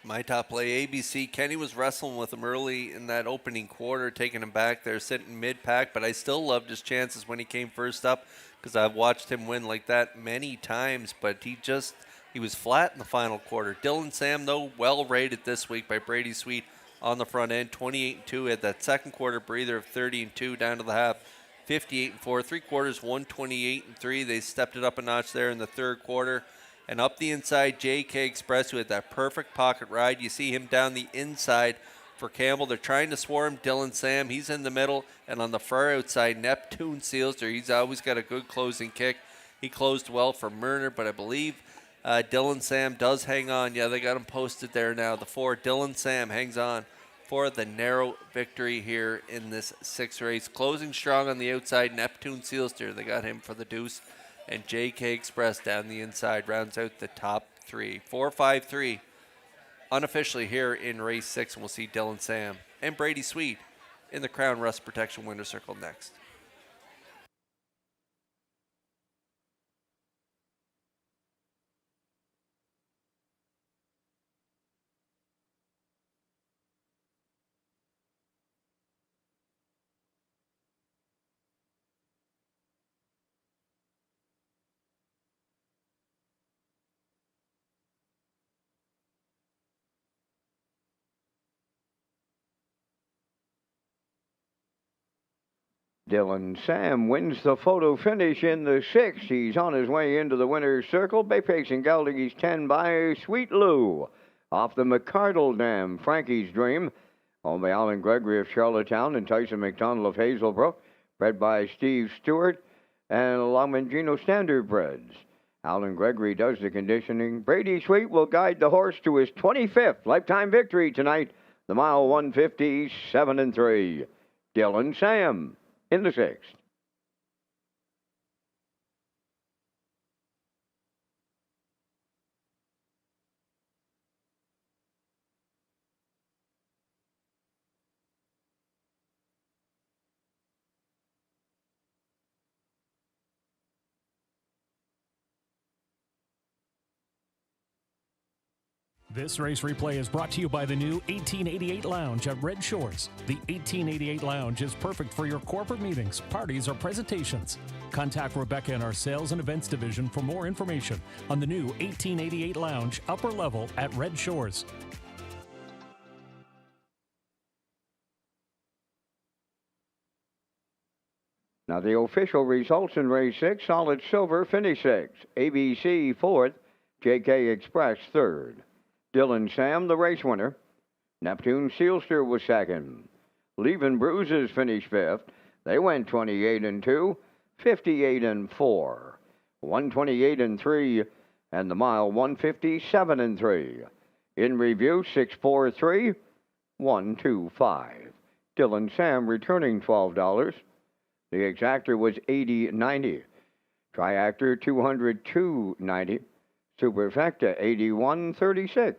My top play, ABC. Kenny was wrestling with him early in that opening quarter, taking him back there, sitting mid-pack, but I still loved his chances when he came first up because I've watched him win like that many times, but he was flat in the final quarter. Dylan Sam, though, well rated this week by Brady Sweet on the front end. 28-2. Had that second quarter breather of 30-2 down to the half. 58-4. 3 quarters, 128-3. They stepped it up a notch there in the third quarter. And up the inside, JK Express, who had that perfect pocket ride. You see him down the inside for Campbell. They're trying to swarm Dylan Sam. He's in the middle. And on the far outside, Neptune Sealster. He's always got a good closing kick. He closed well for Murner, but I believe Dylan Sam does hang on. Yeah, they got him posted there now. The 4, Dylan Sam hangs on for the narrow victory here in this 6th race. Closing strong on the outside, Neptune Sealster. They got him for the deuce. And JK Express down the inside rounds out the top 3. 4-5-3 unofficially here in race 6. And we'll see Dylan Sam and Brady Sweet in the Crown Rust Protection Winner Circle next. Dylan Sam wins the photo finish in the 6th. He's on his way into the winner's circle. Bay Pacing Galdegie's 10 by Sweet Lou. Off the McCardle Dam, Frankie's Dream. Owned by Alan Gregory of Charlottetown and Tyson McDonald of Hazelbrook. Bred by Steve Stewart and Longmangino Standard Breds. Alan Gregory does the conditioning. Brady Sweet will guide the horse to his 25th lifetime victory tonight. The mile 157-3. Dylan Sam in the 6th. This race replay is brought to you by the new 1888 Lounge at Red Shores. The 1888 Lounge is perfect for your corporate meetings, parties, or presentations. Contact Rebecca in our Sales and Events Division for more information on the new 1888 Lounge upper level at Red Shores. Now the official results in race 6, Solid Silver finish 6th, ABC 4th, JK Express 3rd. Dylan Sam, the race winner. Neptune Sealster was 2nd. Leaving Bruises finished 5th. They went 28-2, 58-4, 128-3, and the mile 157-3. In review, 6-4-3, 1-2-5. Dylan Sam returning $12. The exactor was $80.90. Triactor $202.90. Superfecta $81.36.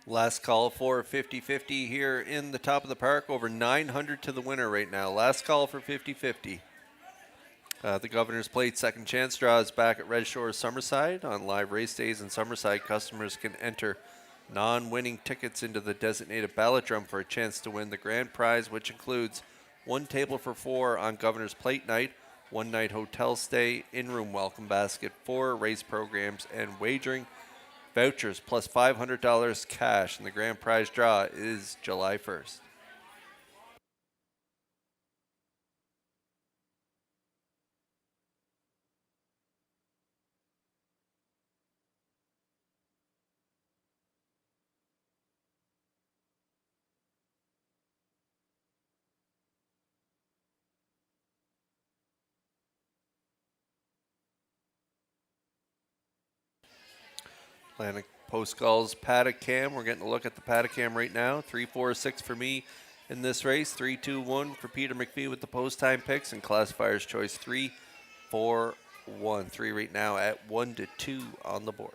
Last call for 50-50 here in the top of the park. Over 900 to the winner right now. Last call for 50-50. The Governor's Plate second chance draw is back at Red Shores, Summerside. On live race days in Summerside, customers can enter non-winning tickets into the designated ballot drum for a chance to win the grand prize, which includes one table for four on Governor's Plate night, one night hotel stay, in-room welcome basket, 4 race programs, and wagering vouchers plus $500 cash. And the grand prize draw is July 1st. Atlantic Post calls paddock cam. We're getting a look at the paddock cam right now. 3-4-6 for me in this race. 3-2-1 for Peter McPhee with the post time picks, and classifier's choice 3-4-1. 3 right now at 1-2 on the board.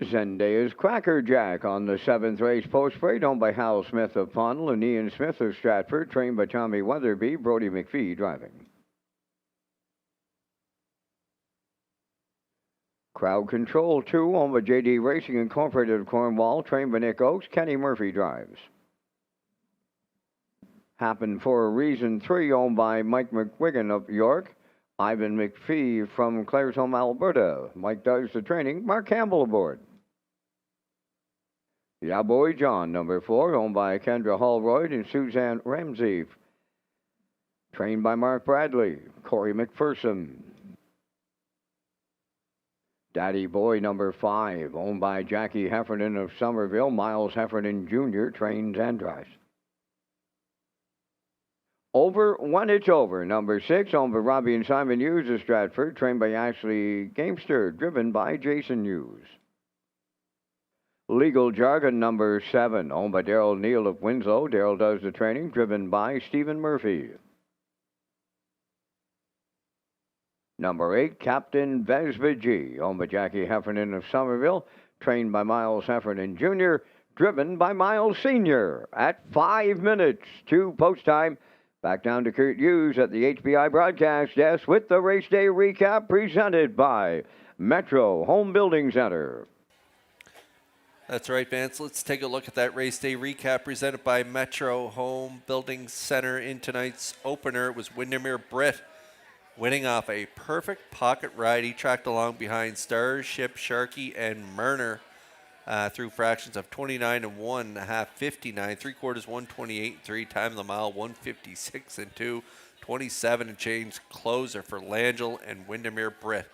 Zendaya's Cracker Jack on the 7th race post parade, owned by Hal Smith of Pownell and Ian Smith of Stratford, trained by Tommy Weatherby, Brody McPhee driving. Crowd Control 2, owned by JD Racing Incorporated of Cornwall, trained by Nick Oakes, Kenny Murphy drives. Happen for a Reason 3, owned by Mike McWigan of York, Ivan McPhee from Claresholm, Alberta. Mike does the training, Mark Campbell aboard. Yeah Boy John, number 4, owned by Kendra Holroyd and Suzanne Ramsey. Trained by Mark Bradley, Corey McPherson. Daddy Boy, number 5, owned by Jackie Heffernan of Somerville, Miles Heffernan Jr., trains and drives. Over When It's Over, number 6, owned by Robbie and Simon Hughes of Stratford, trained by Ashley Gamester, driven by Jason Hughes. Legal Jargon, number 7, owned by Daryl Neal of Winslow. Daryl does the training, driven by Stephen Murphy. Number 8, Captain Vesvig, owned by Jackie Heffernan of Somerville, trained by Miles Heffernan Jr., driven by Miles Sr. At 5 minutes to post time. Back down to Kurt Hughes at the HBI broadcast desk with the race day recap presented by Metro Home Building Center. That's right, Vance. Let's take a look at that race day recap presented by Metro Home Building Center. In tonight's opener, it was Windermere Britt winning off a perfect pocket ride. He tracked along behind Starship, Sharkey, and Murner through fractions of 29 and 1.5, 59, 3/4, 128, 3, time of the mile, 156 and 2, 27 and change closer for Langell and Windermere Britt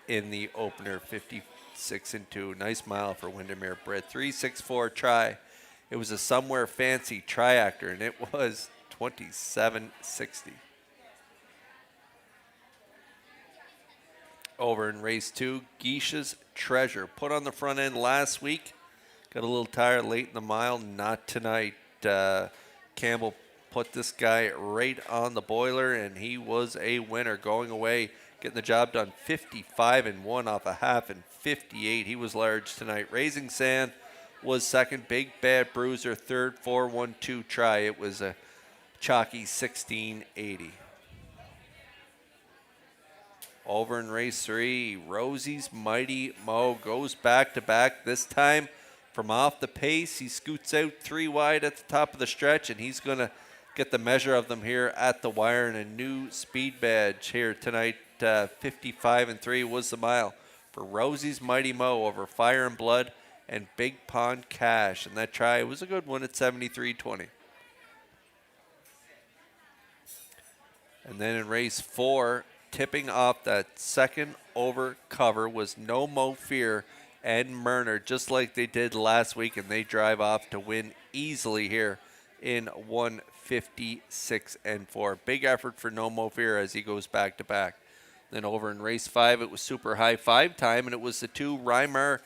in the opener, 56 and 2. Nice mile for Windermere Britt. 3-6-4 try. It was a Somewhere Fancy triactor, and it was 27.60. Over in race 2, Geisha's Treasure. Put on the front end last week. Got a little tired late in the mile. Not tonight. Campbell put this guy right on the boiler, and he was a winner. Going away, getting the job done. 55 and 1 off a half and 58. He was large tonight. Raising Sand was second. Big Bad Bruiser third. 4-1-2 try. It was a chalky 16.80. Over in race 3, Rosie's Mighty Mo goes back to back. This time from off the pace, he scoots out 3 wide at the top of the stretch, and he's going to get the measure of them here at the wire. And a new speed badge here tonight. 55 and 3 was the mile for Rosie's Mighty Mo over Fire and Blood and Big Pond Cash. And that try was a good one at 73.20. And then in race 4, tipping off that second over cover was No Mo Fear and Murner, just like they did last week, and they drive off to win easily here in 156-4. Big effort for No Mo Fear as he goes back to back. Then over in race 5, it was super high 5 time, and it was the two Reimer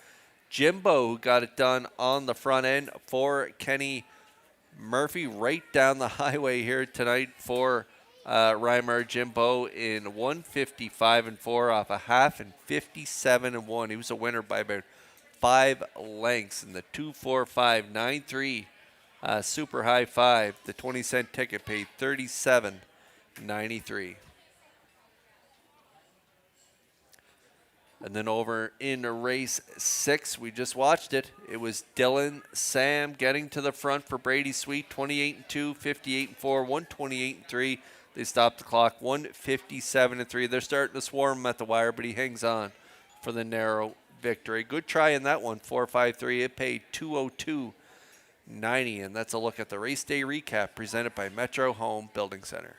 Jimbo who got it done on the front end for Kenny Murphy, right down the highway here tonight for Reimer Jimbo in 155-4 off a half and 57-1. He was a winner by about 5 lengths in the 2:45.93 super high 5. The 20-cent ticket paid $37.93. And then over in race 6, we just watched it. It was Dylan Sam getting to the front for Brady Sweet, 28-2, 58-4, 128-3. They stopped the clock, 157-3. They're starting to swarm him at the wire, but he hangs on for the narrow victory. Good try in that one, 4.53. It paid $202.90. And that's a look at the race day recap presented by Metro Home Building Center.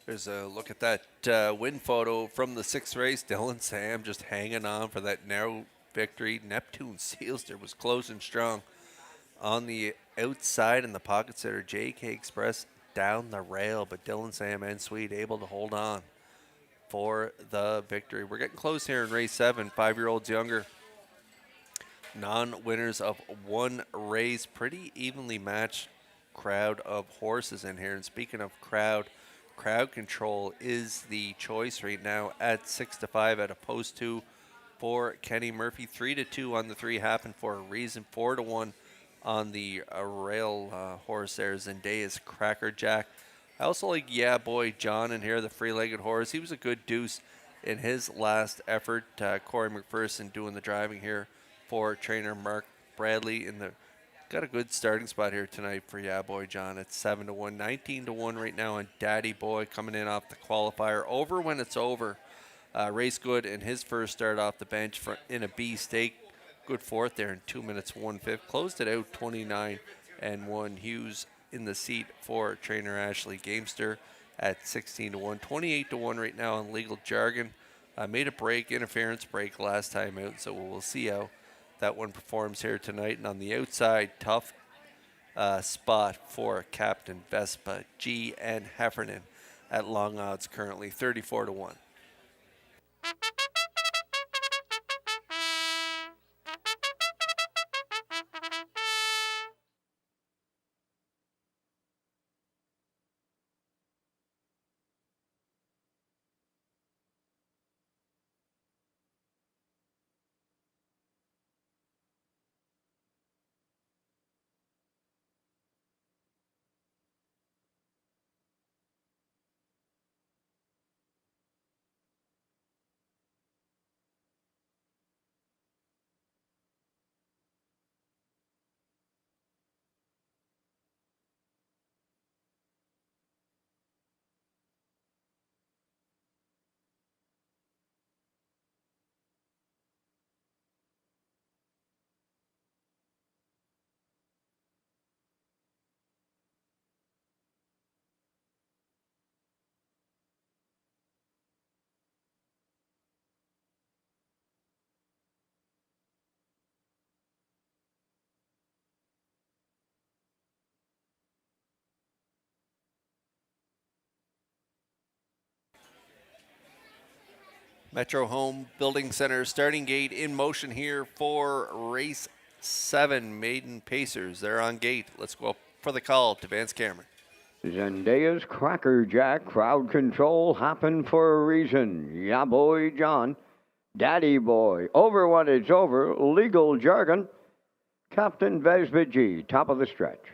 There's a look at that win photo from the 6th race. Dylan Sam just hanging on for that narrow victory. Neptune Sealster was closing strong on the outside in the pocket setter. JK Express down the rail, but Dylan Sam and Sweet able to hold on for the victory. We're getting close here in race 7. 5-year-olds younger. Non-winners of one race. Pretty evenly matched crowd of horses in here. And speaking of crowd control is the choice right now at 6-5 at a post 2 for Kenny Murphy. 3-2 on the 3 happened for a reason. 4-1 on the rail horse there, Zendaya's Cracker Jack. I also like Yeah Boy John in here, the free-legged horse. He was a good deuce in his last effort. Corey McPherson doing the driving here for trainer Mark Bradley in the. Got a good starting spot here tonight for Yeah Boy John at 7-1, 19-1 right now on Daddy Boy coming in off the qualifier. Over when it's over. Race good in his first start off the bench in a B stake. Good fourth there in 2 minutes 1/5. Closed it out 29-1. Hughes in the seat for trainer Ashley Gamester at 16-1, 28-1 right now on Legal Jargon. Made a interference break last time out, so we'll see how that one performs here tonight. And on the outside, tough spot for Captain Vespa, G.N. Heffernan at long odds currently, 34-1. Metro Home Building Center starting gate in motion here for race 7. Maiden Pacers. They're on gate. Let's go up for the call to Vance Cameron. Zendaya's Cracker Jack, crowd control happened for a reason. Yeah, boy, John. Daddy boy. Over when it's over. Legal jargon. Captain Vespa G, top of the stretch.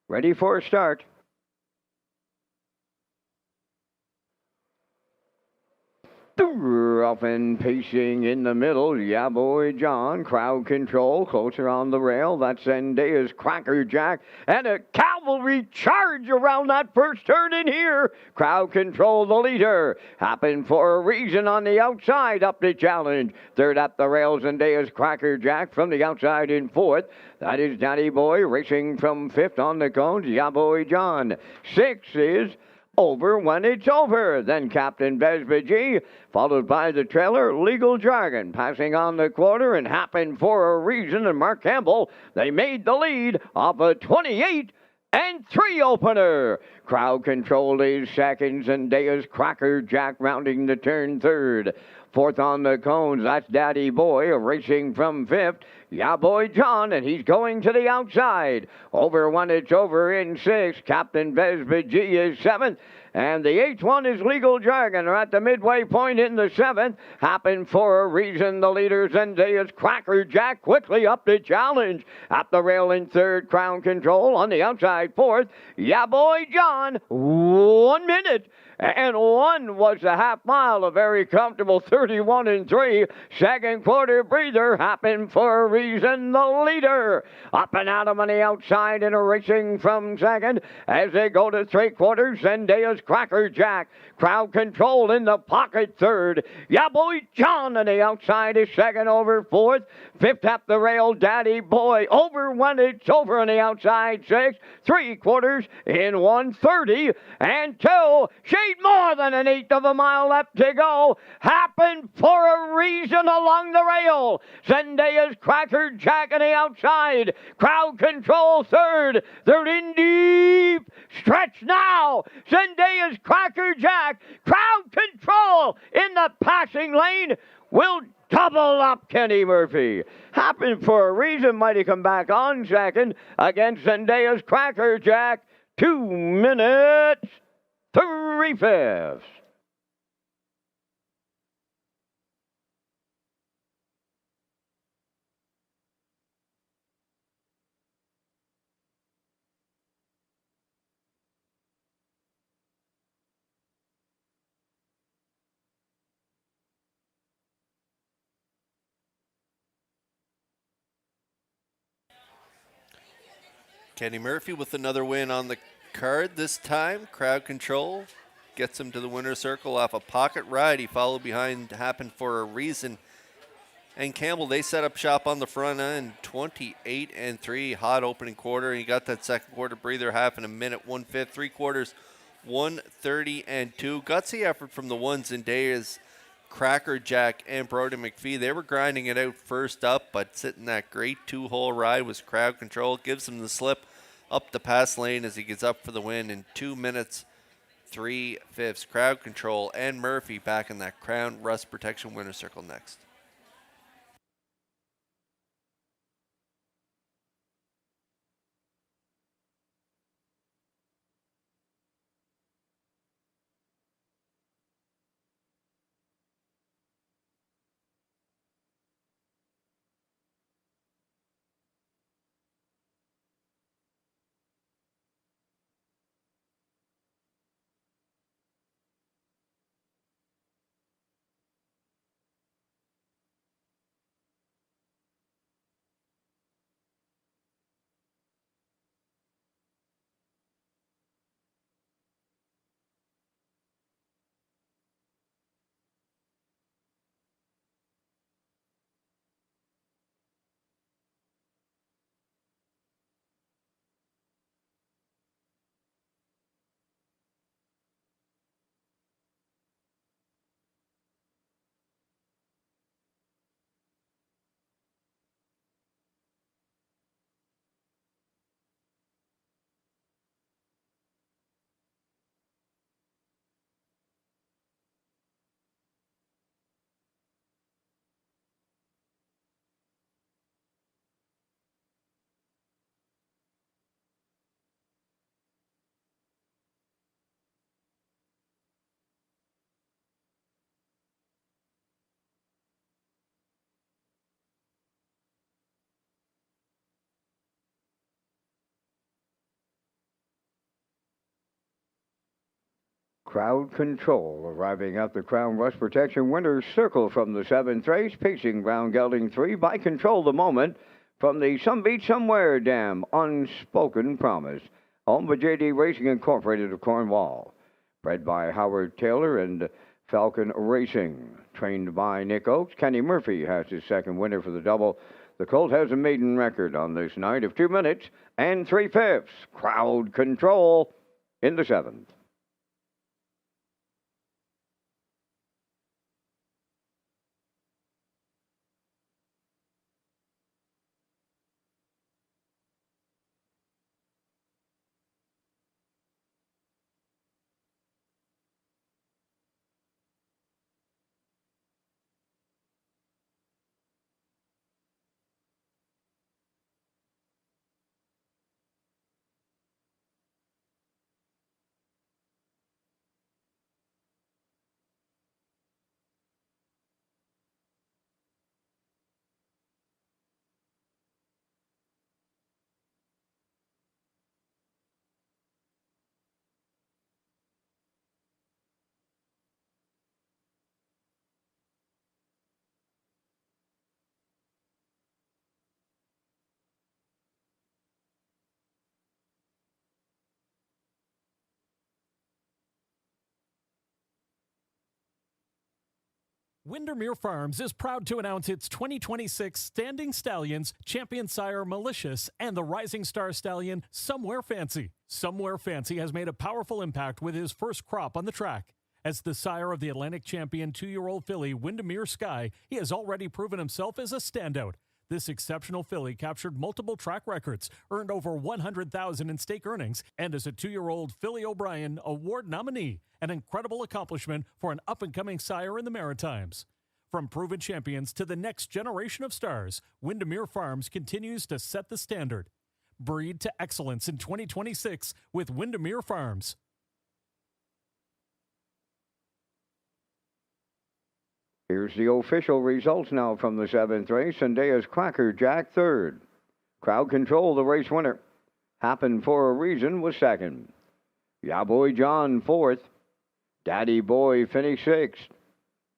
Ready for a start. Rough and pacing in the middle, yeah boy John, crowd control, closer on the rail, that's Zendaya's Cracker Jack, and a cavalry charge around that first turn in here. Crowd control the leader, happened for a reason on the outside, up the challenge. Third up the rail, Zendaya's Cracker Jack from the outside in fourth. That is Daddy Boy racing from fifth on the cones, yeah boy John. Sixth is Over when it's over. Then Captain Vespa G, followed by the trailer, Legal Jargon, passing on the quarter and happened for a reason. And Mark Campbell, they made the lead off a 28-3 opener. Crowd control is seconds, and Daya's Cracker Jack rounding the turn third. Fourth on the cones, that's Daddy Boy racing from fifth. Yeah, boy John, and he's going to the outside. Over when it's over in sixth. Captain Vespa G is seventh. And the eighth one is Legal Jargon. Are at the midway point in the seventh. Happened for a reason. The leader, Zendaya's Cracker Jack, quickly up the challenge. At the rail in third, Crown Control. On the outside, fourth. Yeah, boy John, 1 minute. And one was a half mile, a very comfortable 31-3. Second quarter breather happened for a reason. The leader up and out on the outside and racing from second as they go to three quarters. Zendaya's Cracker Jack. Crowd control in the pocket third. Yeah, boy John on the outside is second over fourth. Fifth up the rail, Daddy Boy. Over when it's over on the outside six. Three quarters in 1:30 and two. Shade more than an eighth of a mile left to go. Happened for a reason along the rail. Zendaya's Cracker Jack on the outside. Crowd control third. They're in deep stretch now. Zendaya's Cracker Jack. Crowd control in the passing lane will double up Kenny Murphy. Happened for a reason. Might he come back on second against Zendaya's Cracker Jack. 2 minutes, 3/5. Kenny Murphy with another win on the card this time. Crowd control gets him to the winner's circle off a pocket ride. He followed behind, happened for a reason. And Campbell, they set up shop on the front end, 28-3, hot opening quarter. He got that second quarter breather half in a minute, 1/5, three quarters, 1:30-2. Gutsy effort from the ones in Daya's Cracker Jack and Brody McPhee. They were grinding it out first up, but sitting that great two-hole ride was crowd control. Gives him the slip up the pass lane as he gets up for the win in 2 minutes, 3/5. Crowd control and Murphy back in that Crown Rust Protection winner's circle next. Crowd Control arriving at the Crown Rust Protection Winner's Circle from the 7th race. Pacing Brown Gelding 3 by Control the Moment from the Some Beach Somewhere Dam. Unspoken Promise. Owned by J.D. Racing Incorporated of Cornwall. Bred by Howard Taylor and Falcon Racing. Trained by Nick Oakes. Kenny Murphy has his second winner for the double. The colt has a maiden record on this night of 2 minutes and 3/5. Crowd Control in the 7th. Windermere Farms is proud to announce its 2026 Standing Stallions, Champion Sire Malicious, and the Rising Star Stallion Somewhere Fancy. Somewhere Fancy has made a powerful impact with his first crop on the track. As the sire of the Atlantic Champion 2-year-old filly Windermere Sky, he has already proven himself as a standout. This exceptional filly captured multiple track records, earned over $100,000 in stake earnings, and is a 2-year-old Philly O'Brien Award nominee, an incredible accomplishment for an up-and-coming sire in the Maritimes. From proven champions to the next generation of stars, Windermere Farms continues to set the standard. Breed to excellence in 2026 with Windermere Farms. Here's the official results now from the 7th race. Zendaya's Cracker Jack 3rd. Crowd Control, the race winner. Happened for a Reason was 2nd. Ya Boy John 4th. Daddy Boy finished 6th.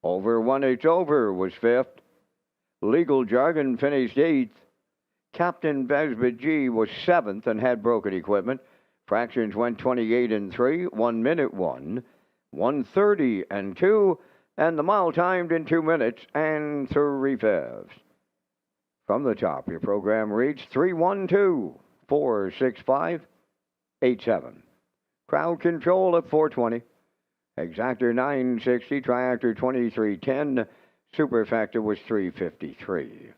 Over When It's Over was 5th. Legal Jargon finished 8th. Captain Besbit G was 7th and had broken equipment. Fractions went 28 and 3, 1 minute 1, 1:30 and 2, and the mile timed in 2 minutes and 3/5. From the top, your program reads 312-465-87. Crowd Control at 420. Exactor 960, Triactor 2310, Superfactor was 353.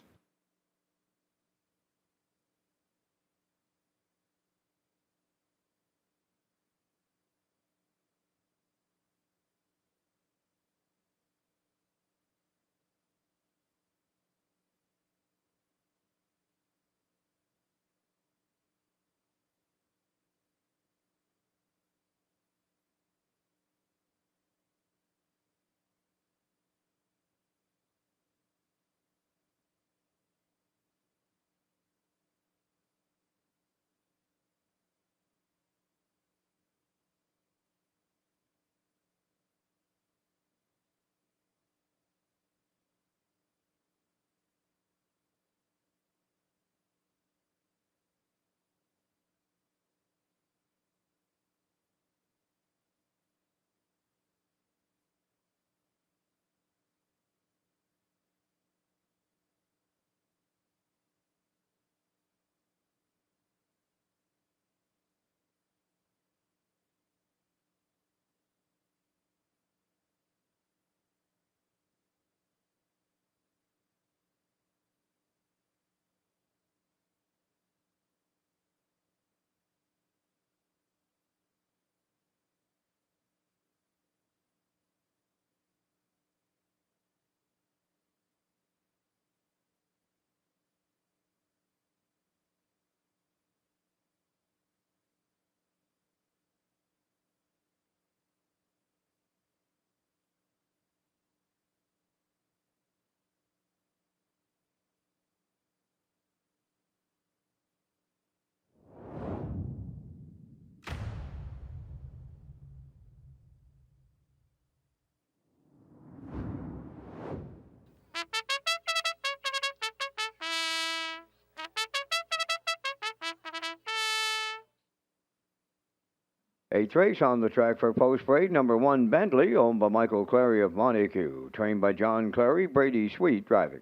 Eighth race on the track for Post Parade, number 1 Bentley, owned by Michael Clary of Montague, trained by John Clary, Brady Sweet driving.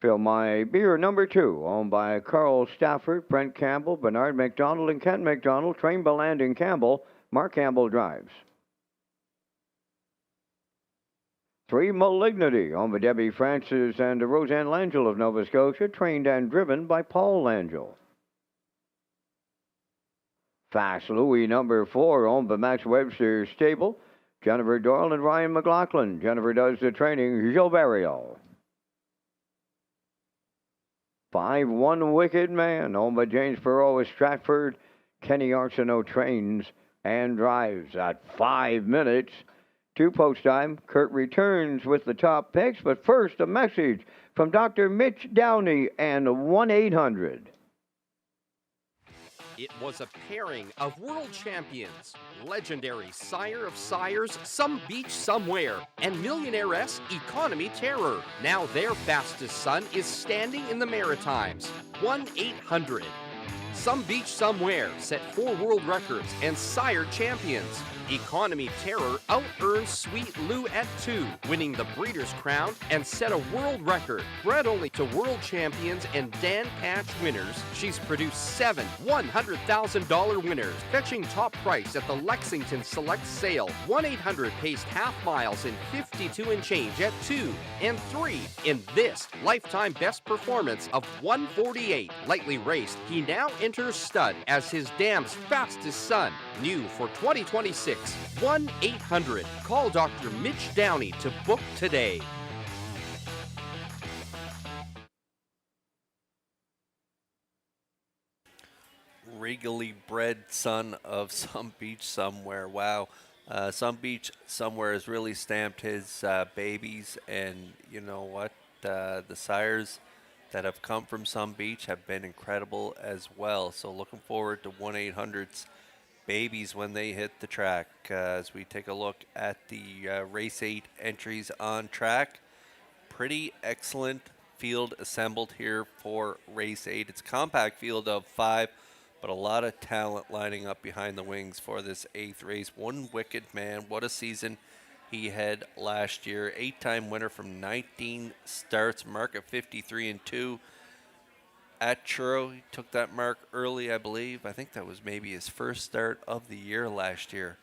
Fill My Beer, number 2, owned by Carl Stafford, Brent Campbell, Bernard McDonald, and Kent McDonald, trained by Landon Campbell. Mark Campbell drives. 3 Malignity, owned by Debbie Francis and Roseanne Langell of Nova Scotia, trained and driven by Paul Langell. Fast Louie, number 4, owned by Max Webster Stable, Jennifer Doyle and Ryan McLaughlin. Jennifer does the training, Joe Barrio. 5 One Wicked Man, owned by James Perot of Stratford. Kenny Arsenault trains and drives at 5 minutes to post time. Kurt returns with the top picks, but first a message from Dr. Mitch Downey and 1-800. It was a pairing of world champions, legendary sire of sires, Some Beach Somewhere, and millionairess Economy Terror. Now their fastest son is standing in the Maritimes. 1-800. Some Beach Somewhere set 4 world records and sire champions. Economy Terror out-earned Sweet Lou at 2, winning the Breeders' Crown and set a world record. Bred only to world champions and Dan Patch winners, she's produced 7 $100,000 winners, fetching top price at the Lexington Select Sale. 1-800 paced half miles in 52 and change at 2 and 3 in this lifetime best performance of 1:48. Lightly raced, he now enters stud as his dam's fastest son. New for 2026. 1-800. Call Dr. Mitch Downey to book today. Regally bred son of Some Beach Somewhere. Wow. Some Beach Somewhere has really stamped his babies, and you know what? The sires that have come from Some Beach have been incredible as well. So looking forward to 1-800's babies when they hit the track. As we take a look at the Race 8 entries on track, pretty excellent field assembled here for Race 8. It's a compact field of 5, but a lot of talent lining up behind the wings for this 8th race. One Wicked Man, what a season he had last year. 8-time winner from 19 starts, mark of 53-2. At Churro, he took that mark early, I believe. I think that was maybe his first start of the year last year,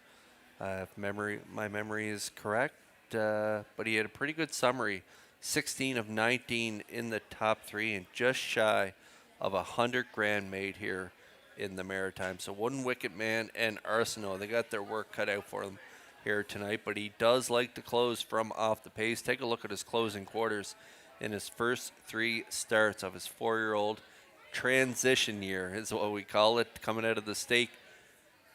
if my memory is correct. But he had a pretty good summary, 16 of 19 in the top 3, and just shy of $100,000 made here in the Maritime. So One Wicked Man and Arsenault, they got their work cut out for them here tonight. But he does like to close from off the pace. Take a look at his closing quarters in his first 3 starts of his 4-year-old transition year is what we call it, coming out of the stake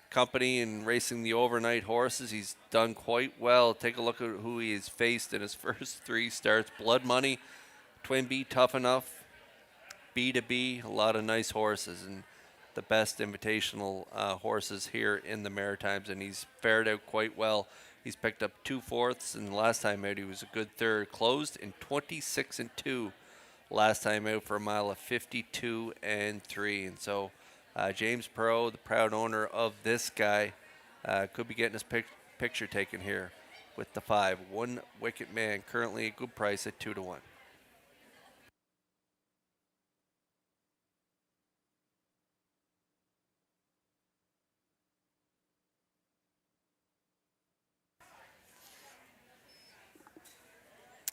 company and racing the overnight horses. He's done quite well. Take a look at who he has faced in his first 3 starts. Blood Money, Twin B, Tough Enough, B2B, a lot of nice horses and the best invitational horses here in the Maritimes, and he's fared out quite well. He's picked up 2 fourths, and the last time out he was a good third. Closed in 26-2 last time out for a mile of 52-3. And so James Perot, the proud owner of this guy, could be getting his picture taken here with the 5. One Wicked Man, currently a good price at 2-1.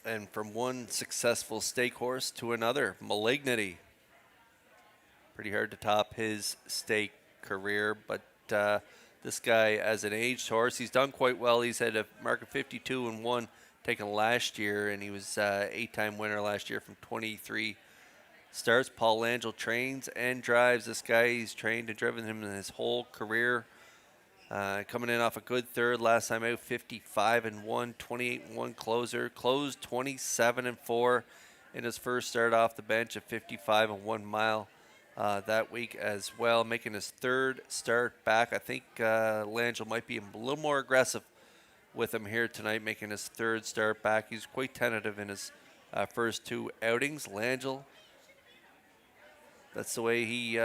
And from one successful stake horse to another, Malignity. Pretty hard to top his stake career, but this guy, as an aged horse, he's done quite well. He's had a mark of 52-1 taken last year, and he was 8-time winner last year from 23 starts. Paul Langell trains and drives this guy. He's trained and driven him in his whole career. Coming in off a good third last time out, 55-1, 28-1 closer. Closed 27-4 in his first start off the bench at 55-1 mile that week as well. Making his 3rd start back. I think Langell might be a little more aggressive with him here tonight, making his 3rd start back. He's quite tentative in his first 2 outings. Langell, that's the way he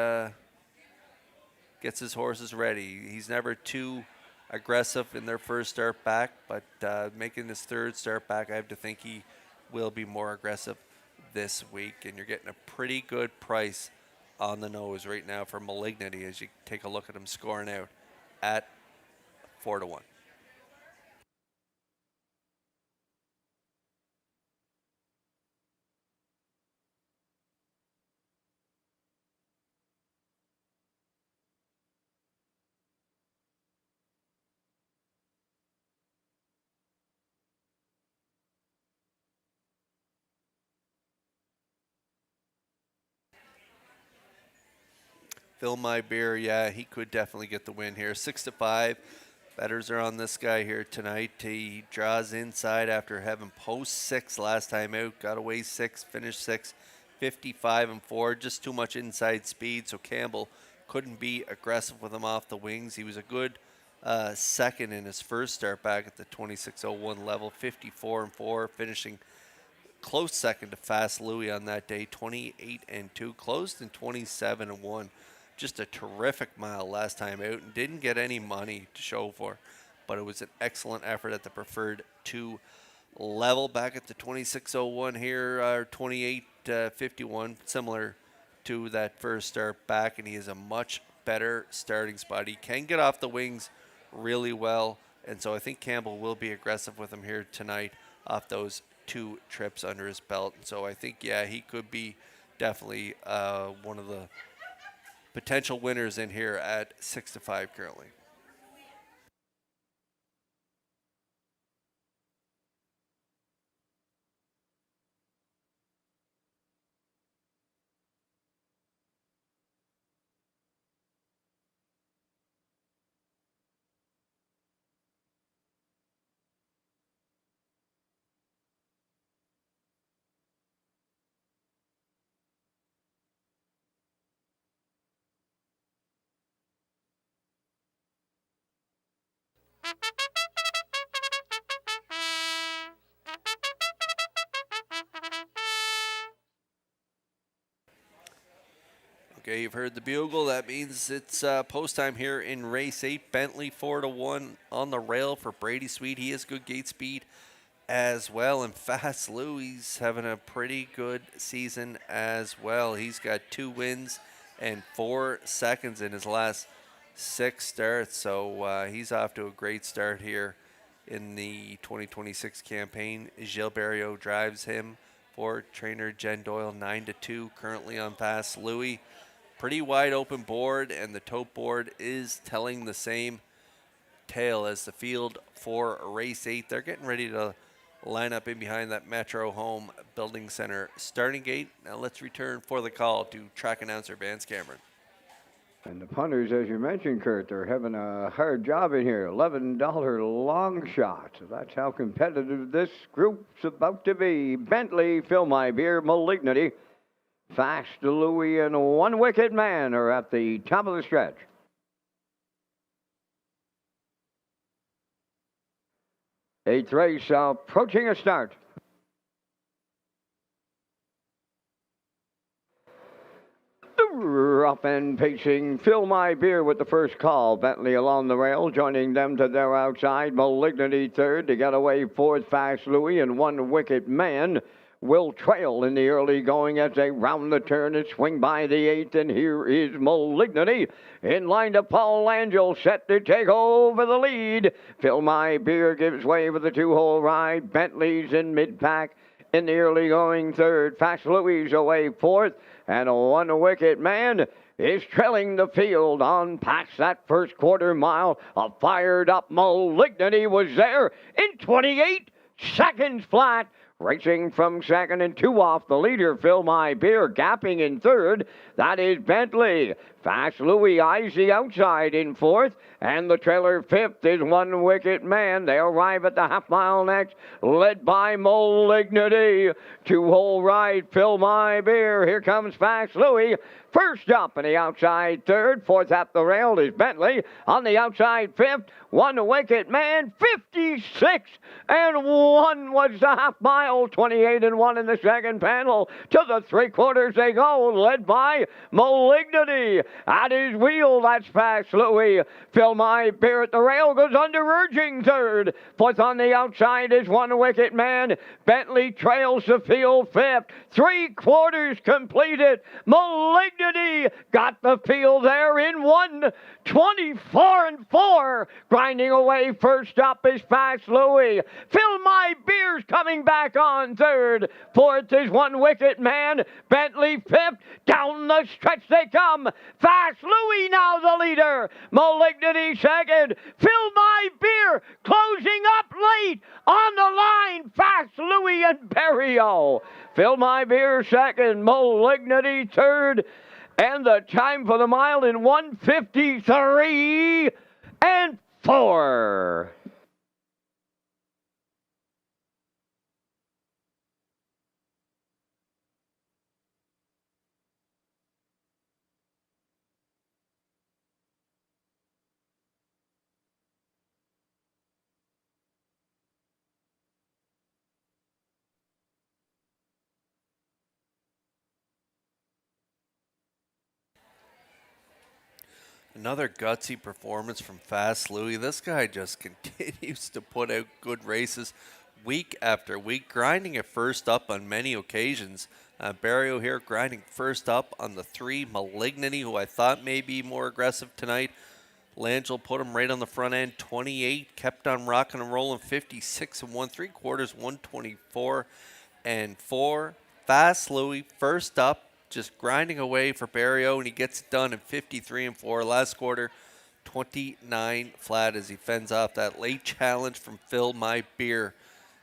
gets his horses ready. He's never too aggressive in their first start back, but making his third start back, I have to think he will be more aggressive this week. And you're getting a pretty good price on the nose right now for Malignity as you take a look at him scoring out at 4-1. Fill My Beer, yeah, he could definitely get the win here. 6-5. Bettors are on this guy here tonight. He draws inside after having post 6 last time out. Got away 6, finished 6, 55-4. Just too much inside speed, so Campbell couldn't be aggressive with him off the wings. He was a good second in his first start back at the 26.01 level, 54-4, finishing close second to Fast Louie on that day, 28-2, closed in 27-1. Just a terrific mile last time out and didn't get any money to show for, but it was an excellent effort at the preferred 2 level. Back at the 26.01 here, 28-51, similar to that first start back, and he is a much better starting spot. He can get off the wings really well, and so I think Campbell will be aggressive with him here tonight off those 2 trips under his belt. And so I think, yeah, he could be definitely one of the potential winners in here at 6-5 currently. Okay, you've heard the bugle. That means it's post time here in race 8. Bentley 4-1 on the rail for Brady Sweet. He has good gate speed as well. And Fast Louie's having a pretty good season as well. He's got 2 wins and 4 seconds in his last 6 starts. So he's off to a great start here in the 2026 campaign. Gilles Barriot drives him for trainer Jen Doyle, 9-2 currently on Fast Louie. Pretty wide open board, and the tote board is telling the same tale as the field for race 8. They're getting ready to line up in behind that Metro Home Building Center starting gate. Now let's return for the call to track announcer Vance Cameron. And the punters, as you mentioned, Kurt, they're having a hard job in here. $11 long shot. That's how competitive this group's about to be. Bentley, Fill My Beer, Malignity, Fast Louie, and One Wicked Man are at the top of the stretch. Eighth race approaching a start. Rough and pacing, Fill My Beer with the first call. Bentley along the rail, joining them to their outside. Malignity third, to get away fourth. Fast Louie and One Wicked Man will trail in the early going as they round the turn and swing by the 8th. And here is Malignity in line to Paul Angel, set to take over the lead. Fill My Beer gives way with the 2-hole ride. Bentley's in mid-pack in the early going third. Fast Louie's away fourth, and One Wicked Man is trailing the field on past that first quarter mile. A fired up Malignity was there in 28 seconds flat. Racing from second and 2 off the leader, Fill My Beer, gapping in third. That is Bentley. Fast Louie eyes the outside in fourth, and the trailer fifth is One Wicked Man. They arrive at the half mile next, led by Malignity. 2-hole ride, Fill My Beer. Here comes Fast Louie. First up on the outside third, fourth at the rail is Bentley. On the outside fifth, one wicket man, 56 and 1 was the half mile, 28 and 1 in the second panel. To the three-quarters they go, led by Malignity. At his wheel, that's Fast Louie. Fill My Beer at the rail goes under urging third. Fourth on the outside is one wicket man. Bentley trails the field fifth. Three-quarters completed. Malignity got the field there in 1:24 and 4. Grinding away first up is Fast Louie. Fill My Beer's coming back on third. Fourth is one wicket man. Bentley fifth. Down the stretch they come. Fast Louie now the leader. Malignity second. Fill My Beer closing up late on the line. Fast Louie and Barrio. Fill My Beer second. Malignity third. And the time for the mile in 1:53 and 4. Another gutsy performance from Fast Louie. This guy just continues to put out good races week after week, grinding it first up on many occasions. Barrio here grinding first up on the 3. Malignity, who I thought may be more aggressive tonight. Langell put him right on the front end, 28. Kept on rocking and rolling, 56 and 1 3/4, 124 and 4. Fast Louie first up, just grinding away for Barrio, and he gets it done in 53 and 4. Last quarter, 29 flat as he fends off that late challenge from Fill My Beer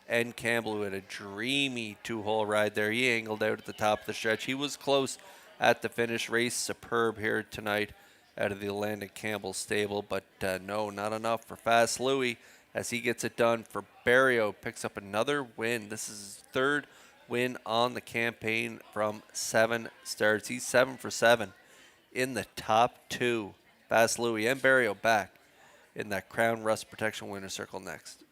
and Campbell, who had a dreamy 2-hole ride there. He angled out at the top of the stretch. He was close at the finish. Race superb here tonight out of the Landon Campbell stable, but no, not enough for Fast Louie as he gets it done for Barrio. Picks up another win. This is his third win on the campaign from 7 starts. He's 7 for 7 in the top 2. Fast Louie and Barrio back in that Crown Rust Protection winner's circle next.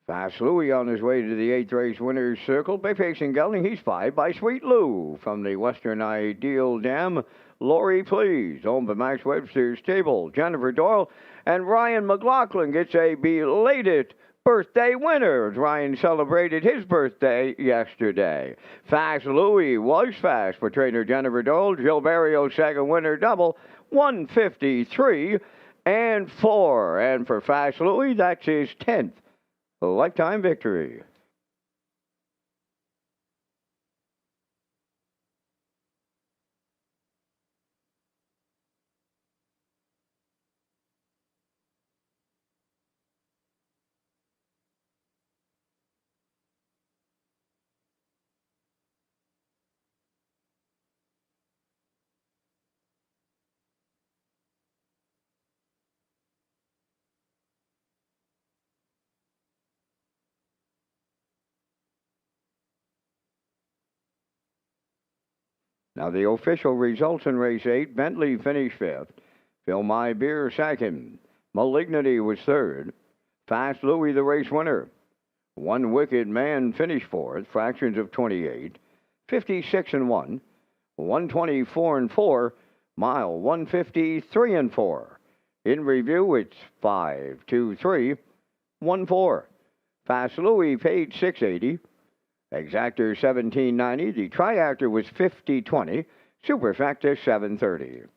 Fast Louie on his way to the 8th race winner's circle by facing Gelding. He's 5 by Sweet Lou. From the Western Ideal Dam, Lori Please. Owned by Max Webster's Stable. Jennifer Doyle and Ryan McLaughlin gets a belated birthday winner. Ryan celebrated his birthday yesterday. Fast Louie was fast for trainer Jennifer Doyle. Jill Barrio's second winner double, 153 and 4. And for Fast Louie, that's his 10th lifetime victory. Now the official results in race 8. Bentley finished 5th. Fill My Beer second. Malignity was 3rd. Fast Louie the race winner. One Wicked Man finished 4th. Fractions of 28. 56 and 1. 124 and 4. Mile 153 and 4. In review, it's 5, 2, 3, 1, 4. Fast Louie paid $6.80. Exactor $17.90. The Triactor was $50.20. Superfactor $7.30.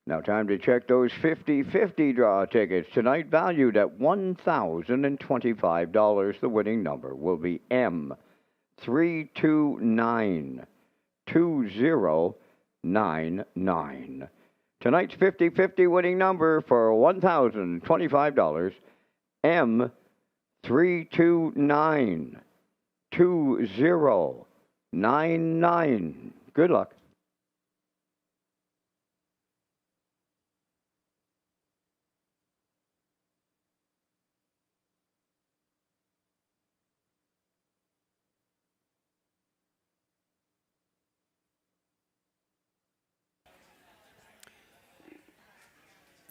Now, time to check those 50-50 draw tickets. Tonight, valued at $1,025. The winning number will be M3292099. Tonight's 50-50 winning number for $1,025, M3292099. Good luck.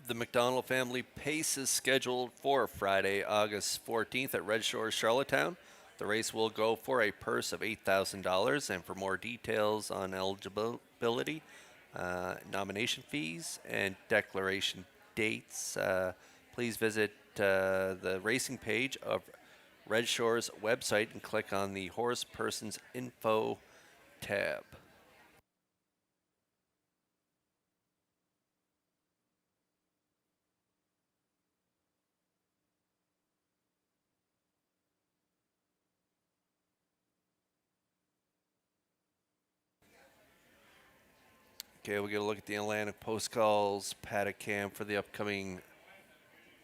The McDonald Family Pace is scheduled for Friday, August 14th at Red Shores, Charlottetown. The race will go for a purse of $8,000, and for more details on eligibility, nomination fees, and declaration dates, please visit the racing page of Red Shores website and click on the Horse Persons Info tab. Okay, we'll get a look at the Atlantic Post Calls paddock cam for the upcoming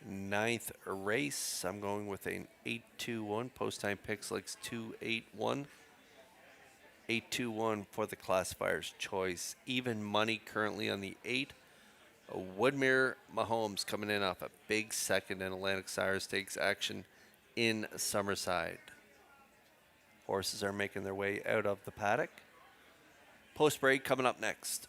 9th race. I'm going with an 8-2-1. Post time picks likes 2-8-1. 8-2-1 for the classifier's choice. Even money currently on the 8. Woodmere Mahomes coming in off a big second in Atlantic Sire Stakes action in Summerside. Horses are making their way out of the paddock. Post break coming up next.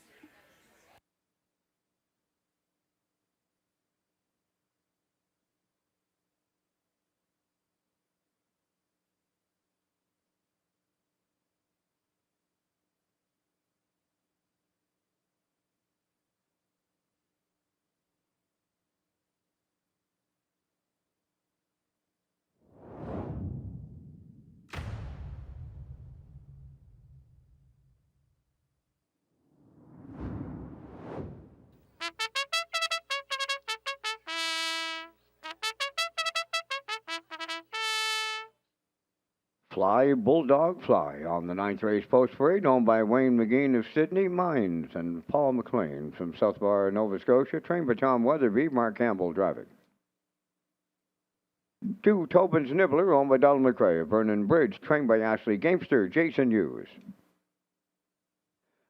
Fly, Bulldog, Fly on the 9th race post parade, owned by Wayne McGee of Sydney Mines and Paul McLean from South Bar, Nova Scotia, trained by Tom Weatherby, Mark Campbell driving. 2 Tobin's Nibbler, owned by Donald McRae of Vernon Bridge, trained by Ashley Gamester, Jason Hughes.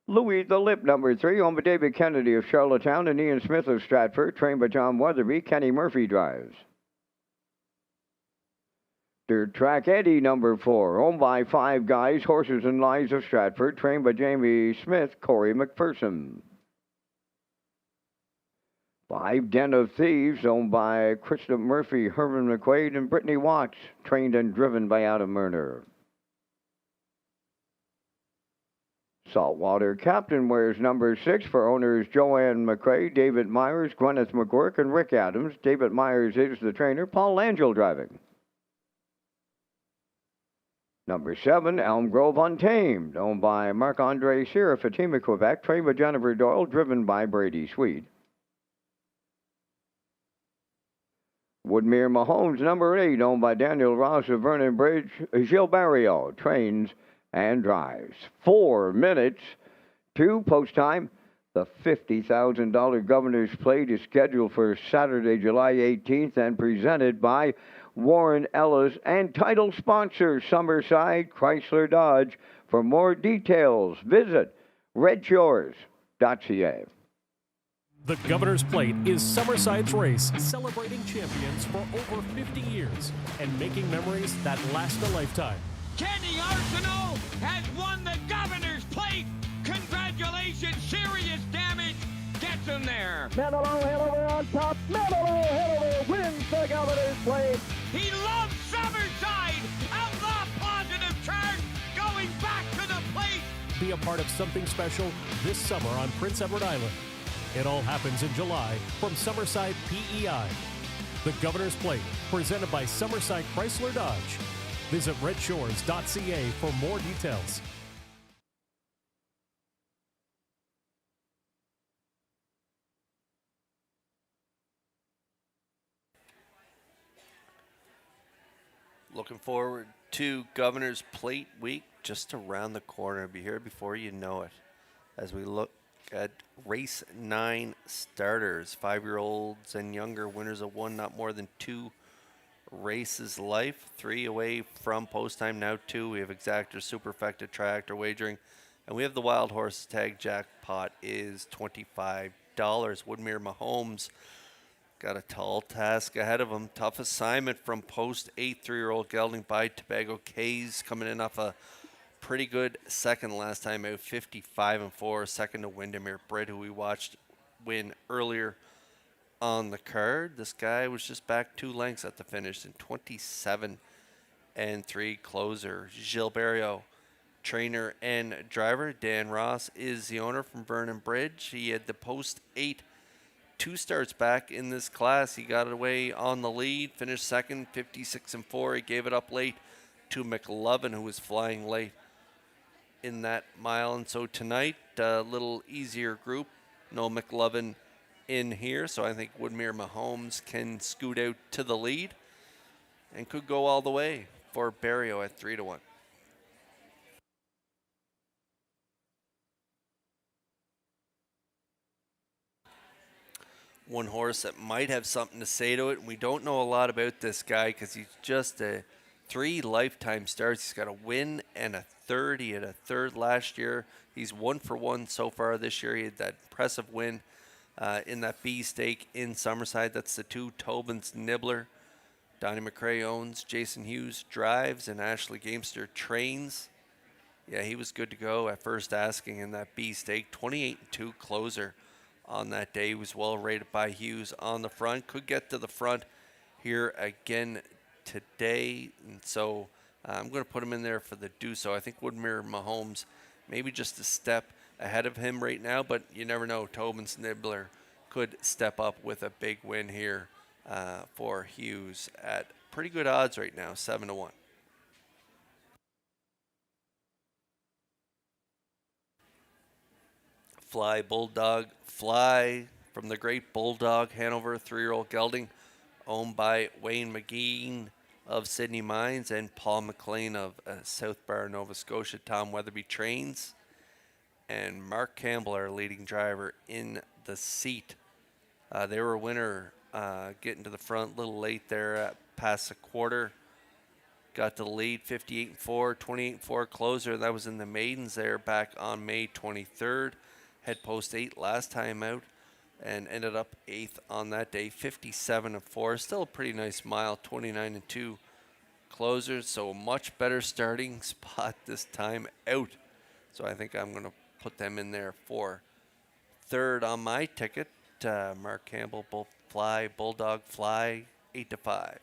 Louis the Lip, number 3, owned by David Kennedy of Charlottetown and Ian Smith of Stratford, trained by Tom Weatherby, Kenny Murphy drives. Dirt Track Eddie, number 4, owned by 5 Guys, Horses and Lies of Stratford, trained by Jamie Smith, Corey McPherson. 5 Den of Thieves, owned by Krista Murphy, Herman McQuaid, and Brittany Watts, trained and driven by Adam Murner. Saltwater Captain wears number 6 for owners Joanne McRae, David Myers, Gwyneth McGurk, and Rick Adams. David Myers is the trainer, Paul Langell driving. Number 7, Elm Grove Untamed, owned by Marc-Andre Cyr, Fatima, Quebec, trained by Jennifer Doyle, driven by Brady Sweet. Woodmere Mahomes, number 8, owned by Daniel Ross of Vernon Bridge, Gilles Barrio, trains and drives. 4 minutes to post time. The $50,000 Governor's Plate is scheduled for Saturday, July 18th, and presented by Warren Ellis and title sponsor Summerside Chrysler Dodge. For more details, visit Redshores.ca. The Governor's Plate is Summerside's race, celebrating champions for over 50 years and making memories that last a lifetime. Kenny Arsenault has won the Governor's Plate. Congratulations, serious damage gets him there. Manilow Hanover on top. Manilow Hanover wins the Governor's Plate. He loves Summerside. Outlaw positive turn, going back to the plate. Be a part of something special this summer on Prince Edward Island. It all happens in July from Summerside PEI. The Governor's Plate, presented by Summerside Chrysler Dodge. Visit Redshores.ca for more details. Looking forward to Governor's Plate Week just around the corner. Be here before you know it. As we look at race 9 starters, 5-year-olds and younger, winners of one, not more than 2 races life. 3 away from post time, now 2. We have Exactor, Superfecta, Tractor, Wagering, and we have the Wild Horses tag. Jackpot is $25. Woodmere Mahomes got a tall task ahead of him. Tough assignment from post 8, 3-year-old gelding by Tobago K's, coming in off a pretty good second last time out, 55-4. Second to Windermere Brit, who we watched win earlier on the card. This guy was just back 2 lengths at the finish in 27-3 closer. Gilles Barrio, trainer and driver. Dan Ross is the owner from Vernon Bridge. He had the post 8 2 starts back in this class. He got away on the lead, finished second, 56-4. He gave it up late to McLovin, who was flying late in that mile. And so tonight, a little easier group. No McLovin in here, so I think Woodmere Mahomes can scoot out to the lead and could go all the way for Barrio at 3-1. One horse that might have something to say to it, and we don't know a lot about this guy because he's just 3 lifetime starts. He's got a win and a third. He had a third last year. He's 1 for 1 so far this year. He had that impressive win in that B stake in Summerside. That's the 2 Tobin's Nibbler. Donnie McRae owns, Jason Hughes drives, and Ashley Gamester trains. Yeah, he was good to go at first asking in that B stake. 28-2 closer on that day. He was well rated by Hughes on the front. Could get to the front here again today. And so I'm going to put him in there for the do so. I think Woodmere Mahomes maybe just a step ahead of him right now, but you never know. Tobin's Nibbler could step up with a big win here for Hughes at pretty good odds right now, 7-1. Fly Bulldog Fly from the great Bulldog Hanover, 3-year-old gelding, owned by Wayne McGee of Sydney Mines and Paul McLean of South Bar, Nova Scotia. Tom Weatherby trains, and Mark Campbell, our leading driver, in the seat. They were a winner, getting to the front a little late there at past the quarter. Got to the lead, 58-4, 28-4 closer. That was in the maidens there back on May 23rd. Had post 8 last time out and ended up 8th on that day, 57-4. Still a pretty nice mile, 29-2 closers. So a much better starting spot this time out. So I think I'm going to put them in there for third on my ticket. Mark Campbell, Bulldog Fly, 8-5.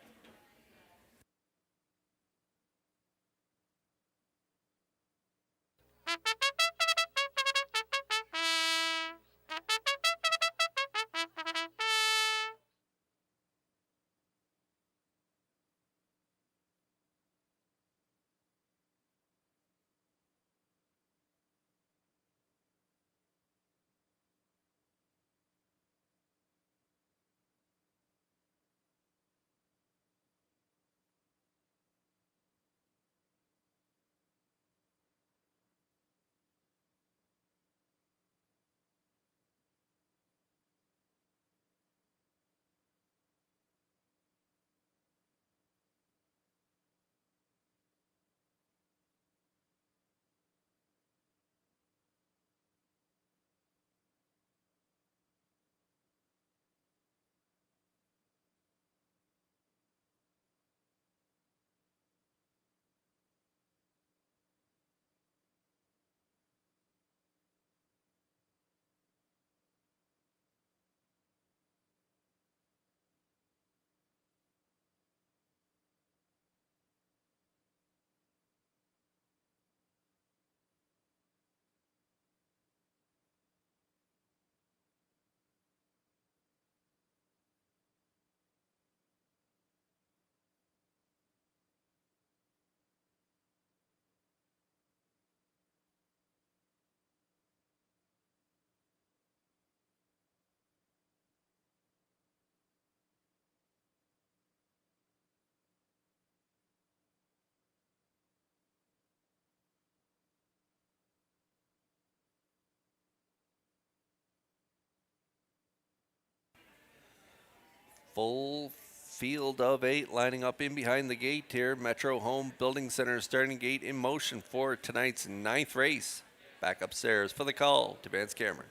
Full field of 8 lining up in behind the gate here. Metro Home Building Center starting gate in motion for tonight's 9th race. Back upstairs for the call to Vance Cameron.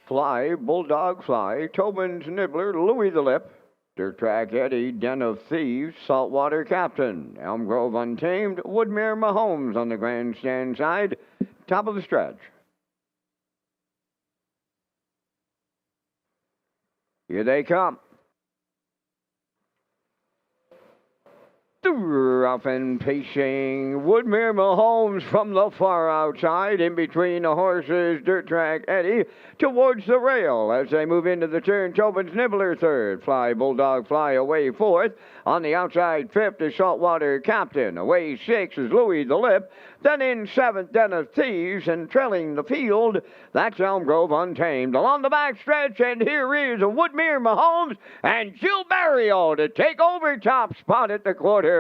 Fly, Bulldog Fly, Tobin's Nibbler, Louis the Lip, Dirt Track Eddie, Den of Thieves, Saltwater Captain, Elm Grove Untamed, Woodmere Mahomes on the grandstand side, top of the stretch. Here they come. Rough and pacing, Woodmere Mahomes from the far outside, in between the horses, Dirt Track Eddie, towards the rail as they move into the turn. Tobin's Nibbler third, Fly, Bulldog Fly away fourth. On the outside fifth is Saltwater Captain. Away sixth is Louis the Lip. Then in seventh, Den of Thieves, and trailing the field, that's Elm Grove Untamed. Along the back stretch, and here is Woodmere Mahomes and Jill Barrio to take over top spot at the quarter.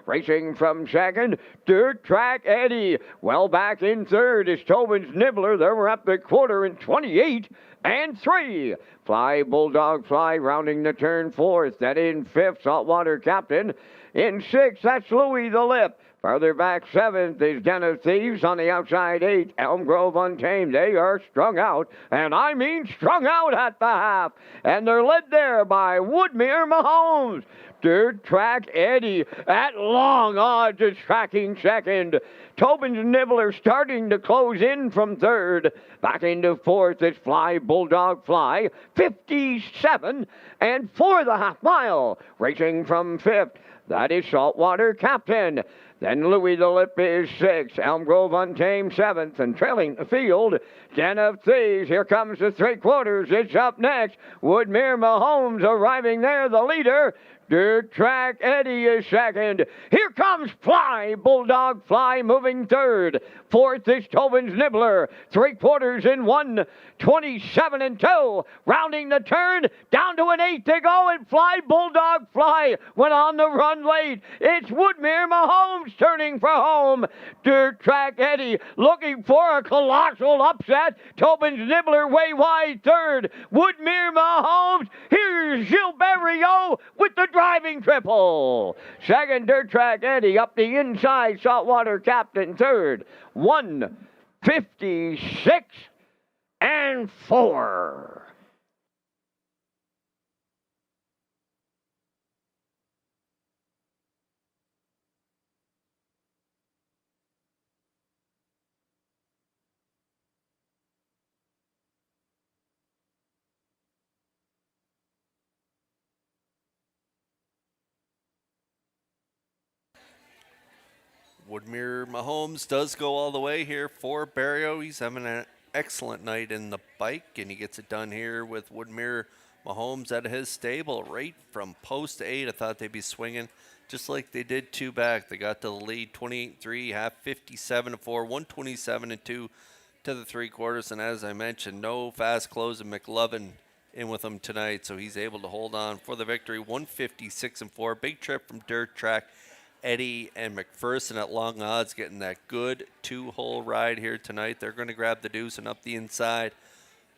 Racing from second, Dirt Track Eddie. Well back in third is Tobin's Nibbler. They're up the quarter in 28 and 3. Fly, Bulldog Fly, rounding the turn fourth. Then in fifth, Saltwater Captain. In sixth, that's Louis the Lip. Farther back, seventh is Den of Thieves. On the outside, eighth, Elm Grove Untamed. They are strung out, and I mean strung out at the half. And they're led there by Woodmere Mahomes. Dirt Track Eddie at long odds is tracking second. Tobin's Nibbler starting to close in from third. Back into fourth is Fly, Bulldog Fly, 57 and 4.5 mile. Racing from fifth, that is Saltwater Captain. Then Louis the Lip is sixth. Elm Grove Untamed seventh. And trailing the field, Den of Thieves. Here comes the three quarters. It's up next. Woodmere Mahomes arriving there, the leader. Dirt Track Eddie is second. Here comes Fly, Bulldog Fly moving third. Fourth is Tobin's Nibbler. 3/4 in 1, 27 and 2. Rounding the turn, down to an 8 to go, and Fly, Bulldog Fly went on the run late. It's Woodmere Mahomes turning for home. Dirt Track Eddie looking for a colossal upset. Tobin's Nibbler way wide third. Woodmere Mahomes. Here's Gil Barrio with the driving triple. Second, Dirt Track Eddie up the inside. Saltwater Captain third. 1:56 and 4. Woodmere Mahomes does go all the way here for Barrio. He's having an excellent night in the bike, and he gets it done here with Woodmere Mahomes at his stable right from post 8. I thought they'd be swinging just like they did 2 back. They got to the lead 28-3, half 57-4, 127-2 to the 3/4. And as I mentioned, no fast close, and McLovin in with him tonight, so he's able to hold on for the victory. 156-4. Big trip from Dirt Track Eddie and McPherson at long odds, getting that good 2-hole ride here tonight. They're going to grab the deuce and up the inside. I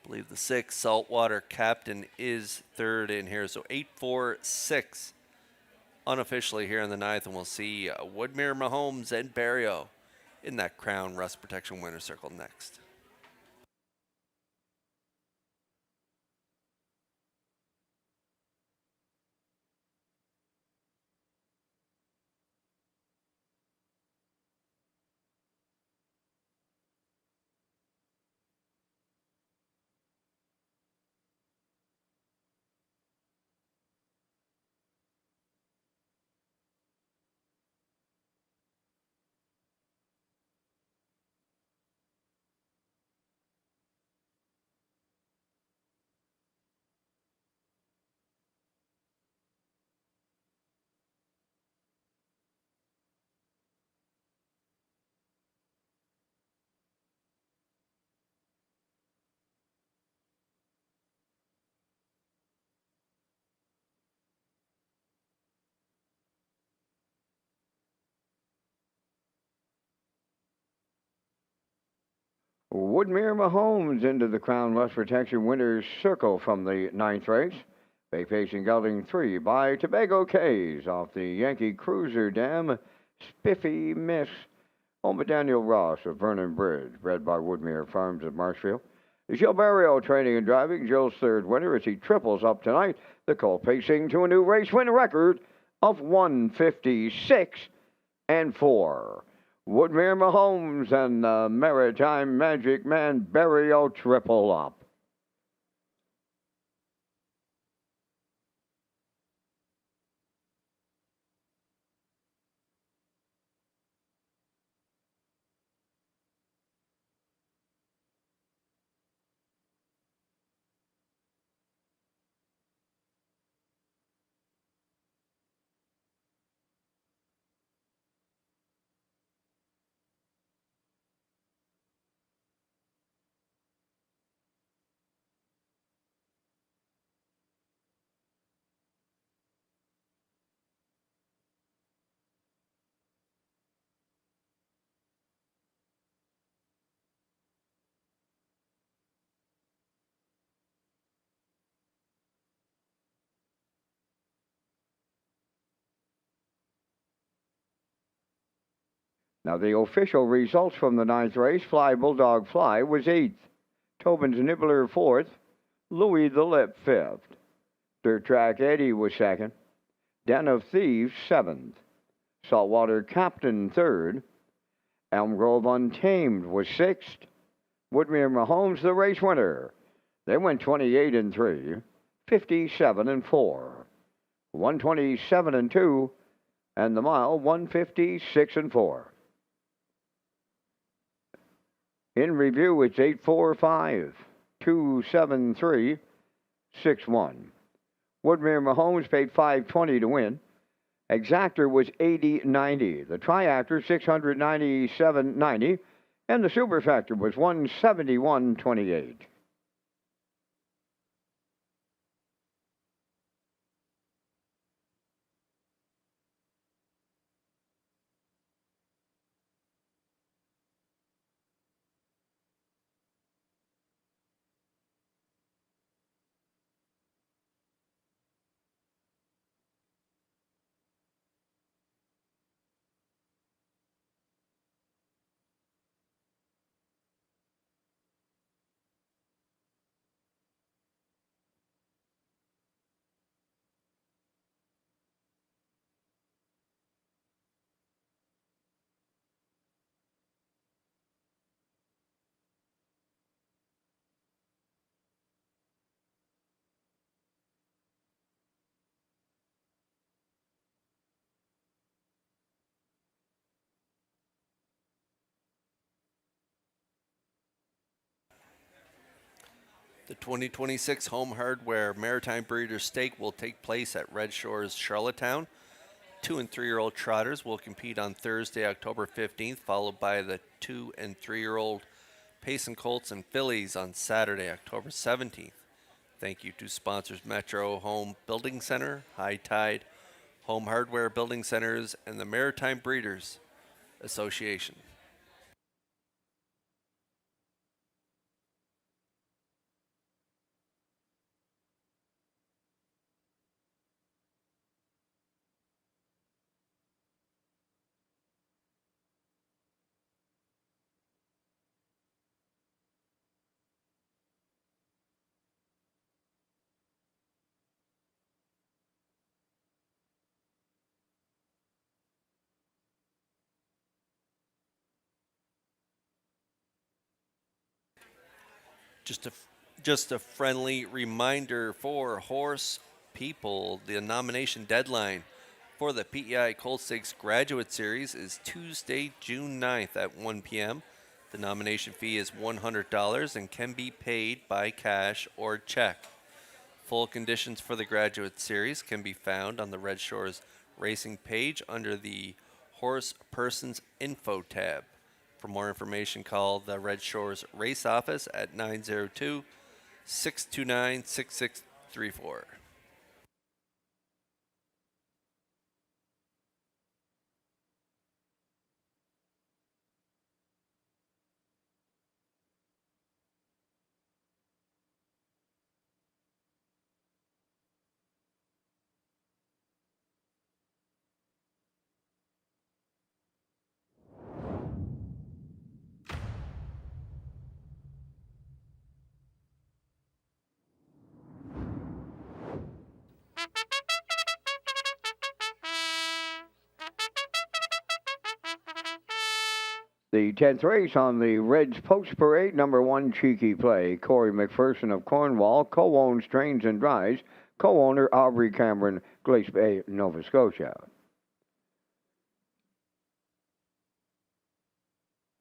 believe the 6 Saltwater Captain is third in here. So 8-4-6 unofficially here in the 9th, and we'll see Woodmere Mahomes and Barrio in that Crown Rust Protection winner circle next. Woodmere Mahomes into the Crown Rust Protection winner's circle from the 9th race. Bay facing gelding 3 by Tobago Cays off the Yankee Cruiser Dam. Spiffy Miss. Home of Daniel Ross of Vernon Bridge, bred by Woodmere Farms of Marshfield. Gilles Barrio training and driving. Gilles' third winner as he triples up tonight. The colt pacing to a new race win record of 156 and 4. Woodmere Mahomes and the Maritime Magic Man Barrio triple up. Now, the official results from the ninth race, Fly Bulldog Fly was 8th. Tobin's Nibbler 4th. Louis the Lip 5th. Dirt Track Eddie was 2nd. Den of Thieves 7th. Saltwater Captain 3rd. Elm Grove Untamed was 6th. Woodmere Mahomes the race winner. They went 28 and 3, 57 and 4, 127 and 2, and the mile 156 and 4. In review, it's 845, 273, 61. Woodmere Mahomes paid 520 to win. Exactor was 80.90. The Triactor 697.90, and the Superfactor was 171.28. The 2026 Home Hardware Maritime Breeders' Stake will take place at Red Shores, Charlottetown. 2 and 3-year-old trotters will compete on Thursday, October 15th, followed by the 2 and 3-year-old Payson Colts and Fillies on Saturday, October 17th. Thank you to sponsors Metro Home Building Center, High Tide, Home Hardware Building Centers, and the Maritime Breeders Association. Just a friendly reminder for horse people, the nomination deadline for the PEI Colt Stakes Graduate Series is Tuesday, June 9th at 1 p.m. The nomination fee is $100 and can be paid by cash or check. Full conditions for the Graduate Series can be found on the Red Shores Racing page under the Horse Persons Info tab. For more information, call the Red Shores Race Office at 902-629-6634. The 10th race on the Reds Post Parade, number 1, Cheeky Play. Corey McPherson of Cornwall co-owns Trains and Drives, co-owner Aubrey Cameron, Glace Bay, Nova Scotia.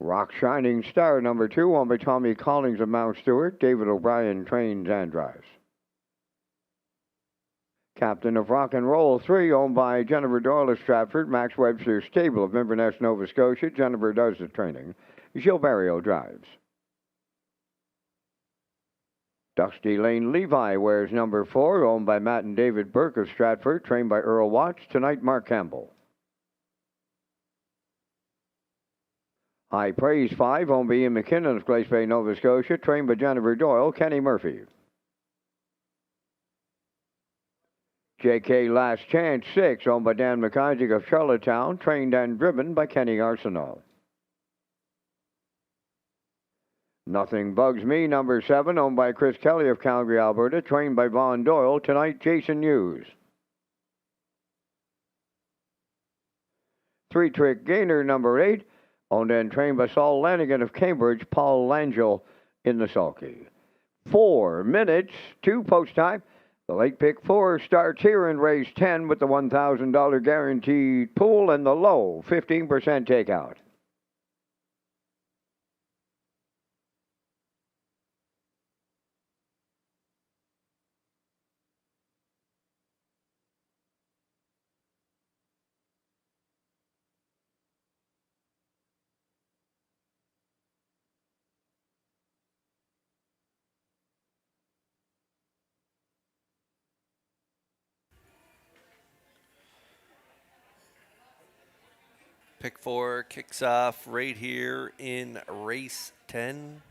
Rock Shining Star, number 2, owned by Tommy Collins of Mount Stewart, David O'Brien, Trains and Drives. Captain of Rock and Roll 3, owned by Jennifer Doyle of Stratford, Max Webster Stable of Inverness, Nova Scotia. Jennifer does the training. Gilles Barrio drives. Dusty Lane Levi wears number 4, owned by Matt and David Burke of Stratford, trained by Earl Watts. Tonight, Mark Campbell. High Praise 5, owned by Ian McKinnon of Glace Bay, Nova Scotia, trained by Jennifer Doyle, Kenny Murphy. JK Last Chance 6, owned by Dan McIsaac of Charlottetown, trained and driven by Kenny Arsenault. Nothing Bugs Me, number 7, owned by Chris Kelly of Calgary, Alberta, trained by Vaughn Doyle. Tonight, Jason Hughes. 3-Trick Gainer, number 8, owned and trained by Saul Lanigan of Cambridge, Paul Langell in the sulky. 4 minutes to post time. The late pick 4 starts here in race 10 with the $1,000 guaranteed pool and the low 15% takeout. Pick 4 kicks off right here in race 10.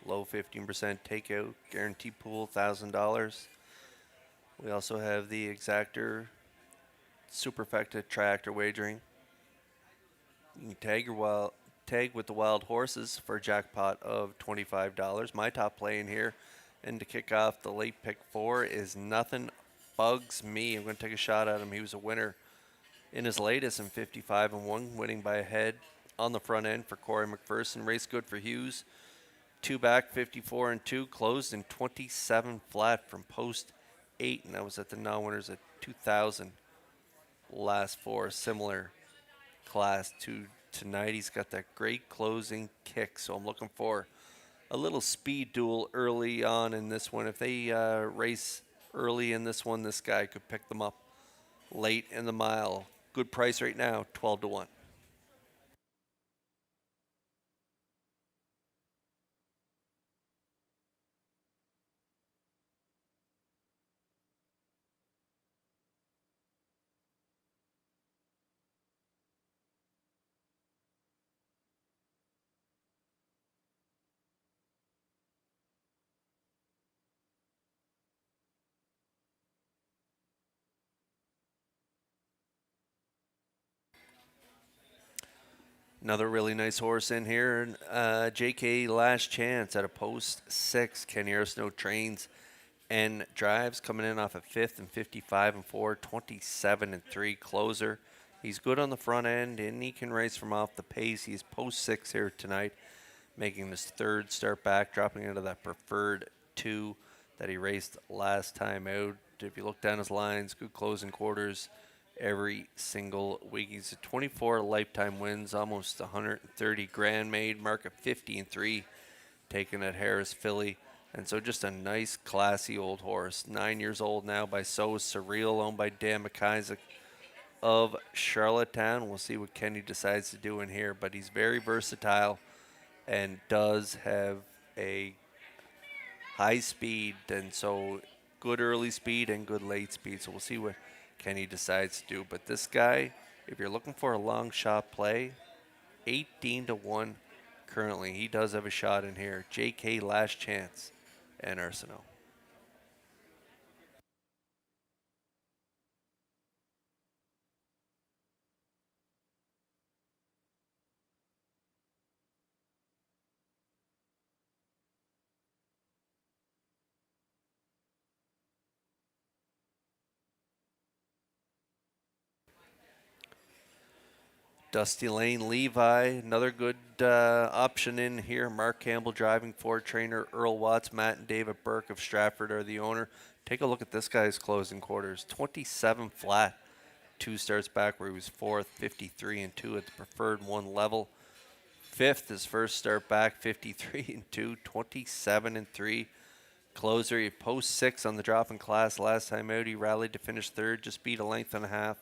Low 15% takeout, guaranteed pool $1,000. We also have the exactor, superfecta tractor wagering. You can tag with the wild horses for a jackpot of $25. My top play in here, and to kick off the late pick 4 is Nothing Bugs Me. I'm going to take a shot at him. He was a winner in his latest in 55-1, winning by a head on the front end for Corey McPherson. Race good for Hughes. 2 back, 54-2, closed in 27 flat from post 8, and that was at the non-winners at 2,000. Last 4, similar class to tonight. He's got that great closing kick, so I'm looking for a little speed duel early on in this one. If they race early in this one, this guy could pick them up late in the mile. Good price right now, 12-1. Another really nice horse in here, JK Last Chance at a post 6. Kenny Arsenault trains and drives, coming in off a 5th and 55-4, 27-3 closer. He's good on the front end, and he can race from off the pace. He's post 6 here tonight, making his 3rd start back, dropping into that preferred 2 that he raced last time out. If you look down his lines, good closing quarters every single week. He's at 24 lifetime wins, almost 130 grand made, mark at 50-3, taken at Harris Philly. And so just a nice, classy old horse. 9 years old now by So Surreal, owned by Dan McIsaac of Charlottetown. We'll see what Kenny decides to do in here, but he's very versatile and does have a high speed, and so good early speed and good late speed. So we'll see what Kenny decides to do. But this guy, if you're looking for a long shot play, 18-1 currently. He does have a shot in here. JK Last Chance and Arsenault. Dusty Lane Levi, another good option in here. Mark Campbell driving, Ford trainer Earl Watts, Matt and David Burke of Stratford are the owner. Take a look at this guy's closing quarters. 27 flat. 2 starts back where he was 4th, 53 and 2 at the preferred 1 level. 5th, his first start back, 53 and 2, 27 and 3. Closer, he post 6 on the drop in class. Last time out, he rallied to finish 3rd, just beat a length and a half.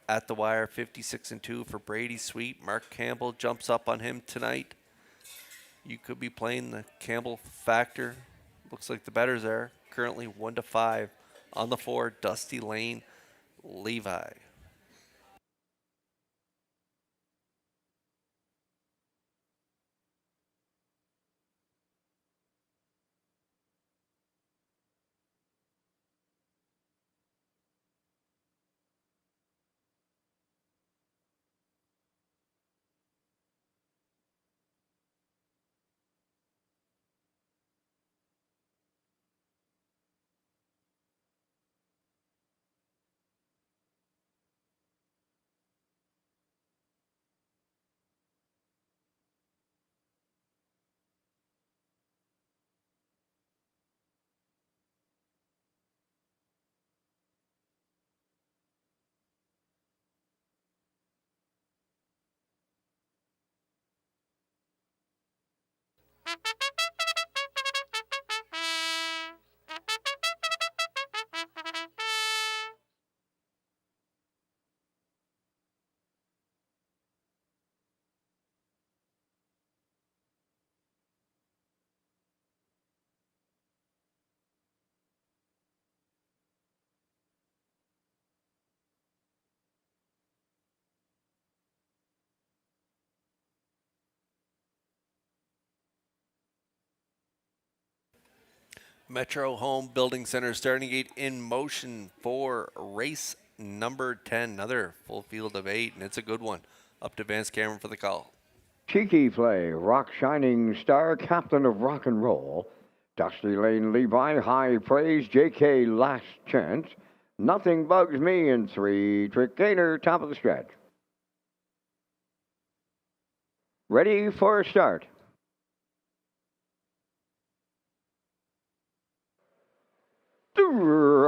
At the wire, 56 and 2 for Brady Sweet. Mark Campbell jumps up on him tonight. You could be playing the Campbell factor. Looks like the bettors are currently 1-5 on the 4. Dusty Lane Levi. Metro Home Building Center starting gate in motion for race number 10. Another full field of 8, and it's a good one. Up to Vance Cameron for the call. Cheeky Play, Rock Shining Star, Captain of Rock and Roll. Dusty Lane Levi, High Praise, JK Last Chance. Nothing Bugs Me, and 3 Trick Gainer, top of the stretch. Ready for a start.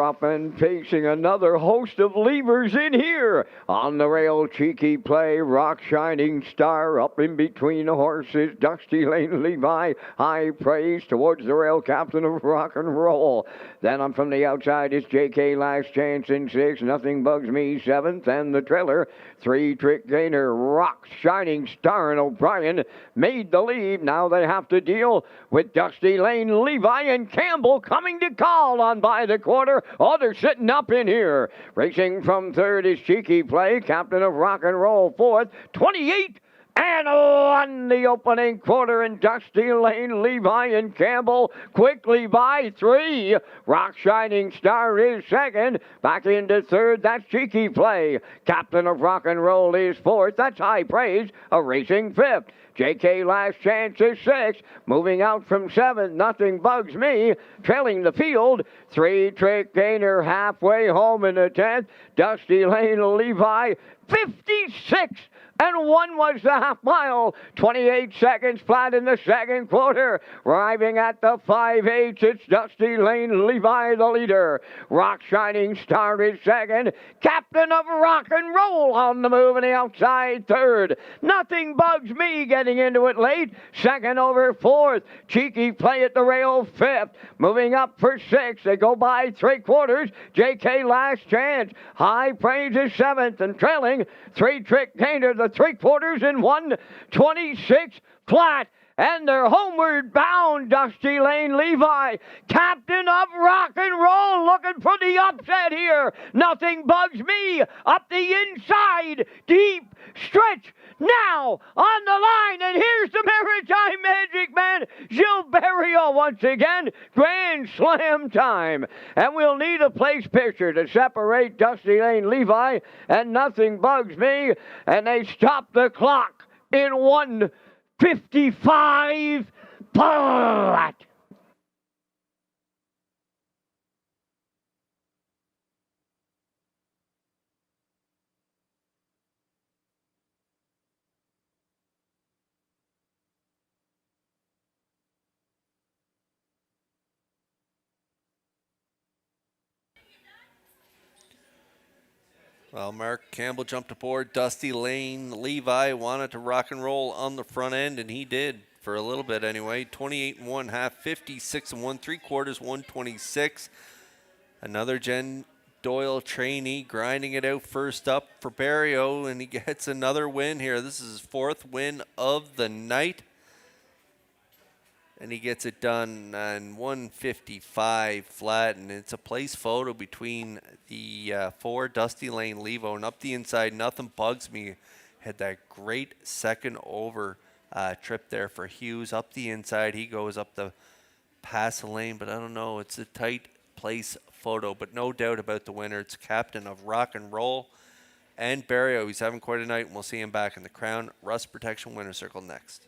Up and pacing another host of levers in here. On the rail, Cheeky Play, Rock Shining Star. Up in between the horses, Dusty Lane Levi, High Praise. Towards the rail, Captain of Rock and Roll. Then on from the outside is JK Last Chance in 6. Nothing Bugs Me 7th. And the trailer, 3 Trick Gainer, Rock Shining Star, and O'Brien made the lead. Now they have to deal with Dusty Lane Levi and Campbell coming to call on by the quarter. Oh, they're sitting up in here. Racing from 3rd is Cheeky Play, Captain of Rock and Roll 4th. 28 and 1 the opening quarter, and Dusty Lane Levi and Campbell quickly by 3. Rock Shining Star is 2nd. Back into 3rd, that's Cheeky Play. Captain of Rock and Roll is 4th. That's High Praise, a racing 5th. JK Last Chance is 6th. Moving out from 7th, Nothing Bugs Me. Trailing the field, 3 Trick Gainer halfway home in the 10th. Dusty Lane Levi, 56 and 1 was the half mile. 28 seconds flat in the second quarter. Arriving at the 5/8, it's Dusty Lane Levi, the leader. Rock Shining Star is 2nd. Captain of Rock and Roll on the move in the outside 3rd. Nothing Bugs Me getting into it late. 2nd over 4th. Cheeky Play at the rail 5th. Moving up for 6th. They go by 3/4. JK Last Chance. High Praise is 7th and trailing 3 Trick Gainer, the 3/4 in 1:26 flat. And they're homeward bound, Dusty Lane Levi. Captain of Rock and Roll looking for the upset here. Nothing Bugs Me up the inside. Deep stretch now on the line. And here's the Maritime Magic Man, Gilles Barrio once again. Grand Slam time. And we'll need a place picture to separate Dusty Lane Levi and Nothing Bugs Me. And they stop the clock in 1:55 flat. Well, Mark Campbell jumped aboard. Dusty Lane Levi wanted to rock and roll on the front end, and he did for a little bit anyway. 28 and 1/2, 56 and 1/3, 126. Another Jen Doyle trainee grinding it out first up for Barrio, and he gets another win here. This is his 4th win of the night. And he gets it done on 155 flat, and it's a place photo between the 4 Dusty Lane Levo, and up the inside, Nothing Bugs Me had that great second over trip there for Hughes. Up the inside, he goes up the pass lane, but I don't know, it's a tight place photo, but no doubt about the winner. It's captain of Rock and Roll and Barrio. He's having quite a night, and we'll see him back in the Crown Rust Protection Winner Circle next.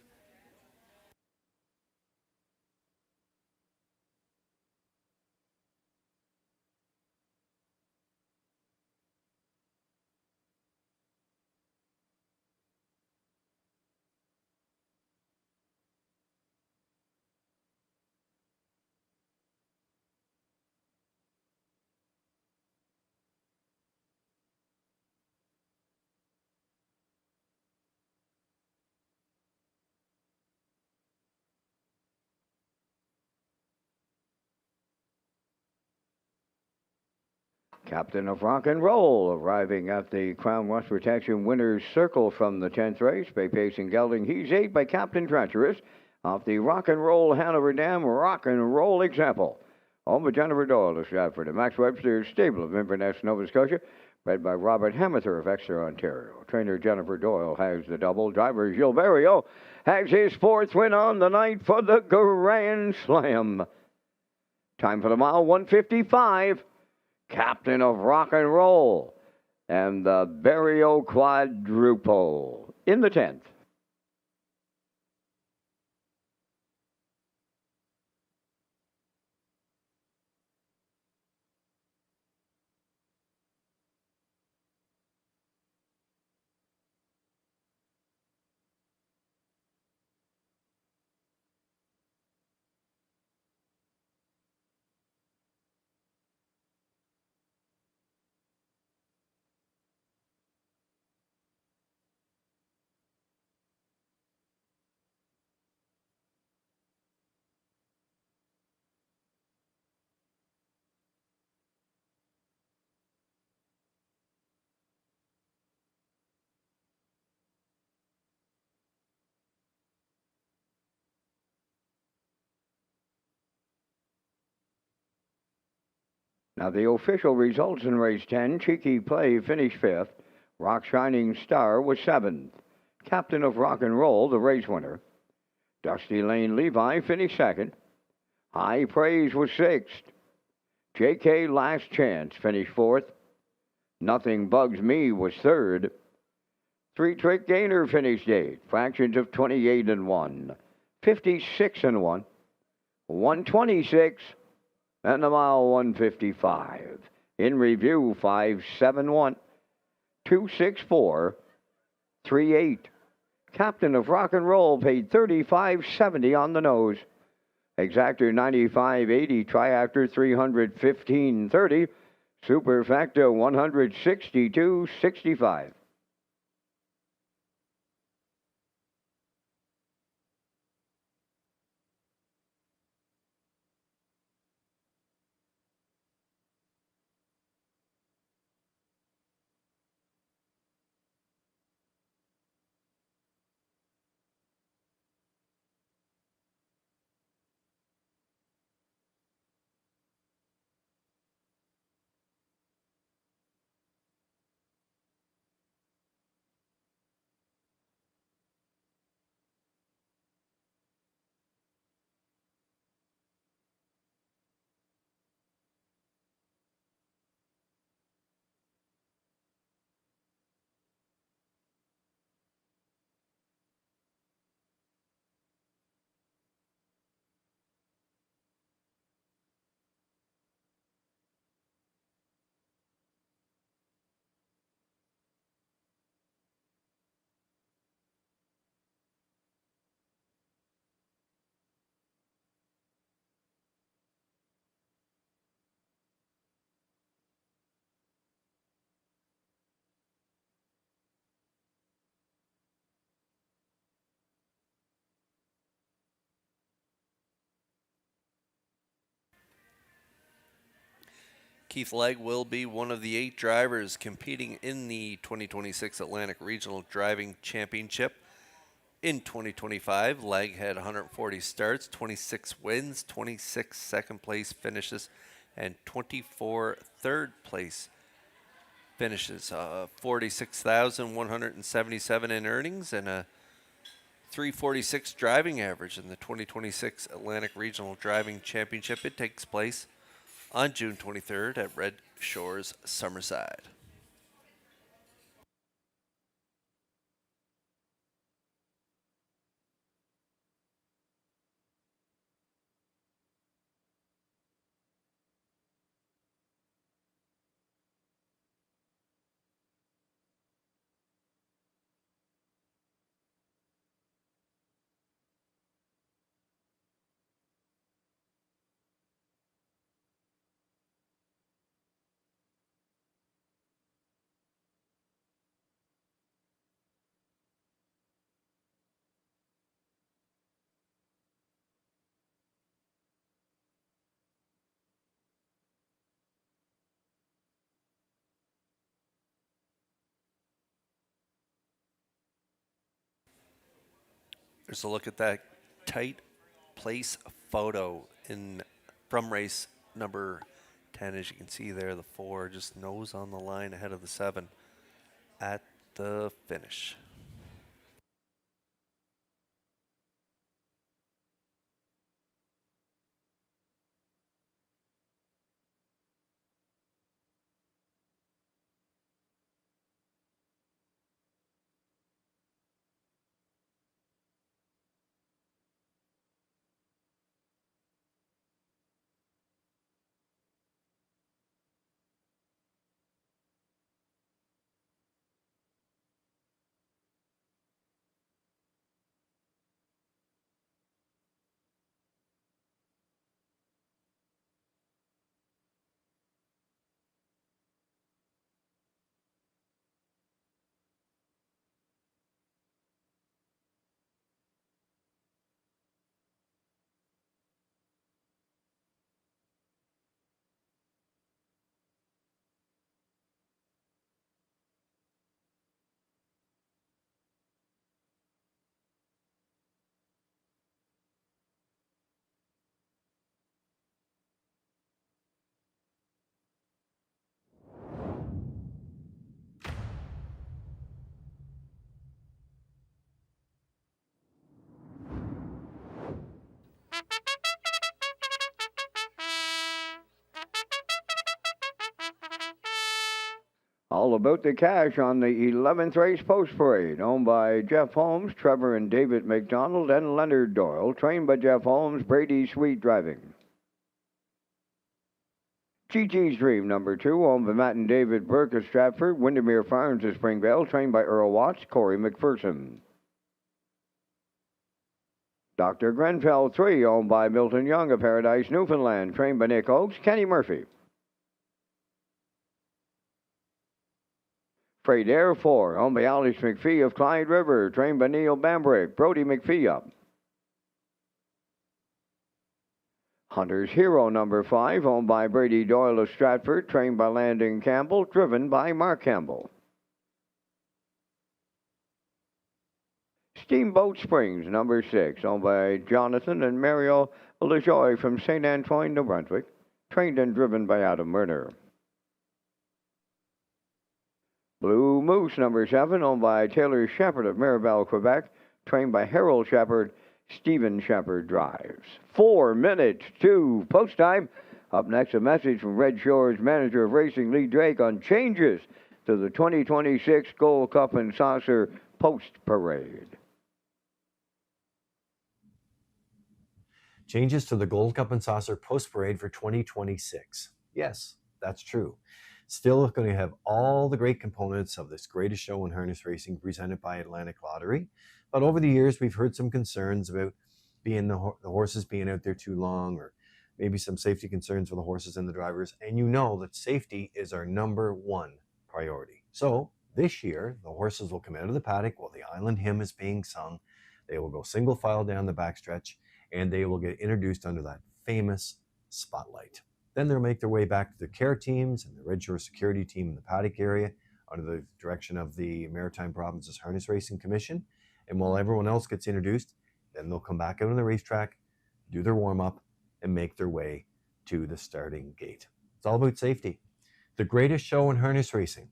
Captain of Rock and Roll arriving at the Crown Rust Protection Winners Circle from the 10th race. By Pacing Gelding, he's 8 by Captain Treacherous off the Rock and Roll Hanover Dam Rock and Roll Example. Home of Jennifer Doyle of Stratford and Max Webster's Stable of Inverness, Nova Scotia. Bred by Robert Hamather of Exeter, Ontario. Trainer Jennifer Doyle has the double. Driver Gilles Barrio has his 4th win on the night for the Grand Slam. Time for the mile, 155. Captain of Rock and Roll and the Barrio Quadruple in the 10th. Now the official results in race 10, Cheeky Play finished 5th. Rock Shining Star was 7th. Captain of Rock and Roll, the race winner. Dusty Lane Levi finished 2nd. High Praise was 6th. JK Last Chance finished 4th. Nothing Bugs Me was 3rd. 3 Trick Gainer finished 8th. Fractions of 28 and 1. 56 and 1. 126. And the mile 155. In review, 571, 264, 38. Captain of Rock and Roll paid $35.70 on the nose. Exactor $95.80, Triactor $315.30, Superfactor $162.65. Keith Legg will be one of the 8 drivers competing in the 2026 Atlantic Regional Driving Championship. In 2025, Legg had 140 starts, 26 wins, 26 second-place finishes, and 24 third-place finishes. 46,177 in earnings and a 346 driving average in the 2026 Atlantic Regional Driving Championship. It takes place on June 23rd at Red Shores, Summerside. There's a look at that tight place photo from race number 10. As you can see there, the 4 just nose on the line ahead of the 7 at the finish. All about the cash on the 11th race post parade, owned by Jeff Holmes, Trevor and David McDonald, and Leonard Doyle. Trained by Jeff Holmes, Brady Sweet driving. GG's Dream, number 2, owned by Matt and David Burke of Stratford. Windermere Farms of Springvale, trained by Earl Watts, Corey McPherson. Dr. Grenfell 3, owned by Milton Young of Paradise, Newfoundland, trained by Nick Oakes, Kenny Murphy. Freight Air 4, owned by Alex McPhee of Clyde River, trained by Neil Bambrick, Brody McPhee up. Hunter's Hero number 5, owned by Brady Doyle of Stratford, trained by Landon Campbell, driven by Mark Campbell. Steamboat Springs number 6, owned by Jonathan and Mario LaJoy from St. Antoine, New Brunswick, trained and driven by Adam Murner. Blue Moose number 7, owned by Taylor Shepard of Mirabel, Quebec, trained by Harold Shepard. Stephen Shepard drives. 4 minutes to post time. Up next, a message from Red Shores manager of racing Lee Drake on changes to the 2026 Gold Cup and Saucer Post Parade. Changes to the Gold Cup and Saucer Post Parade for 2026. Yes, that's true. Still going to have all the great components of this greatest show in harness racing presented by Atlantic Lottery. But over the years, we've heard some concerns about the horses being out there too long, or maybe some safety concerns for the horses and the drivers. And you know that safety is our number 1 priority. So this year, the horses will come out of the paddock while the Island Hymn is being sung. They will go single file down the backstretch, and they will get introduced under that famous spotlight. Then they'll make their way back to the care teams and the Red Shore security team in the paddock area under the direction of the Maritime Provinces Harness Racing Commission. And while everyone else gets introduced, then they'll come back out on the racetrack, do their warm-up, and make their way to the starting gate. It's all about safety. The greatest show in harness racing,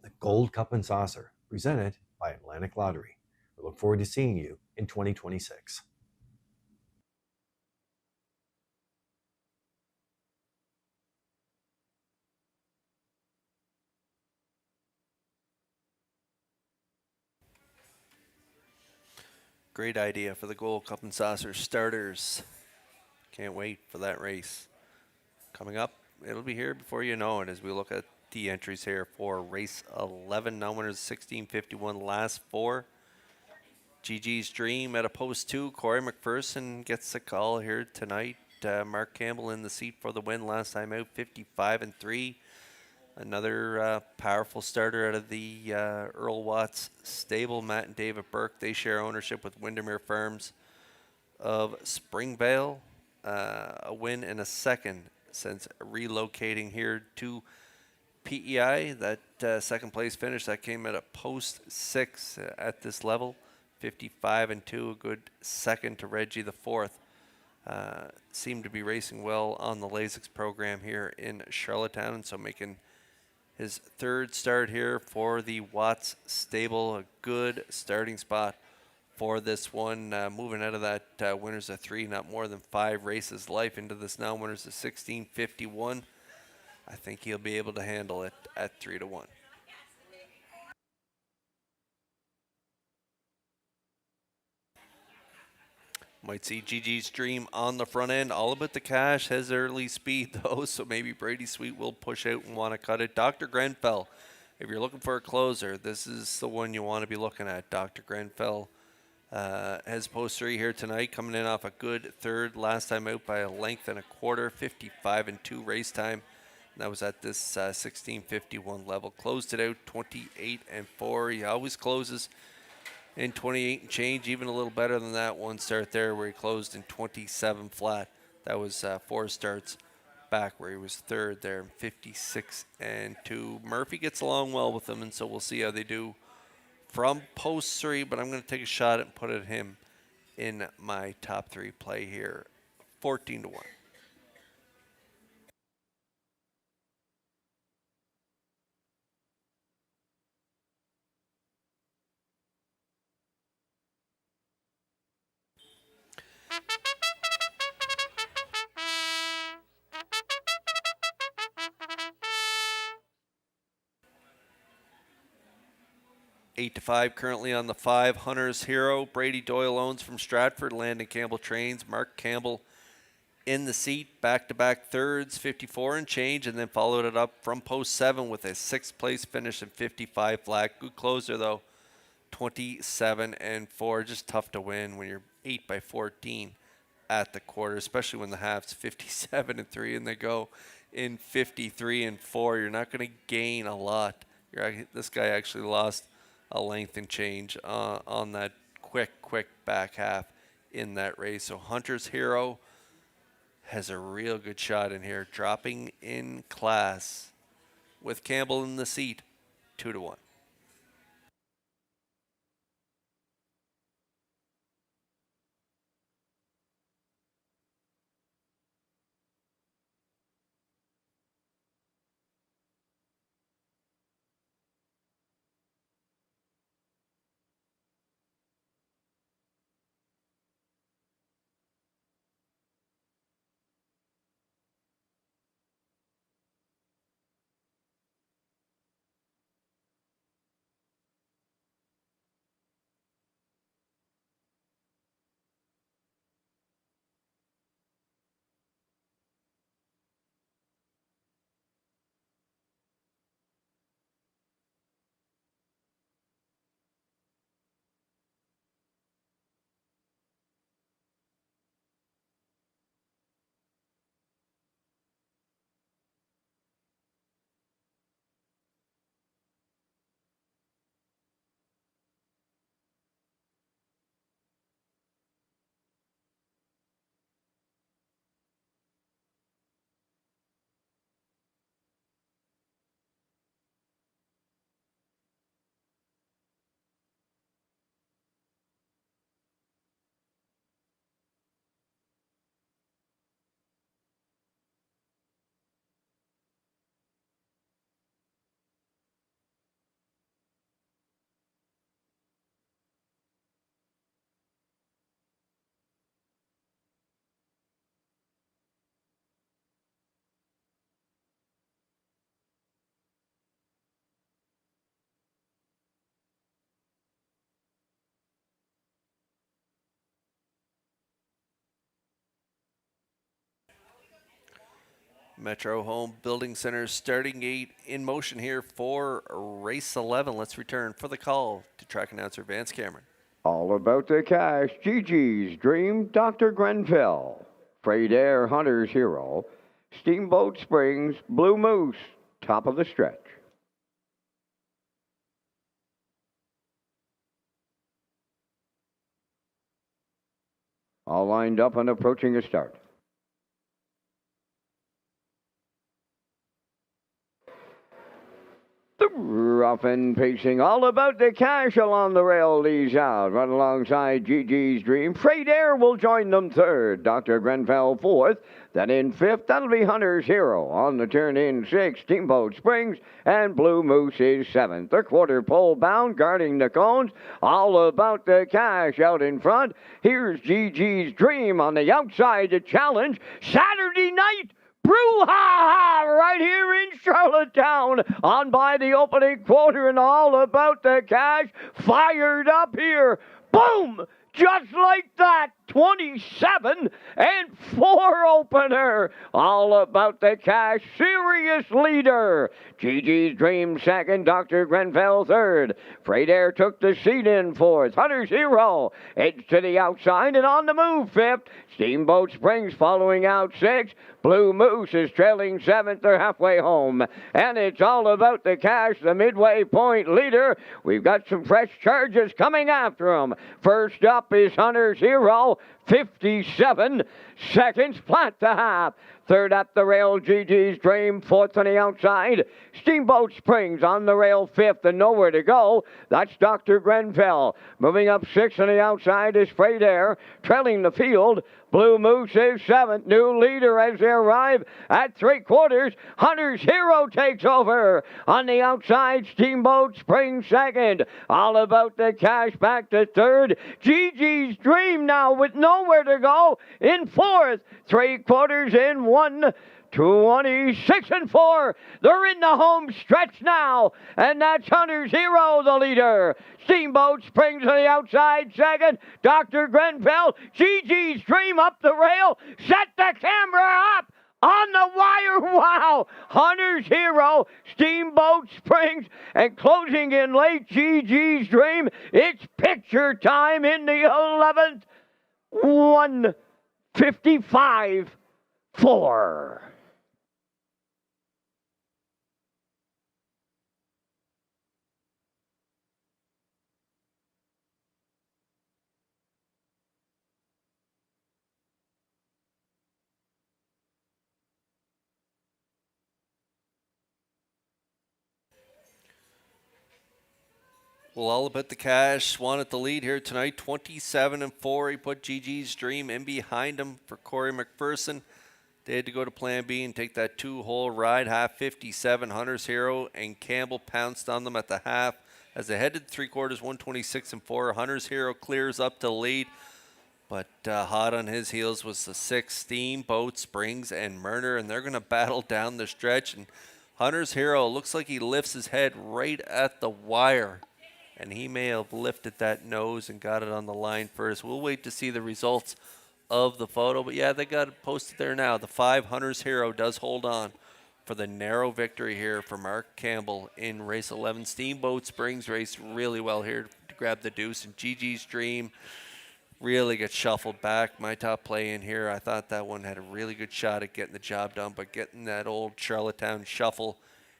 the Gold Cup and Saucer, presented by Atlantic Lottery. We look forward to seeing you in 2026. Great idea for the Gold Cup and Saucer starters. Can't wait for that race. Coming up, it'll be here before you know it as we look at the entries here for race 11. Now winners 1651, last four. GG's Dream at a post 2. Corey McPherson gets the call here tonight. Mark Campbell in the seat for the win last time out, 55-3. Another powerful starter out of the Earl Watts stable. Matt and David Burke, they share ownership with Windermere Farms of Springvale. A win and a second since relocating here to PEI. That second place finish, that came at a post 6 at this level. 55-2, a good second to Reggie the fourth. Seemed to be racing well on the Lasix program here in Charlottetown, and so making his third start here for the Watts stable. A good starting spot for this one. Moving out of that winners of 3, not more than 5 races life into this now winners of 1651. I think he'll be able to handle it at 3-1. Might see GG's Dream on the front end. All About the Cash has early speed, though, so maybe Brady Sweet will push out and want to cut it. Dr. Grenfell, if you're looking for a closer, this is the one you want to be looking at. Dr. Grenfell has post 3 here tonight, coming in off a good third. Last time out by a length and a quarter, 55-2 race time. And that was at this 1651 level. Closed it out 28-4. He always closes in 28 and change, even a little better than that one start there where he closed in 27 flat. That was 4 starts back where he was third there, 56-2. Murphy gets along well with them, and so we'll see how they do from post 3, but I'm going to take a shot and put it him in my top 3 play here, 14-1. 8-5 currently on the 5. Hunter's Hero. Brady Doyle owns from Stratford. Landon Campbell trains. Mark Campbell in the seat. Back-to-back thirds, 54 and change, and then followed it up from post 7 with a 6th place finish in 55 flat. Good closer, though. 27-4. Just tough to win when you're 8-14 at the quarter, especially when the half's 57-3 and they go in 53-4. You're not going to gain a lot. This guy actually lost a length and change on that quick back half in that race. So Hunter's Hero has a real good shot in here, dropping in class with Campbell in the seat, 2-1. Metro Home Building Center starting gate in motion here for race 11. Let's return for the call to track announcer Vance Cameron. All about the cash. Gigi's Dream, Dr. Grenfell. Freight Air Hunter's Hero. Steamboat Springs, Blue Moose, top of the stretch. All lined up and approaching a start. The rough and pacing, all about the cash along the rail leads out. Right alongside Gigi's Dream. Freight Air will join them third. Dr. Grenfell fourth. Then in fifth, that'll be Hunter's Hero. On the turn in sixth, Steamboat Springs. And Blue Moose is seventh. The quarter pole bound, guarding the cones. All about the cash out in front. Here's Gigi's Dream on the outside to challenge. Saturday night brouhaha right here in Charlottetown on by the opening quarter, and all about the cash fired up here. Boom! Just like that, 27 and 4 opener. All about the cash, serious leader. Gigi's Dream second, Dr. Grenfell third. Freight Air took the seat in fourth. Hunter's Hero edged to the outside and on the move fifth. Steamboat Springs following out sixth. Blue Moose is trailing seventh. They're halfway home. And it's all about the cash, the midway point leader. We've got some fresh charges coming after him. First up is Hunter's Hero, 57 seconds, flat to half. Third up the rail, Gigi's Dream. Fourth on the outside, Steamboat Springs on the rail. Fifth and nowhere to go. That's Dr. Grenfell. Moving up sixth on the outside is Freight Air. Trailing the field, Blue Moose is seventh. New leader as they arrive at three quarters. Hunter's Hero takes over. On the outside, Steamboat Springs second. All about the cash back to third. Gigi's Dream now with nowhere to go in fourth. Three quarters in 26 and 4. They're in the home stretch now, and that's Hunter's Hero, the leader. Steamboat Springs on the outside second. Dr. Grenfell, Gigi's Dream up the rail. Set the camera up on the wire. Wow! Hunter's Hero, Steamboat Springs, and closing in late, Gigi's Dream. It's picture time in the 11th. 1:55.4. Well, all about the cash. Wanted the lead here tonight, 27 and 4. He put Gigi's Dream in behind him for Corey McPherson. They had to go to Plan B and take that two-hole ride. Half 57, Hunter's Hero and Campbell pounced on them at the half. As they headed three quarters, 126 and 4. Hunter's Hero clears up to lead. But hot on his heels was the sixth, Steamboat Springs and Murner, and they're going to battle down the stretch. And Hunter's Hero looks like he lifts his head right at the wire. And he may have lifted that nose and got it on the line first. We'll wait to see the results of the photo. But, yeah, they got it posted there now. The 5 Hunter's Hero does hold on for the narrow victory here for Mark Campbell in race 11. Steamboat Springs raced really well here to grab the deuce. And Gigi's Dream really gets shuffled back. My top play in here, I thought that one had a really good shot at getting the job done. But getting that old Charlottetown shuffle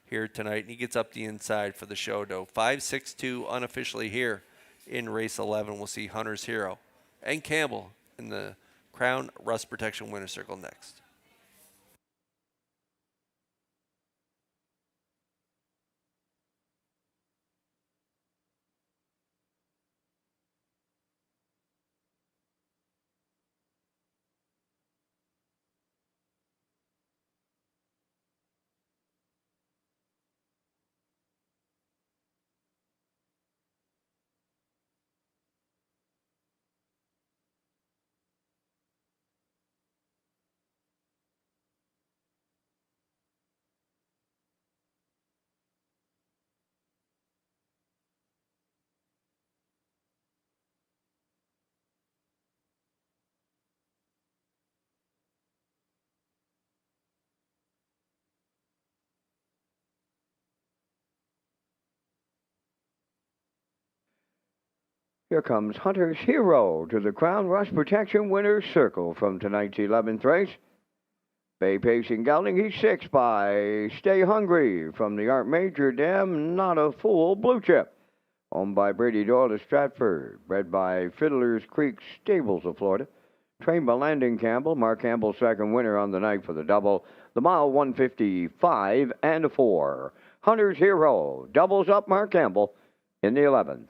here tonight, and he gets up the inside for the show, though. 5-6-2 unofficially here in race 11. We'll see Hunter's Hero and Campbell in the Crown Rust Protection Winner's Circle next. Here comes Hunter's Hero to the Crown Rush Protection Winner's Circle from tonight's 11th race. Bay Pacing Gelding, he's 6 by Stay Hungry from the Art Major Dam, Not a Fool Blue Chip. Owned by Brady Doyle of Stratford, bred by Fiddler's Creek Stables of Florida. Trained by Landon Campbell, Mark Campbell second winner on the night for the double. The mile 155 and 4. Hunter's Hero doubles up Mark Campbell in the 11th.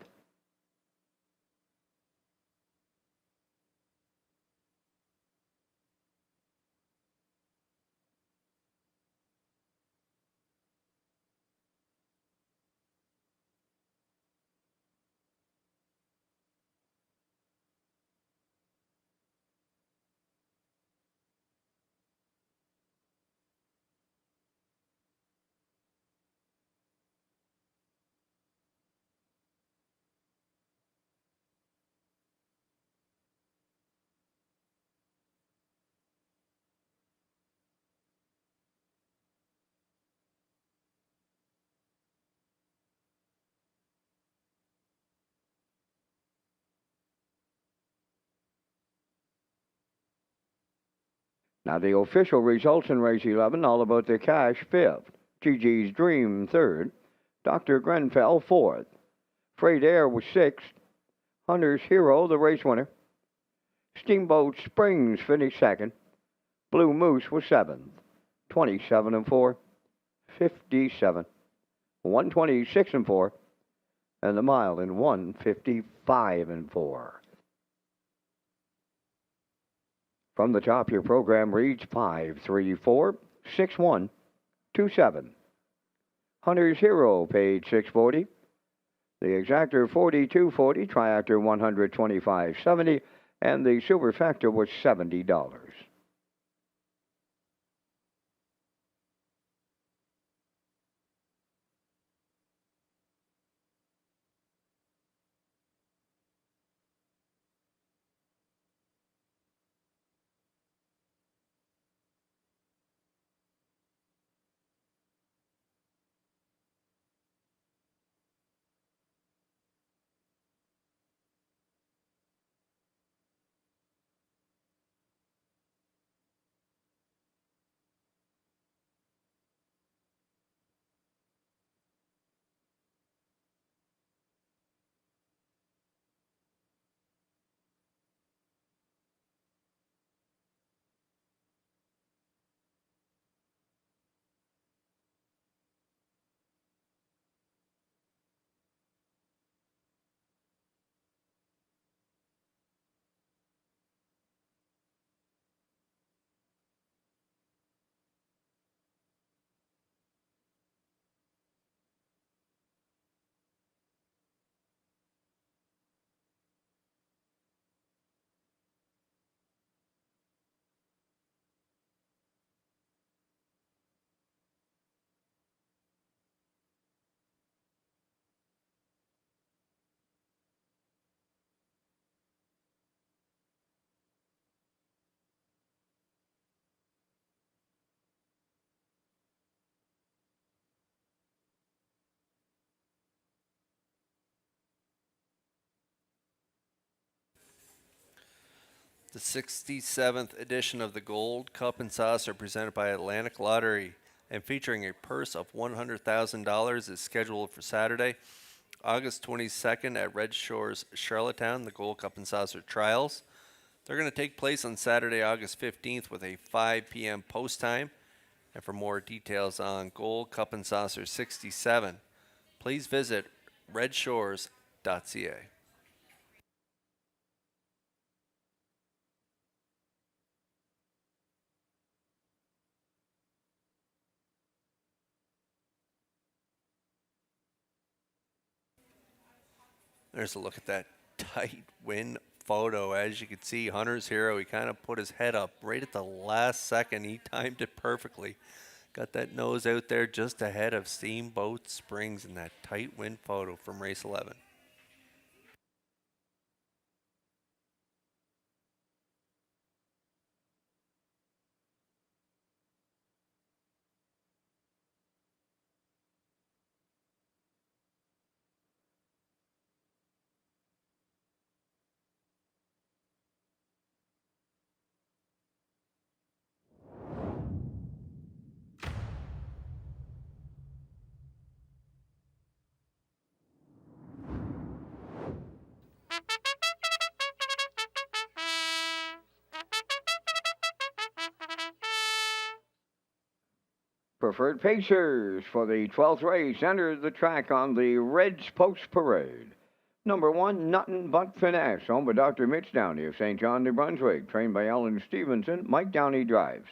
Now the official results in race 11, all about the cash 5th, GG's Dream 3rd, Dr. Grenfell 4th, Freight Air was 6th, Hunter's Hero the race winner, Steamboat Springs finished 2nd, Blue Moose was 7th, 27 and 4, 57, 126 and 4, and the mile in 155 and 4. From the top, your program reads 5, 3, 4, 6, 1, 2, 7. Hunter's Hero paid 640. The Exactor 42.40, Triactor 125.70, and the Silver Factor was $70. The 67th edition of the Gold Cup and Saucer presented by Atlantic Lottery and featuring a purse of $100,000 is scheduled for Saturday, August 22nd at Red Shores, Charlottetown, the Gold Cup and Saucer Trials. They're going to take place on Saturday, August 15th with a 5 p.m. post time. And for more details on Gold Cup and Saucer 67, please visit Redshores.ca. There's a look at that tight wind photo. As you can see, Hunter's Hero, he kind of put his head up right at the last second. He timed it perfectly. Got that nose out there just ahead of Steamboat Springs in that tight wind photo from race 11. Preferred Pacers for the 12th race enter the track on the Reds Post Parade. Number 1, Nothing But Finesse, owned by Dr. Mitch Downey of St. John, New Brunswick, trained by Ellen Stevenson. Mike Downey drives.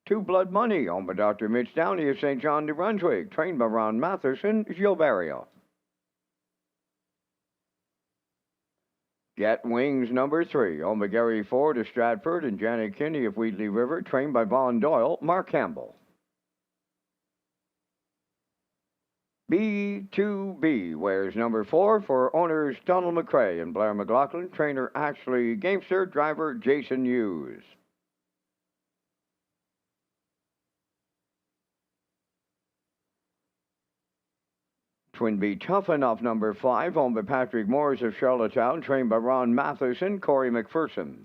2, Blood Money, owned by Dr. Mitch Downey of St. John, New Brunswick, trained by Ron Matheson, Gilberto. Get Wings, number 3, owned by Gary Ford of Stratford and Janet Kinney of Wheatley River, trained by Vaughn Doyle, Mark Campbell. B2B wears number 4 for owners Donald McCrae and Blair McLaughlin, trainer Ashley Gamester, driver Jason Hughes. Twin B Tough Enough, number 5, owned by Patrick Moores of Charlottetown, trained by Ron Matheson, Corey McPherson.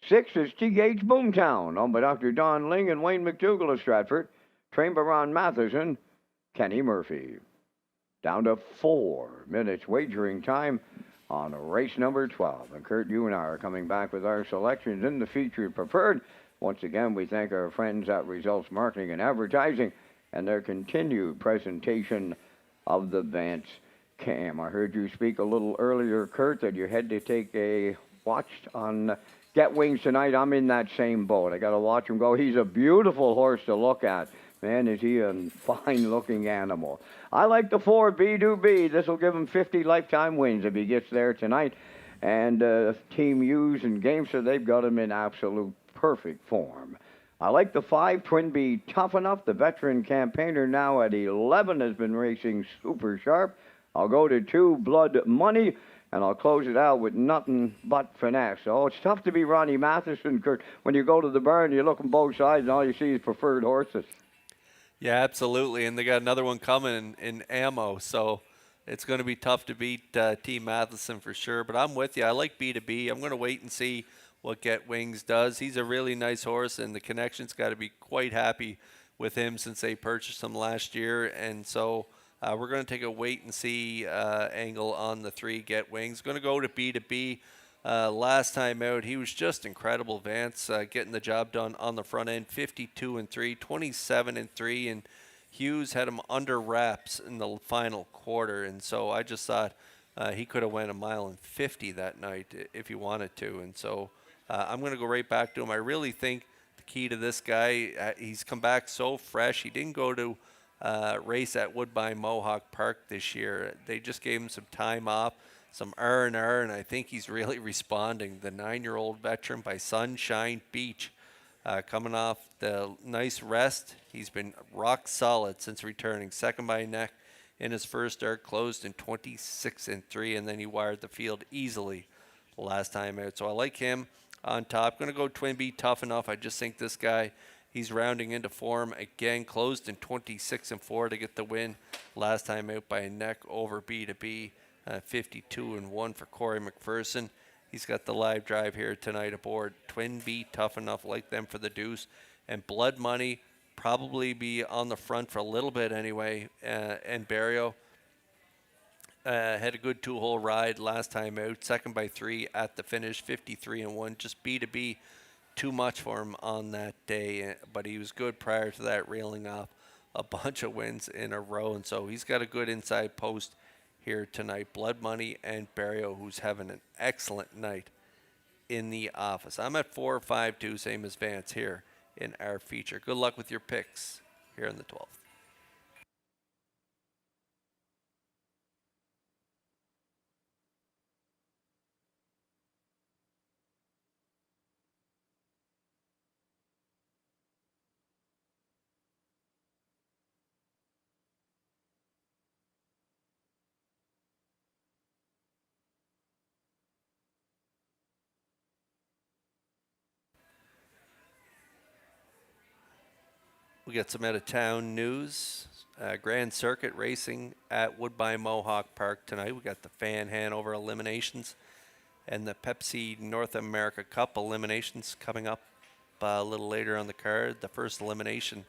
6 is TH Boomtown, owned by Dr. Don Ling and Wayne McDougall of Stratford, trained by Ron Matheson, Kenny Murphy. Down to 4 minutes wagering time on race number 12. And Kurt, you and I are coming back with our selections in the featured preferred. Once again, we thank our friends at Results Marketing and Advertising and their continued presentation of the Vance Cam. I heard you speak a little earlier, Kurt, that you had to take a watch on Get Wings tonight. I'm in that same boat. I got to watch him go. He's a beautiful horse to look at. Man, is he a fine-looking animal. I like the 4, B2B. This will give him 50 lifetime wins if he gets there tonight. And Team Hughes and Gamester, they've got him in absolute perfect form. I like the 5, Twin B Tough Enough. The veteran campaigner now at 11 has been racing super sharp. I'll go to 2, Blood Money, and I'll close it out with Nothing But Finesse. So it's tough to be Ronnie Matheson, Kurt. When you go to the barn, you look on both sides, and all you see is preferred horses. Yeah, absolutely. And they got another one coming in ammo, so it's going to be tough to beat Team Matheson for sure. But I'm with you. I like B2B. I'm going to wait and see what Get Wings does. He's a really nice horse, and the connection's got to be quite happy with him since they purchased him last year. And so we're going to take a wait and see angle on the 3, Get Wings. Going to go to B2B. Last time out, he was just incredible, Vance, getting the job done on the front end. 52-3, 27-3, and Hughes had him under wraps in the final quarter. And so I just thought he could have went 1.50 miles that night if he wanted to. And so I'm going to go right back to him. I really think the key to this guy, he's come back so fresh. He didn't go to race at Woodbine Mohawk Park this year. They just gave him some time off, some R&R, and I think he's really responding. The 9-year-old veteran by Sunshine Beach, coming off the nice rest. He's been rock solid since returning. Second by neck in his first start, closed in 26-3, and then he wired the field easily last time out. So I like him on top. Going to go Twin B Tough Enough. I just think this guy, he's rounding into form again. Closed in 26-4 to get the win last time out by a neck over B2B. 52-1 for Corey McPherson. He's got the live drive here tonight aboard. Twin B Tough Enough, like them for the deuce. And Blood Money probably be on the front for a little bit anyway. And Barrio had a good 2-hole ride last time out. Second by 3 at the finish, 53-1. Just B2B, too much for him on that day. But he was good prior to that, reeling off a bunch of wins in a row. And so he's got a good inside post here tonight. Blood Money and Barrio, who's having an excellent night in the office. I'm at 4-5-2, same as Vance here in our feature. Good luck with your picks here in the 12th. We got some out-of-town news. Grand Circuit racing at Woodbine Mohawk Park tonight. We got the Fan Hanover eliminations and the Pepsi North America Cup eliminations coming up a little later on the card. The first elimination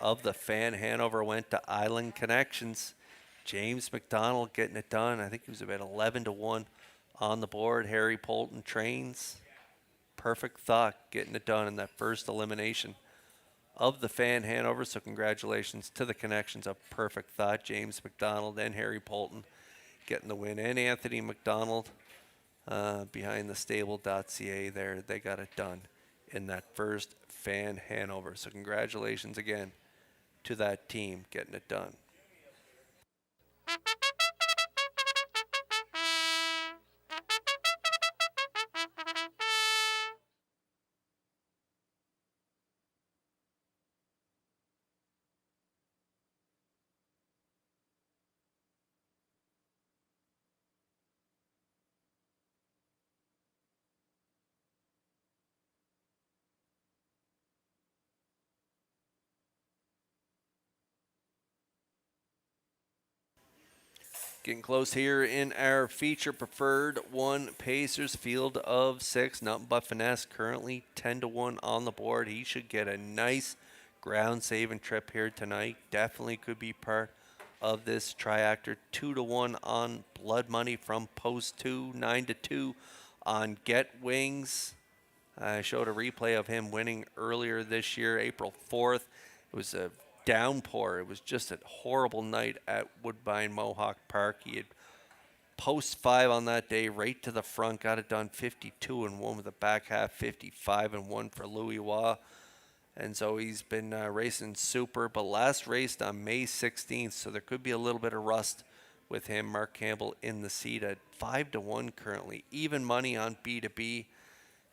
of the Fan Hanover went to Island Connections. James McDonald getting it done. I think he was about 11-1 on the board. Harry Polton trains Perfect Thought getting it done in that first elimination of the Fan Hanover. So congratulations to the connections of Perfect Thought, James McDonald and Harry Polton getting the win, and Anthony McDonald behind the stable.ca there. They got it done in that first Fan Hanover. So congratulations again to that team getting it done. Getting close here in our feature preferred one Pacers field of 6. Nothing but finesse, currently 10-1 on the board. He should get a nice ground saving trip here tonight. Definitely could be part of this triactor. 2-1 on Blood Money from Post 2, 9-2 on Get Wings. I showed a replay of him winning earlier this year, April 4th. It was a downpour. It was just a horrible night at Woodbine Mohawk Park. He had post 5 on that day, right to the front, got it done 52-1 with a back half 55-1 for Louis Waugh. And so he's been racing super, but last raced on May 16th, so there could be a little bit of rust with him. Mark Campbell in the seat at 5-1 currently. Even money on B2B,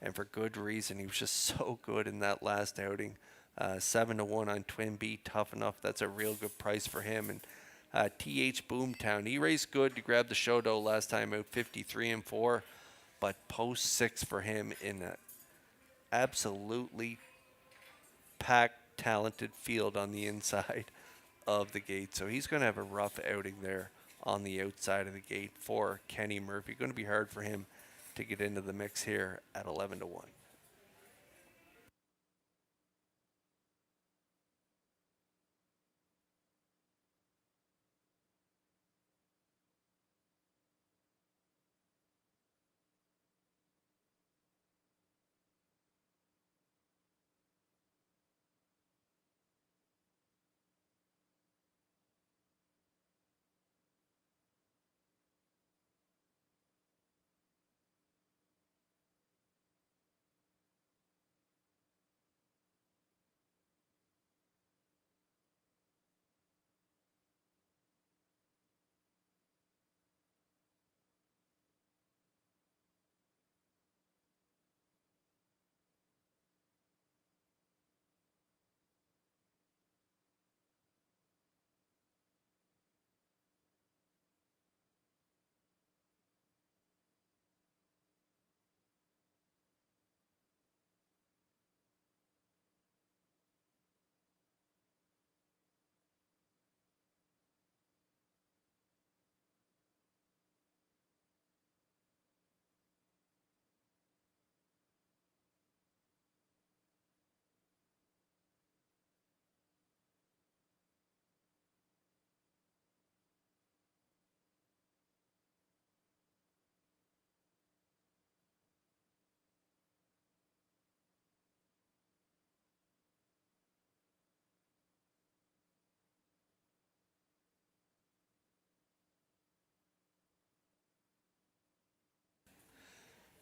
and for good reason. He was just so good in that last outing. 7-1 on Twin B, tough enough. That's a real good price for him. And TH Boomtown, he raced good to grab the show dough last time out, 53-4, but post 6 for him in an absolutely packed, talented field on the inside of the gate. So he's going to have a rough outing there on the outside of the gate for Kenny Murphy. Going to be hard for him to get into the mix here at 11-1.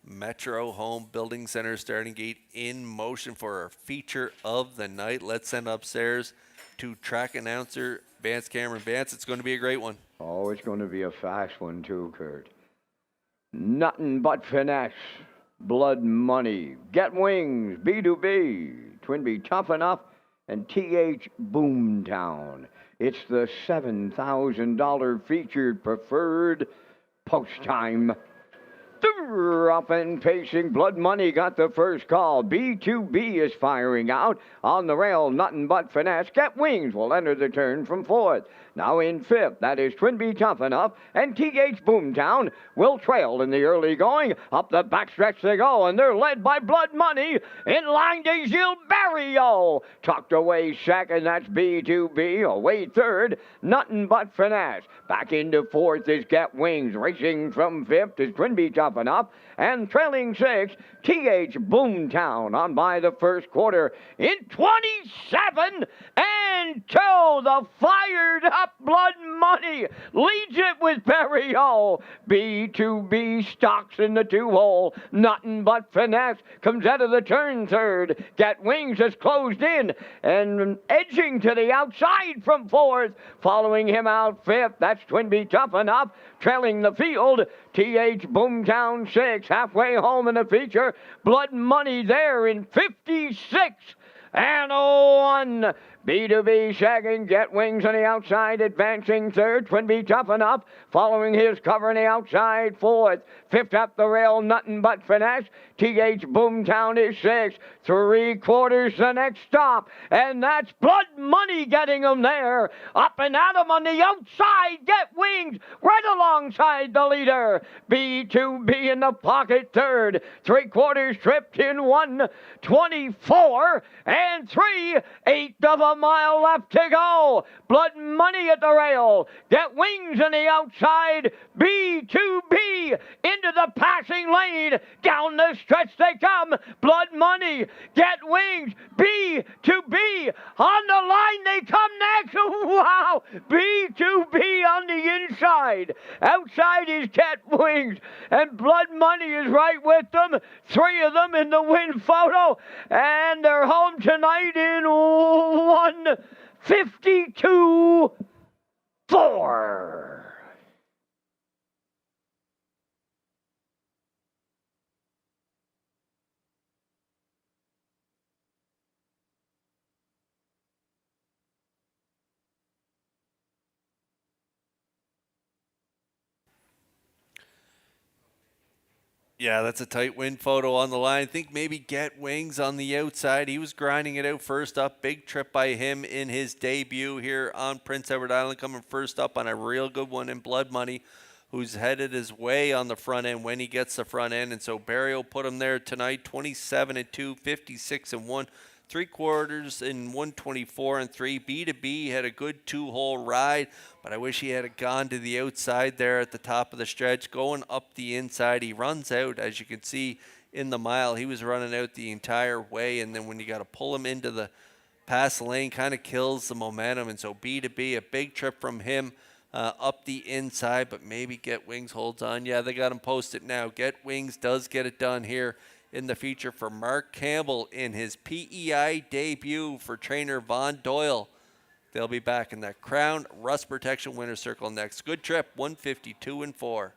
Metro Home Building Center starting gate in motion for our feature of the night. Let's send upstairs to track announcer Vance Cameron. Vance, it's going to be a great one. Oh, it's going to be a fast one too, Kurt. Nothing but finesse. Blood Money. Get Wings. B2B. Twin B Tough Enough. And TH Boomtown. It's the $7,000 featured preferred post time. Up and pacing, Blood Money got the first call. B2B is firing out. On the rail, Nothing But Finesse. Get Wings will enter the turn from 4th. Now in 5th, that is Twin B Tough Enough. And TH Boomtown will trail in the early going. Up the backstretch they go, and they're led by Blood Money. In line to Gilles Barrio. Tucked away second, that's B2B. Away third, Nothing But Finesse. Back into 4th is Get Wings. Racing from 5th is Twin B Tough Tough Enough, and trailing 6, TH Boomtown on by the first quarter in 27 and 2. The fired up Blood Money leads it with Barry O. B2B stocks in the 2-hole. Nothing but finesse comes out of the turn third. Get Wings has closed in and edging to the outside from fourth. Following him out fifth, that's Twinbee Tough Enough. Trailing the field, TH Boomtown 6. Halfway home in the feature, Blood Money there in 56 and 1. B2B shagging, Get Wings on the outside, advancing third. Twinbee Tough Enough, following his cover on the outside, fourth. Fifth up the rail, nothing but finesse. TH Boomtown is 6. 3/4 the next stop, and that's Blood Money getting him there. Up and at him on the outside, Get Wings right alongside the leader. B2B in the pocket third. 3/4 tripped in 1:24 and 3/8 of a mile left to go. Blood Money at the rail. Get Wings on the outside. B2B into the passing lane. Down the stretch they come. Blood Money. Get Wings. B2B on the line. They come next. Wow. B2B on the inside. Outside is Get Wings. And Blood Money is right with them. 3 of them in the win photo. And they're home tonight in 1:52.4. Yeah, that's a tight win photo on the line. I think maybe Get Wings on the outside. He was grinding it out first up. Big trip by him in his debut here on Prince Edward Island, coming first up on a real good one in Blood Money, who's headed his way on the front end when he gets the front end. And so Barry will put him there tonight, 27 and 2, 56 and 1. 3/4 in 1:24 and 3. B2B had a good 2-hole ride, but I wish he had gone to the outside there at the top of the stretch. Going up the inside, he runs out, as you can see in the mile. He was running out the entire way, and then when you got to pull him into the pass lane, kind of kills the momentum. And so B2B, a big trip from him up the inside, but maybe Get Wings holds on. Yeah, they got him posted now. Get Wings does get it done here in the feature for Mark Campbell in his PEI debut for trainer Von Doyle. They'll be back in that Crown Rust Protection Winner's Circle next. Good trip, 1:52 and 4.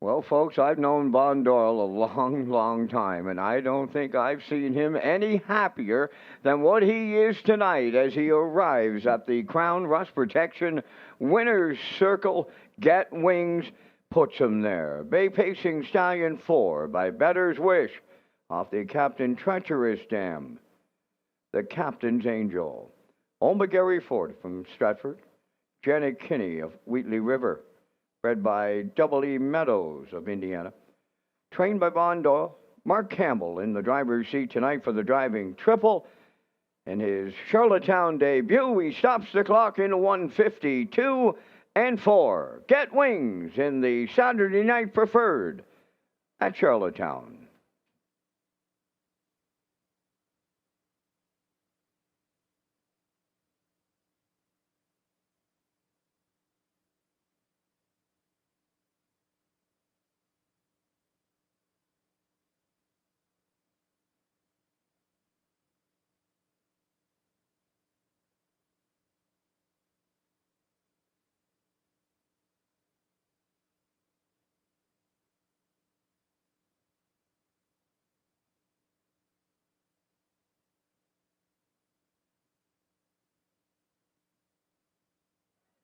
Well, folks, I've known Von Doyle a long, long time, and I don't think I've seen him any happier than what he is tonight as he arrives at the Crown Rust Protection Winner's Circle. Get Wings puts him there. Bay Pacing Stallion 4 by Better's Wish off the Captain Treacherous Dam. The Captain's Angel. Oma Gary Ford from Stratford. Janet Kinney of Wheatley River. Bred by Double E Meadows of Indiana. Trained by Von Doyle. Mark Campbell in the driver's seat tonight for the driving triple. In his Charlottetown debut, he stops the clock in 1:52 and 4. Get Wings in the Saturday Night Preferred at Charlottetown.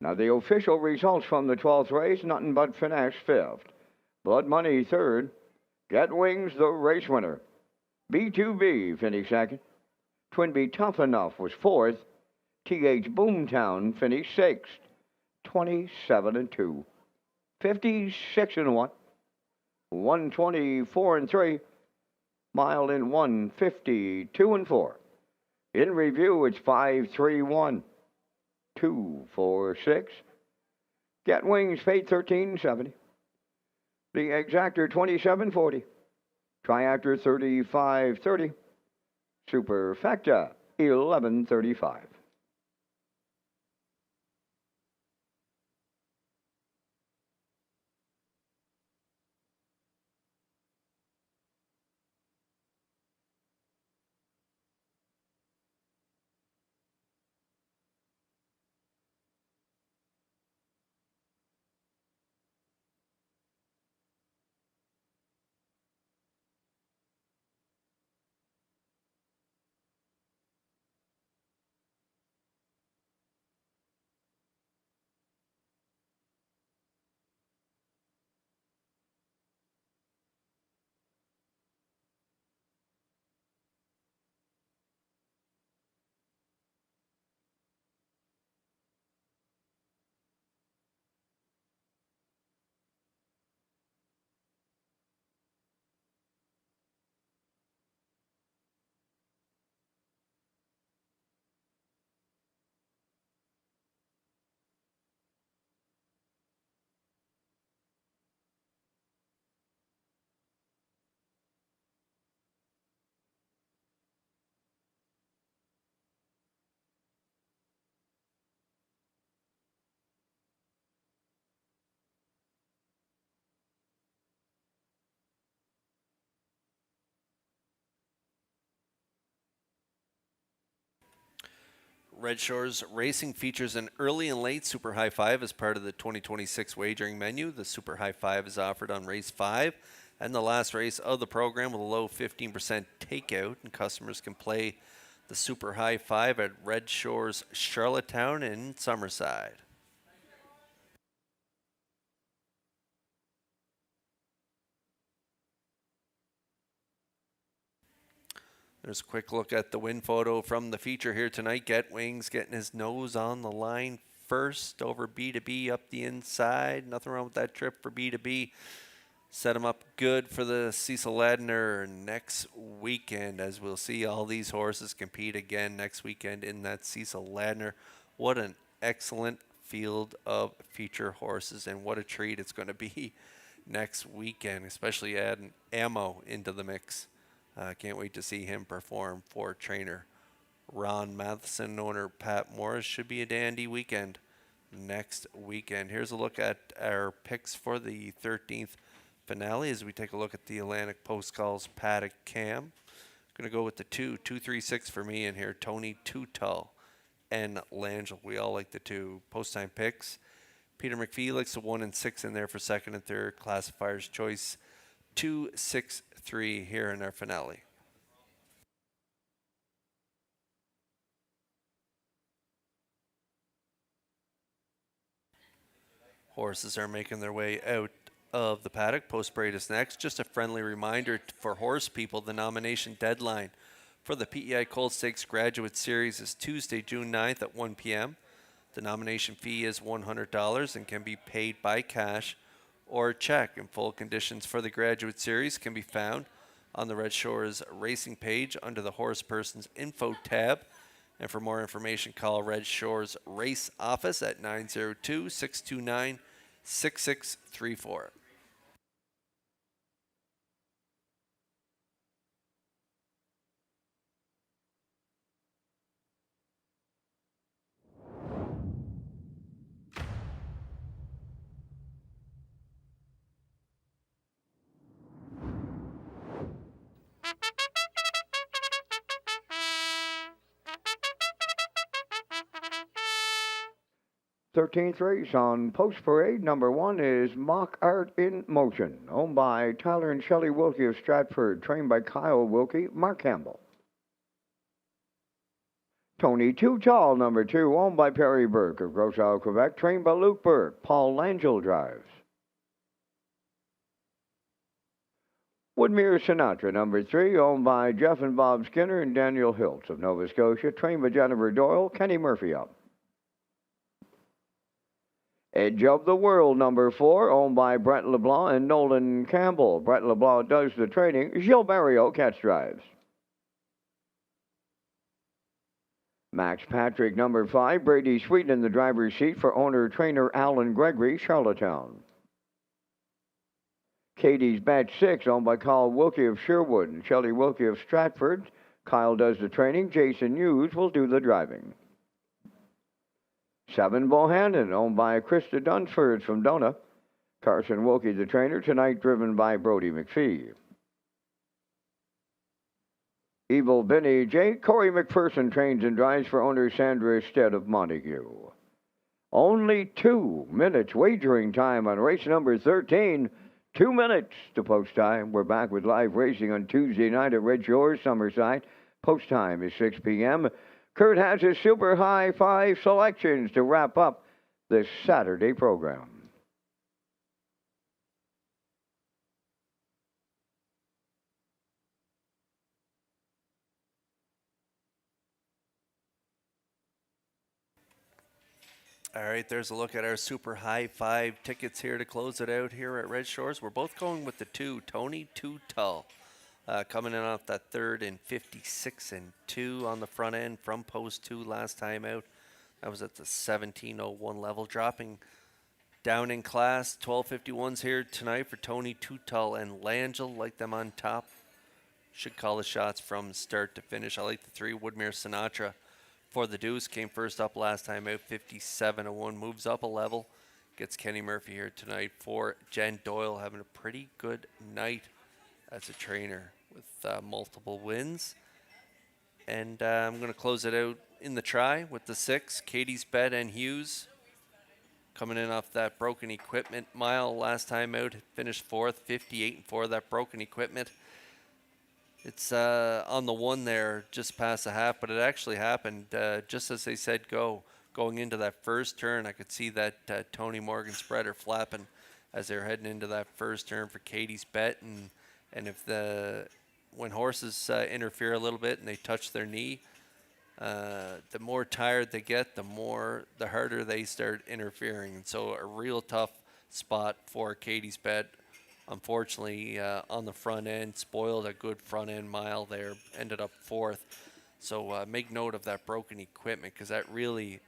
Now, the official results from the 12th race, nothing but Finesse 5th. Blood Money 3rd. Get Wings, the race winner. B2B finished 2nd. Twin B Tough Enough was 4th. TH Boomtown finished 6th. 27 and 2. 56 and 1. 124 and 3. Mile in 152 and 4. In review, it's 5-3-1. 2-4-6. Get Wings paid $13.70. The Exactor $27.40. Triactor $35.30. Superfecta $11.35. Red Shores Racing features an early and late Super High Five as part of the 2026 wagering menu. The Super High Five is offered on race 5 and the last race of the program with a low 15% takeout, and customers can play the Super High Five at Red Shores, Charlottetown, and Summerside. There's a quick look at the win photo from the feature here tonight. Get Wings getting his nose on the line first over B2B up the inside. Nothing wrong with that trip for B2B. Set him up good for the Cecil Ladner next weekend, as we'll see all these horses compete again next weekend in that Cecil Ladner. What an excellent field of feature horses, and what a treat it's going to be next weekend, especially adding Ammo into the mix. Can't wait to see him perform for trainer Ron Matheson. Owner Pat Morris. Should be a dandy weekend next weekend. Here's a look at our picks for the 13th finale as we take a look at the Atlantic Post Calls Paddock Cam. Going to go with the 2-3-6 for me in here. Tony Tutal and Langell. We all like the 2 post time picks. Peter McPhee likes the 1 and 6 in there for second and third. Classifier's choice 2-6-3 here in our finale. Horses are making their way out of the paddock. Post parade is next. Just a friendly reminder for horse people, the nomination deadline for the PEI Colt Stakes Graduate Series is Tuesday, June 9th at 1 p.m. The nomination fee is $100 and can be paid by cash or check. And full conditions for the Graduate Series can be found on the Red Shores Racing page under the Horse Persons Info tab. And for more information, call Red Shores Race Office at 902-629-6634. Thirteenth race on Post Parade. Number 1 is Mock Art in Motion, owned by Tyler and Shelley Wilkie of Stratford, trained by Kyle Wilkie, Mark Campbell. Tony Too Tall, number 2, owned by Perry Burke of Gros Isle, Quebec, trained by Luke Burke. Paul Langell drives. Woodmere Sinatra, number 3, owned by Jeff and Bob Skinner and Daniel Hiltz of Nova Scotia, trained by Jennifer Doyle, Kenny Murphy up. Edge of the World, number 4, owned by Brett LeBlanc and Nolan Campbell. Brett LeBlanc does the training. Gilles Barrio catch drives. Max Patrick, number 5, Brady Sweeten in the driver's seat for owner-trainer Alan Gregory, Charlottetown. Katie's Batch 6, owned by Kyle Wilkie of Sherwood and Shelley Wilkie of Stratford. Kyle does the training. Jason Hughes will do the driving. 7 Bohannon, owned by Krista Dunsford from Dona. Carson Wilkie, the trainer, tonight driven by Brody McPhee. Evil Benny J. Corey McPherson trains and drives for owner Sandra Stead of Montague. Only 2 minutes wagering time on race number 13. 2 minutes to post time. We're back with live racing on Tuesday night at Red Shores, Summerside. Post time is 6 p.m. Kurt has his super high 5 selections to wrap up this Saturday program. All right, there's a look at our super high 5 tickets here to close it out here at Red Shores. We're both going with the 2, Tony Too Tall. Coming in off that third in 56 and 2 on the front end from post 2 last time out. That was at the 17:01 level, dropping down in class. 12:51s here tonight for Tony Too Tall and Langell. Like them on top. Should call the shots from start to finish. I like the 3, Woodmere Sinatra for the deuce. Came first up last time out, 57-1. Moves up a level. Gets Kenny Murphy here tonight for Jen Doyle, having a pretty good night as a trainer with multiple wins. And I'm going to close it out in the try with the 6, Katie's Bet and Hughes. Coming in off that broken equipment mile last time out, finished 4th, 58-4, that broken equipment. It's on the 1 there, just past the half, but it actually happened just as they said go. Going into that first turn, I could see that Tony Morgan spreader flapping as they're heading into that first turn for Katie's Bet. And if when horses interfere a little bit and they touch their knee, the more tired they get, the harder they start interfering. And so a real tough spot for Katie's Bet. Unfortunately, on the front end, spoiled a good front end mile there, ended up 4th. So make note of that broken equipment, because that really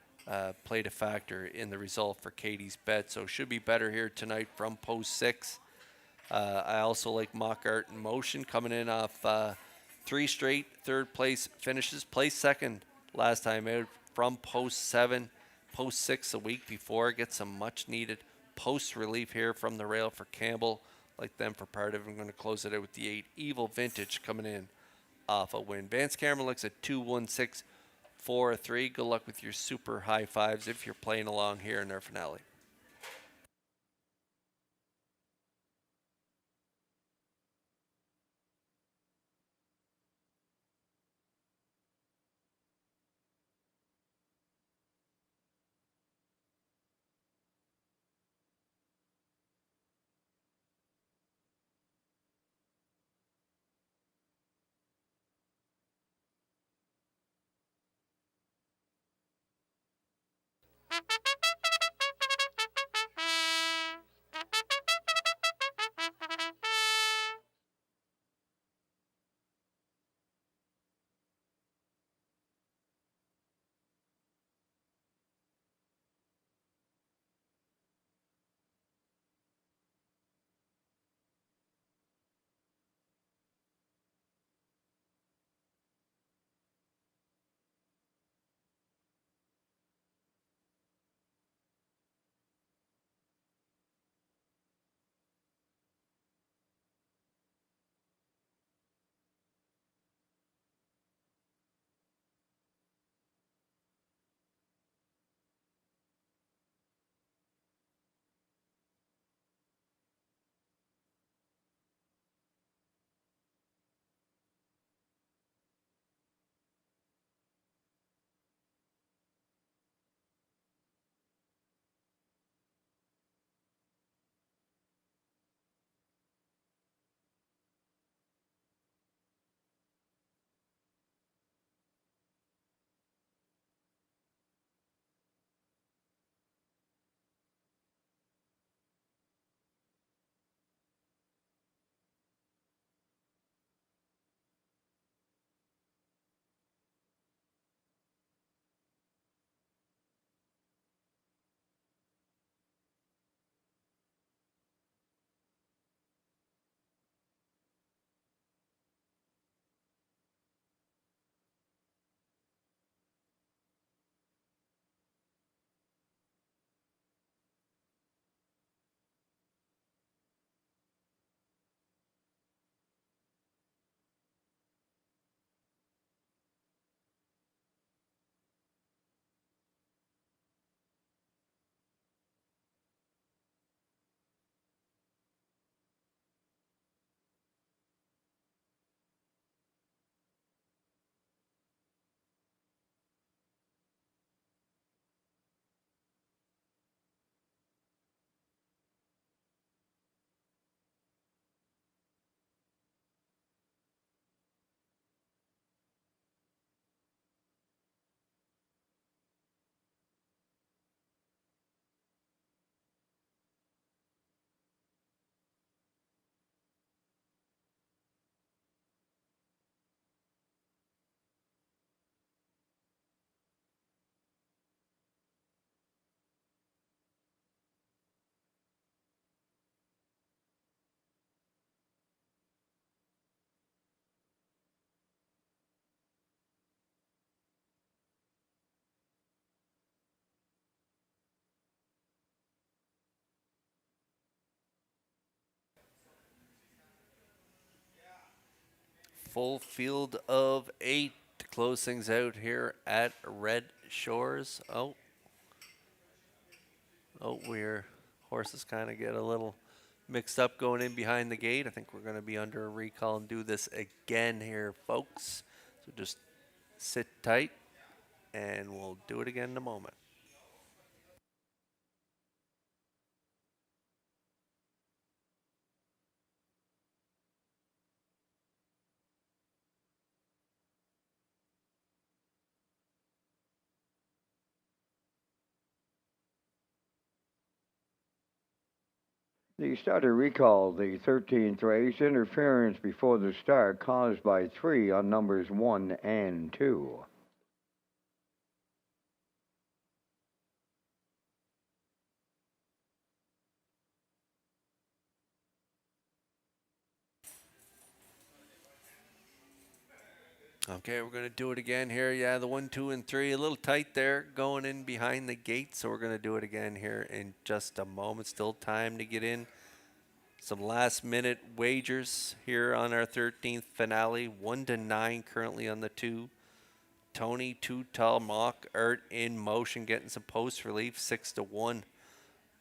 played a factor in the result for Katie's Bet. So should be better here tonight from post 6. I also like Mock Art in Motion, coming in off 3 straight third place finishes. Placed 2nd last time out from post 7. Post 6 a week before. Get some much needed post relief here from the rail for Campbell. Like them for part of it. I'm going to close it out with the 8, Evil Vintage, coming in off a win. Vance Cameron looks at 2, 1, 6, 4, 3. Good luck with your super high 5s if you're playing along here in our finale. full field of 8 to close things out here at Red Shores. Oh, we're horses kind of get a little mixed up going in behind the gate. I think we're going to be under a recall and do this again here, folks. So just sit tight, and we'll do it again in a moment. The starter recalled the 13th race, interference before the start caused by 3 on numbers 1 and 2. Okay, we're going to do it again here. Yeah, the 1, 2, and 3, a little tight there going in behind the gate. So we're going to do it again here in just a moment. Still time to get in. Some last minute wagers here on our 13th finale. 1 to 9 currently on the 2. Tony, Too Tall, Mock Art in motion, getting some post relief. 6 to 1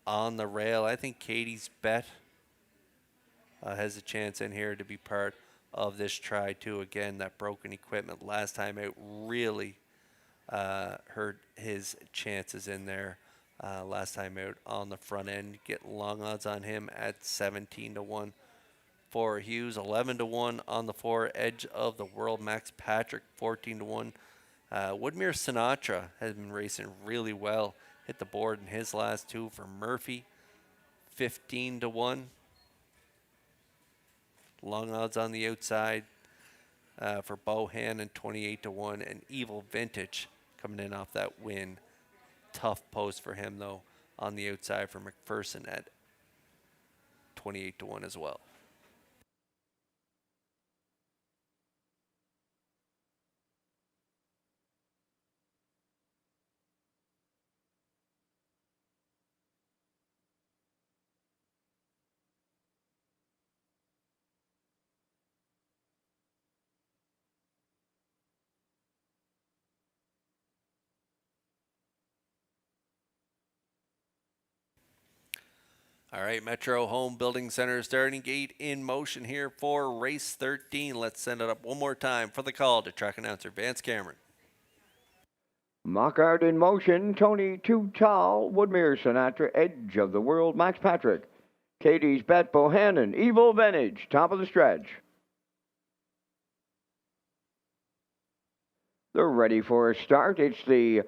on the rail. I think Katie's Bet has a chance in here to be part of this try too. Again, that broken equipment last time out really hurt his chances in there. Last time out on the front end, get long odds on him at 17 to 1 for Hughes, 11 to 1 on the 4 Edge of the World. Max Patrick 14 to 1. Woodmere Sinatra has been racing really well. Hit the board in his last 2 for Murphy, 15 to 1. Long odds on the outside for Bohannon, 28 to 1, and Evil Vintage coming in off that win. Tough post for him though on the outside for McPherson at 28 to 1 as well. All right, Metro Home Building Center starting gate in motion here for race 13. Let's send it up one more time for the call to track announcer Vance Cameron. Mockart in motion, Tony Too Tall, Woodmere Sinatra, Edge of the World, Max Patrick. Katie's Bet, Bohannon, Evil Vintage, top of the stretch. They're ready for a start. It's the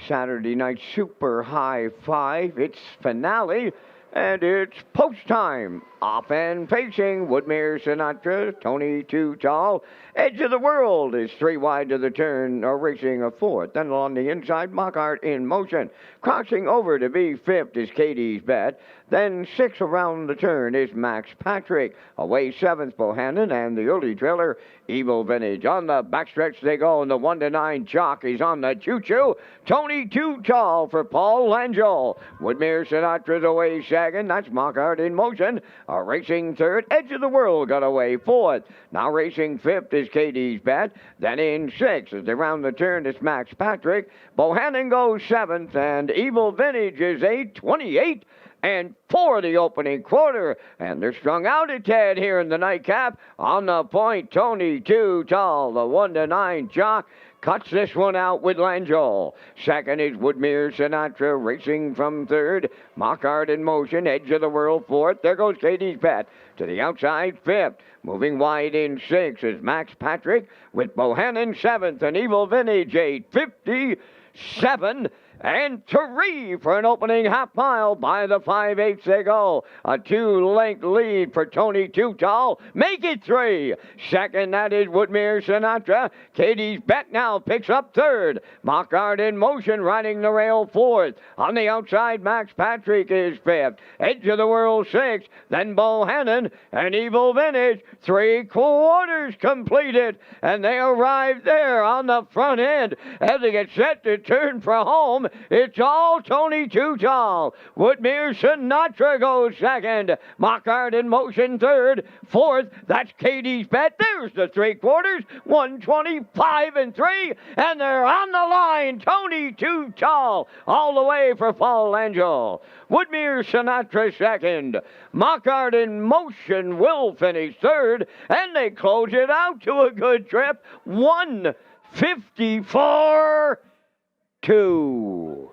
Saturday Night Super High Five. It's finale. And it's post time. Off and facing, Woodmere Sinatra, Tony Too Tall. Edge of the World is 3 wide to the turn, racing a 4th. Then along the inside, Mockart in motion. Crossing over to be 5th is Katie's Bet. Then 6 around the turn is Max Patrick. Away 7th, Bohannon, and the early trailer, Evil Vintage. On the backstretch they go, and the 1 to 9 jock is on the choo-choo. Tony Too Tall for Paul Langell. Woodmere Sinatra's away shagging. That's Mockart in motion. Racing 3rd, Edge of the World got away 4th. Now racing 5th is Katie's Bet. Then in 6th, as they round the turn, it's Max Patrick. Bohannon goes 7th, and Evil Vintage is 8th, 28 and 4 the opening quarter. And they're strung out at 10 here in the nightcap. On the point, Tony Too Tall, the 1 to 9 jock, cuts this one out with Langell. Second is Woodmere Sinatra, racing from 3rd. Mockart in motion, Edge of the World 4th. There goes Katie's Bet to the outside 5th. Moving wide in 6th is Max Patrick with Bohannon 7th and Evil Vintage 8th. 57 and 3 for an opening half mile. By the 5/8 they go. A 2-length lead for Tony Too Tall. Make it 3. Second, that is Woodmere Sinatra. Katie's Bet now picks up 3rd. Mockart in motion, riding the rail 4th. On the outside, Max Patrick is 5th. Edge of the World 6th. Then Bohannon and Evil Vintage. 3/4 completed. And they arrive there on the front end as they get set to turn for home. home. It's all Tony Too Tall. Woodmere Sinatra goes second. Mockart in motion third. Fourth, that's Katie's Bet. There's the three quarters. 125 and 3. And they're on the line. Tony Too Tall all the way for Paul Angel. Woodmere Sinatra second. Mockart in motion will finish third. And they close it out to a good trip. 154-2.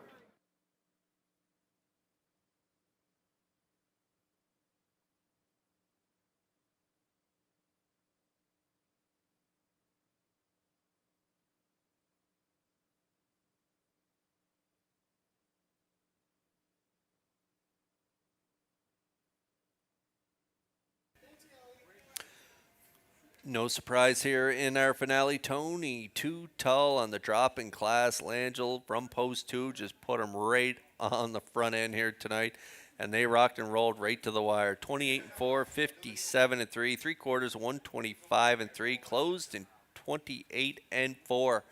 No surprise here in our finale. Tony Too Tall on the drop in class. Langell from post 2 just put him right on the front end here tonight. And they rocked and rolled right to the wire. 28 and 4, 57 and 3, three quarters, 125 and 3, closed in 28 and 4.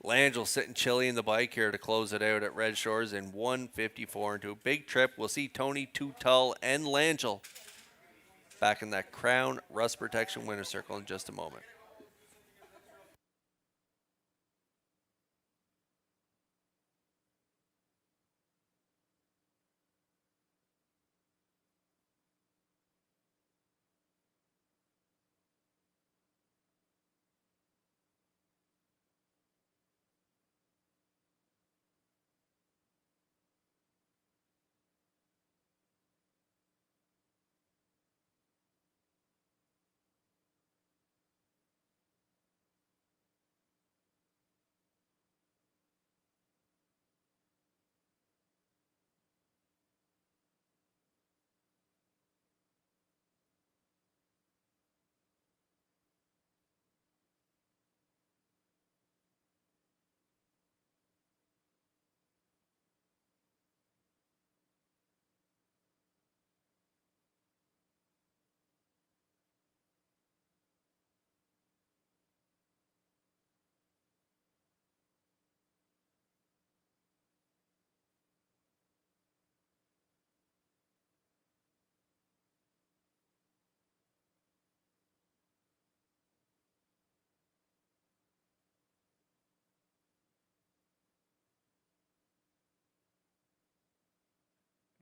Langell sitting chilly in the bike here to close it out at Red Shores in 154 and 2. Big trip. We'll see Tony Too Tall and Langell back in that Crown Rust Protection winner circle in just a moment.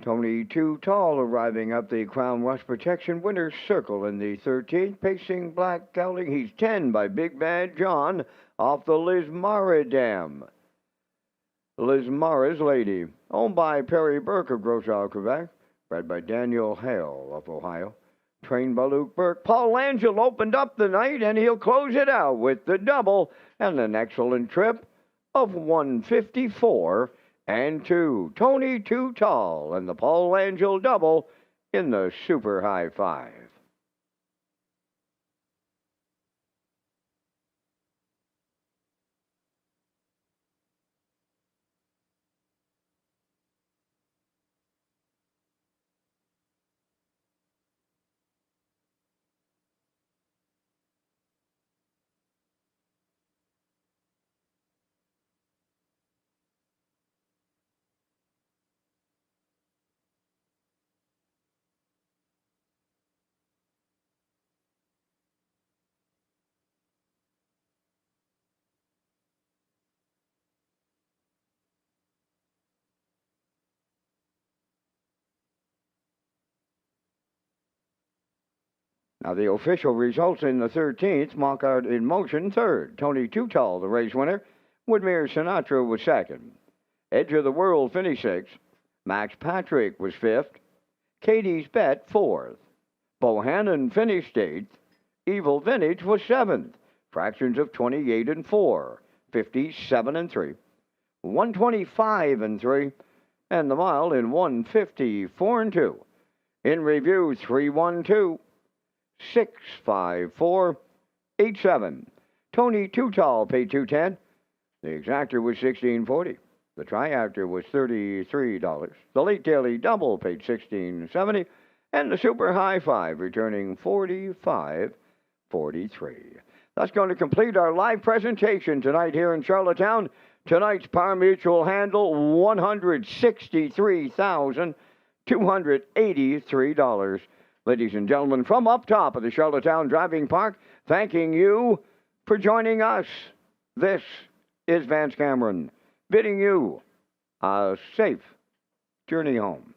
Tony Too Tall arriving up the Crown Rust Protection winner's circle in the 13th, pacing Black Gelding. He's 10 by Big Bad John off the Lismara Dam. Lismara's Lady, owned by Perry Burke of Grosau, Quebec, bred by Daniel Hale of Ohio, trained by Luke Burke. Paul Angel opened up the night, and he'll close it out with the double and an excellent trip of 154 and 2. Tony Too Tall and the Paul Angel double in the Super High Five. Now the official results in the 13th, Mockart in motion third, Tony Too Tall the race winner, Woodmere Sinatra was second, Edge of the World finished sixth, Max Patrick was fifth, Katie's Bet fourth, Bohannon finished eighth, Evil Vintage was seventh, fractions of 28 and 4, 57 and 3, 125 and 3, and the mile in 154 and 2. In review, 312. 65487. Tony Too Tall paid $210. The exactor was $16.40. The triactor was $33. The late daily double paid $16.70, and the super high five returning $45.43. That's going to complete our live presentation tonight here in Charlottetown. Tonight's par mutual handle, $163,283. Ladies and gentlemen, from up top of the Charlottetown Driving Park, thanking you for joining us. This is Vance Cameron, bidding you a safe journey home.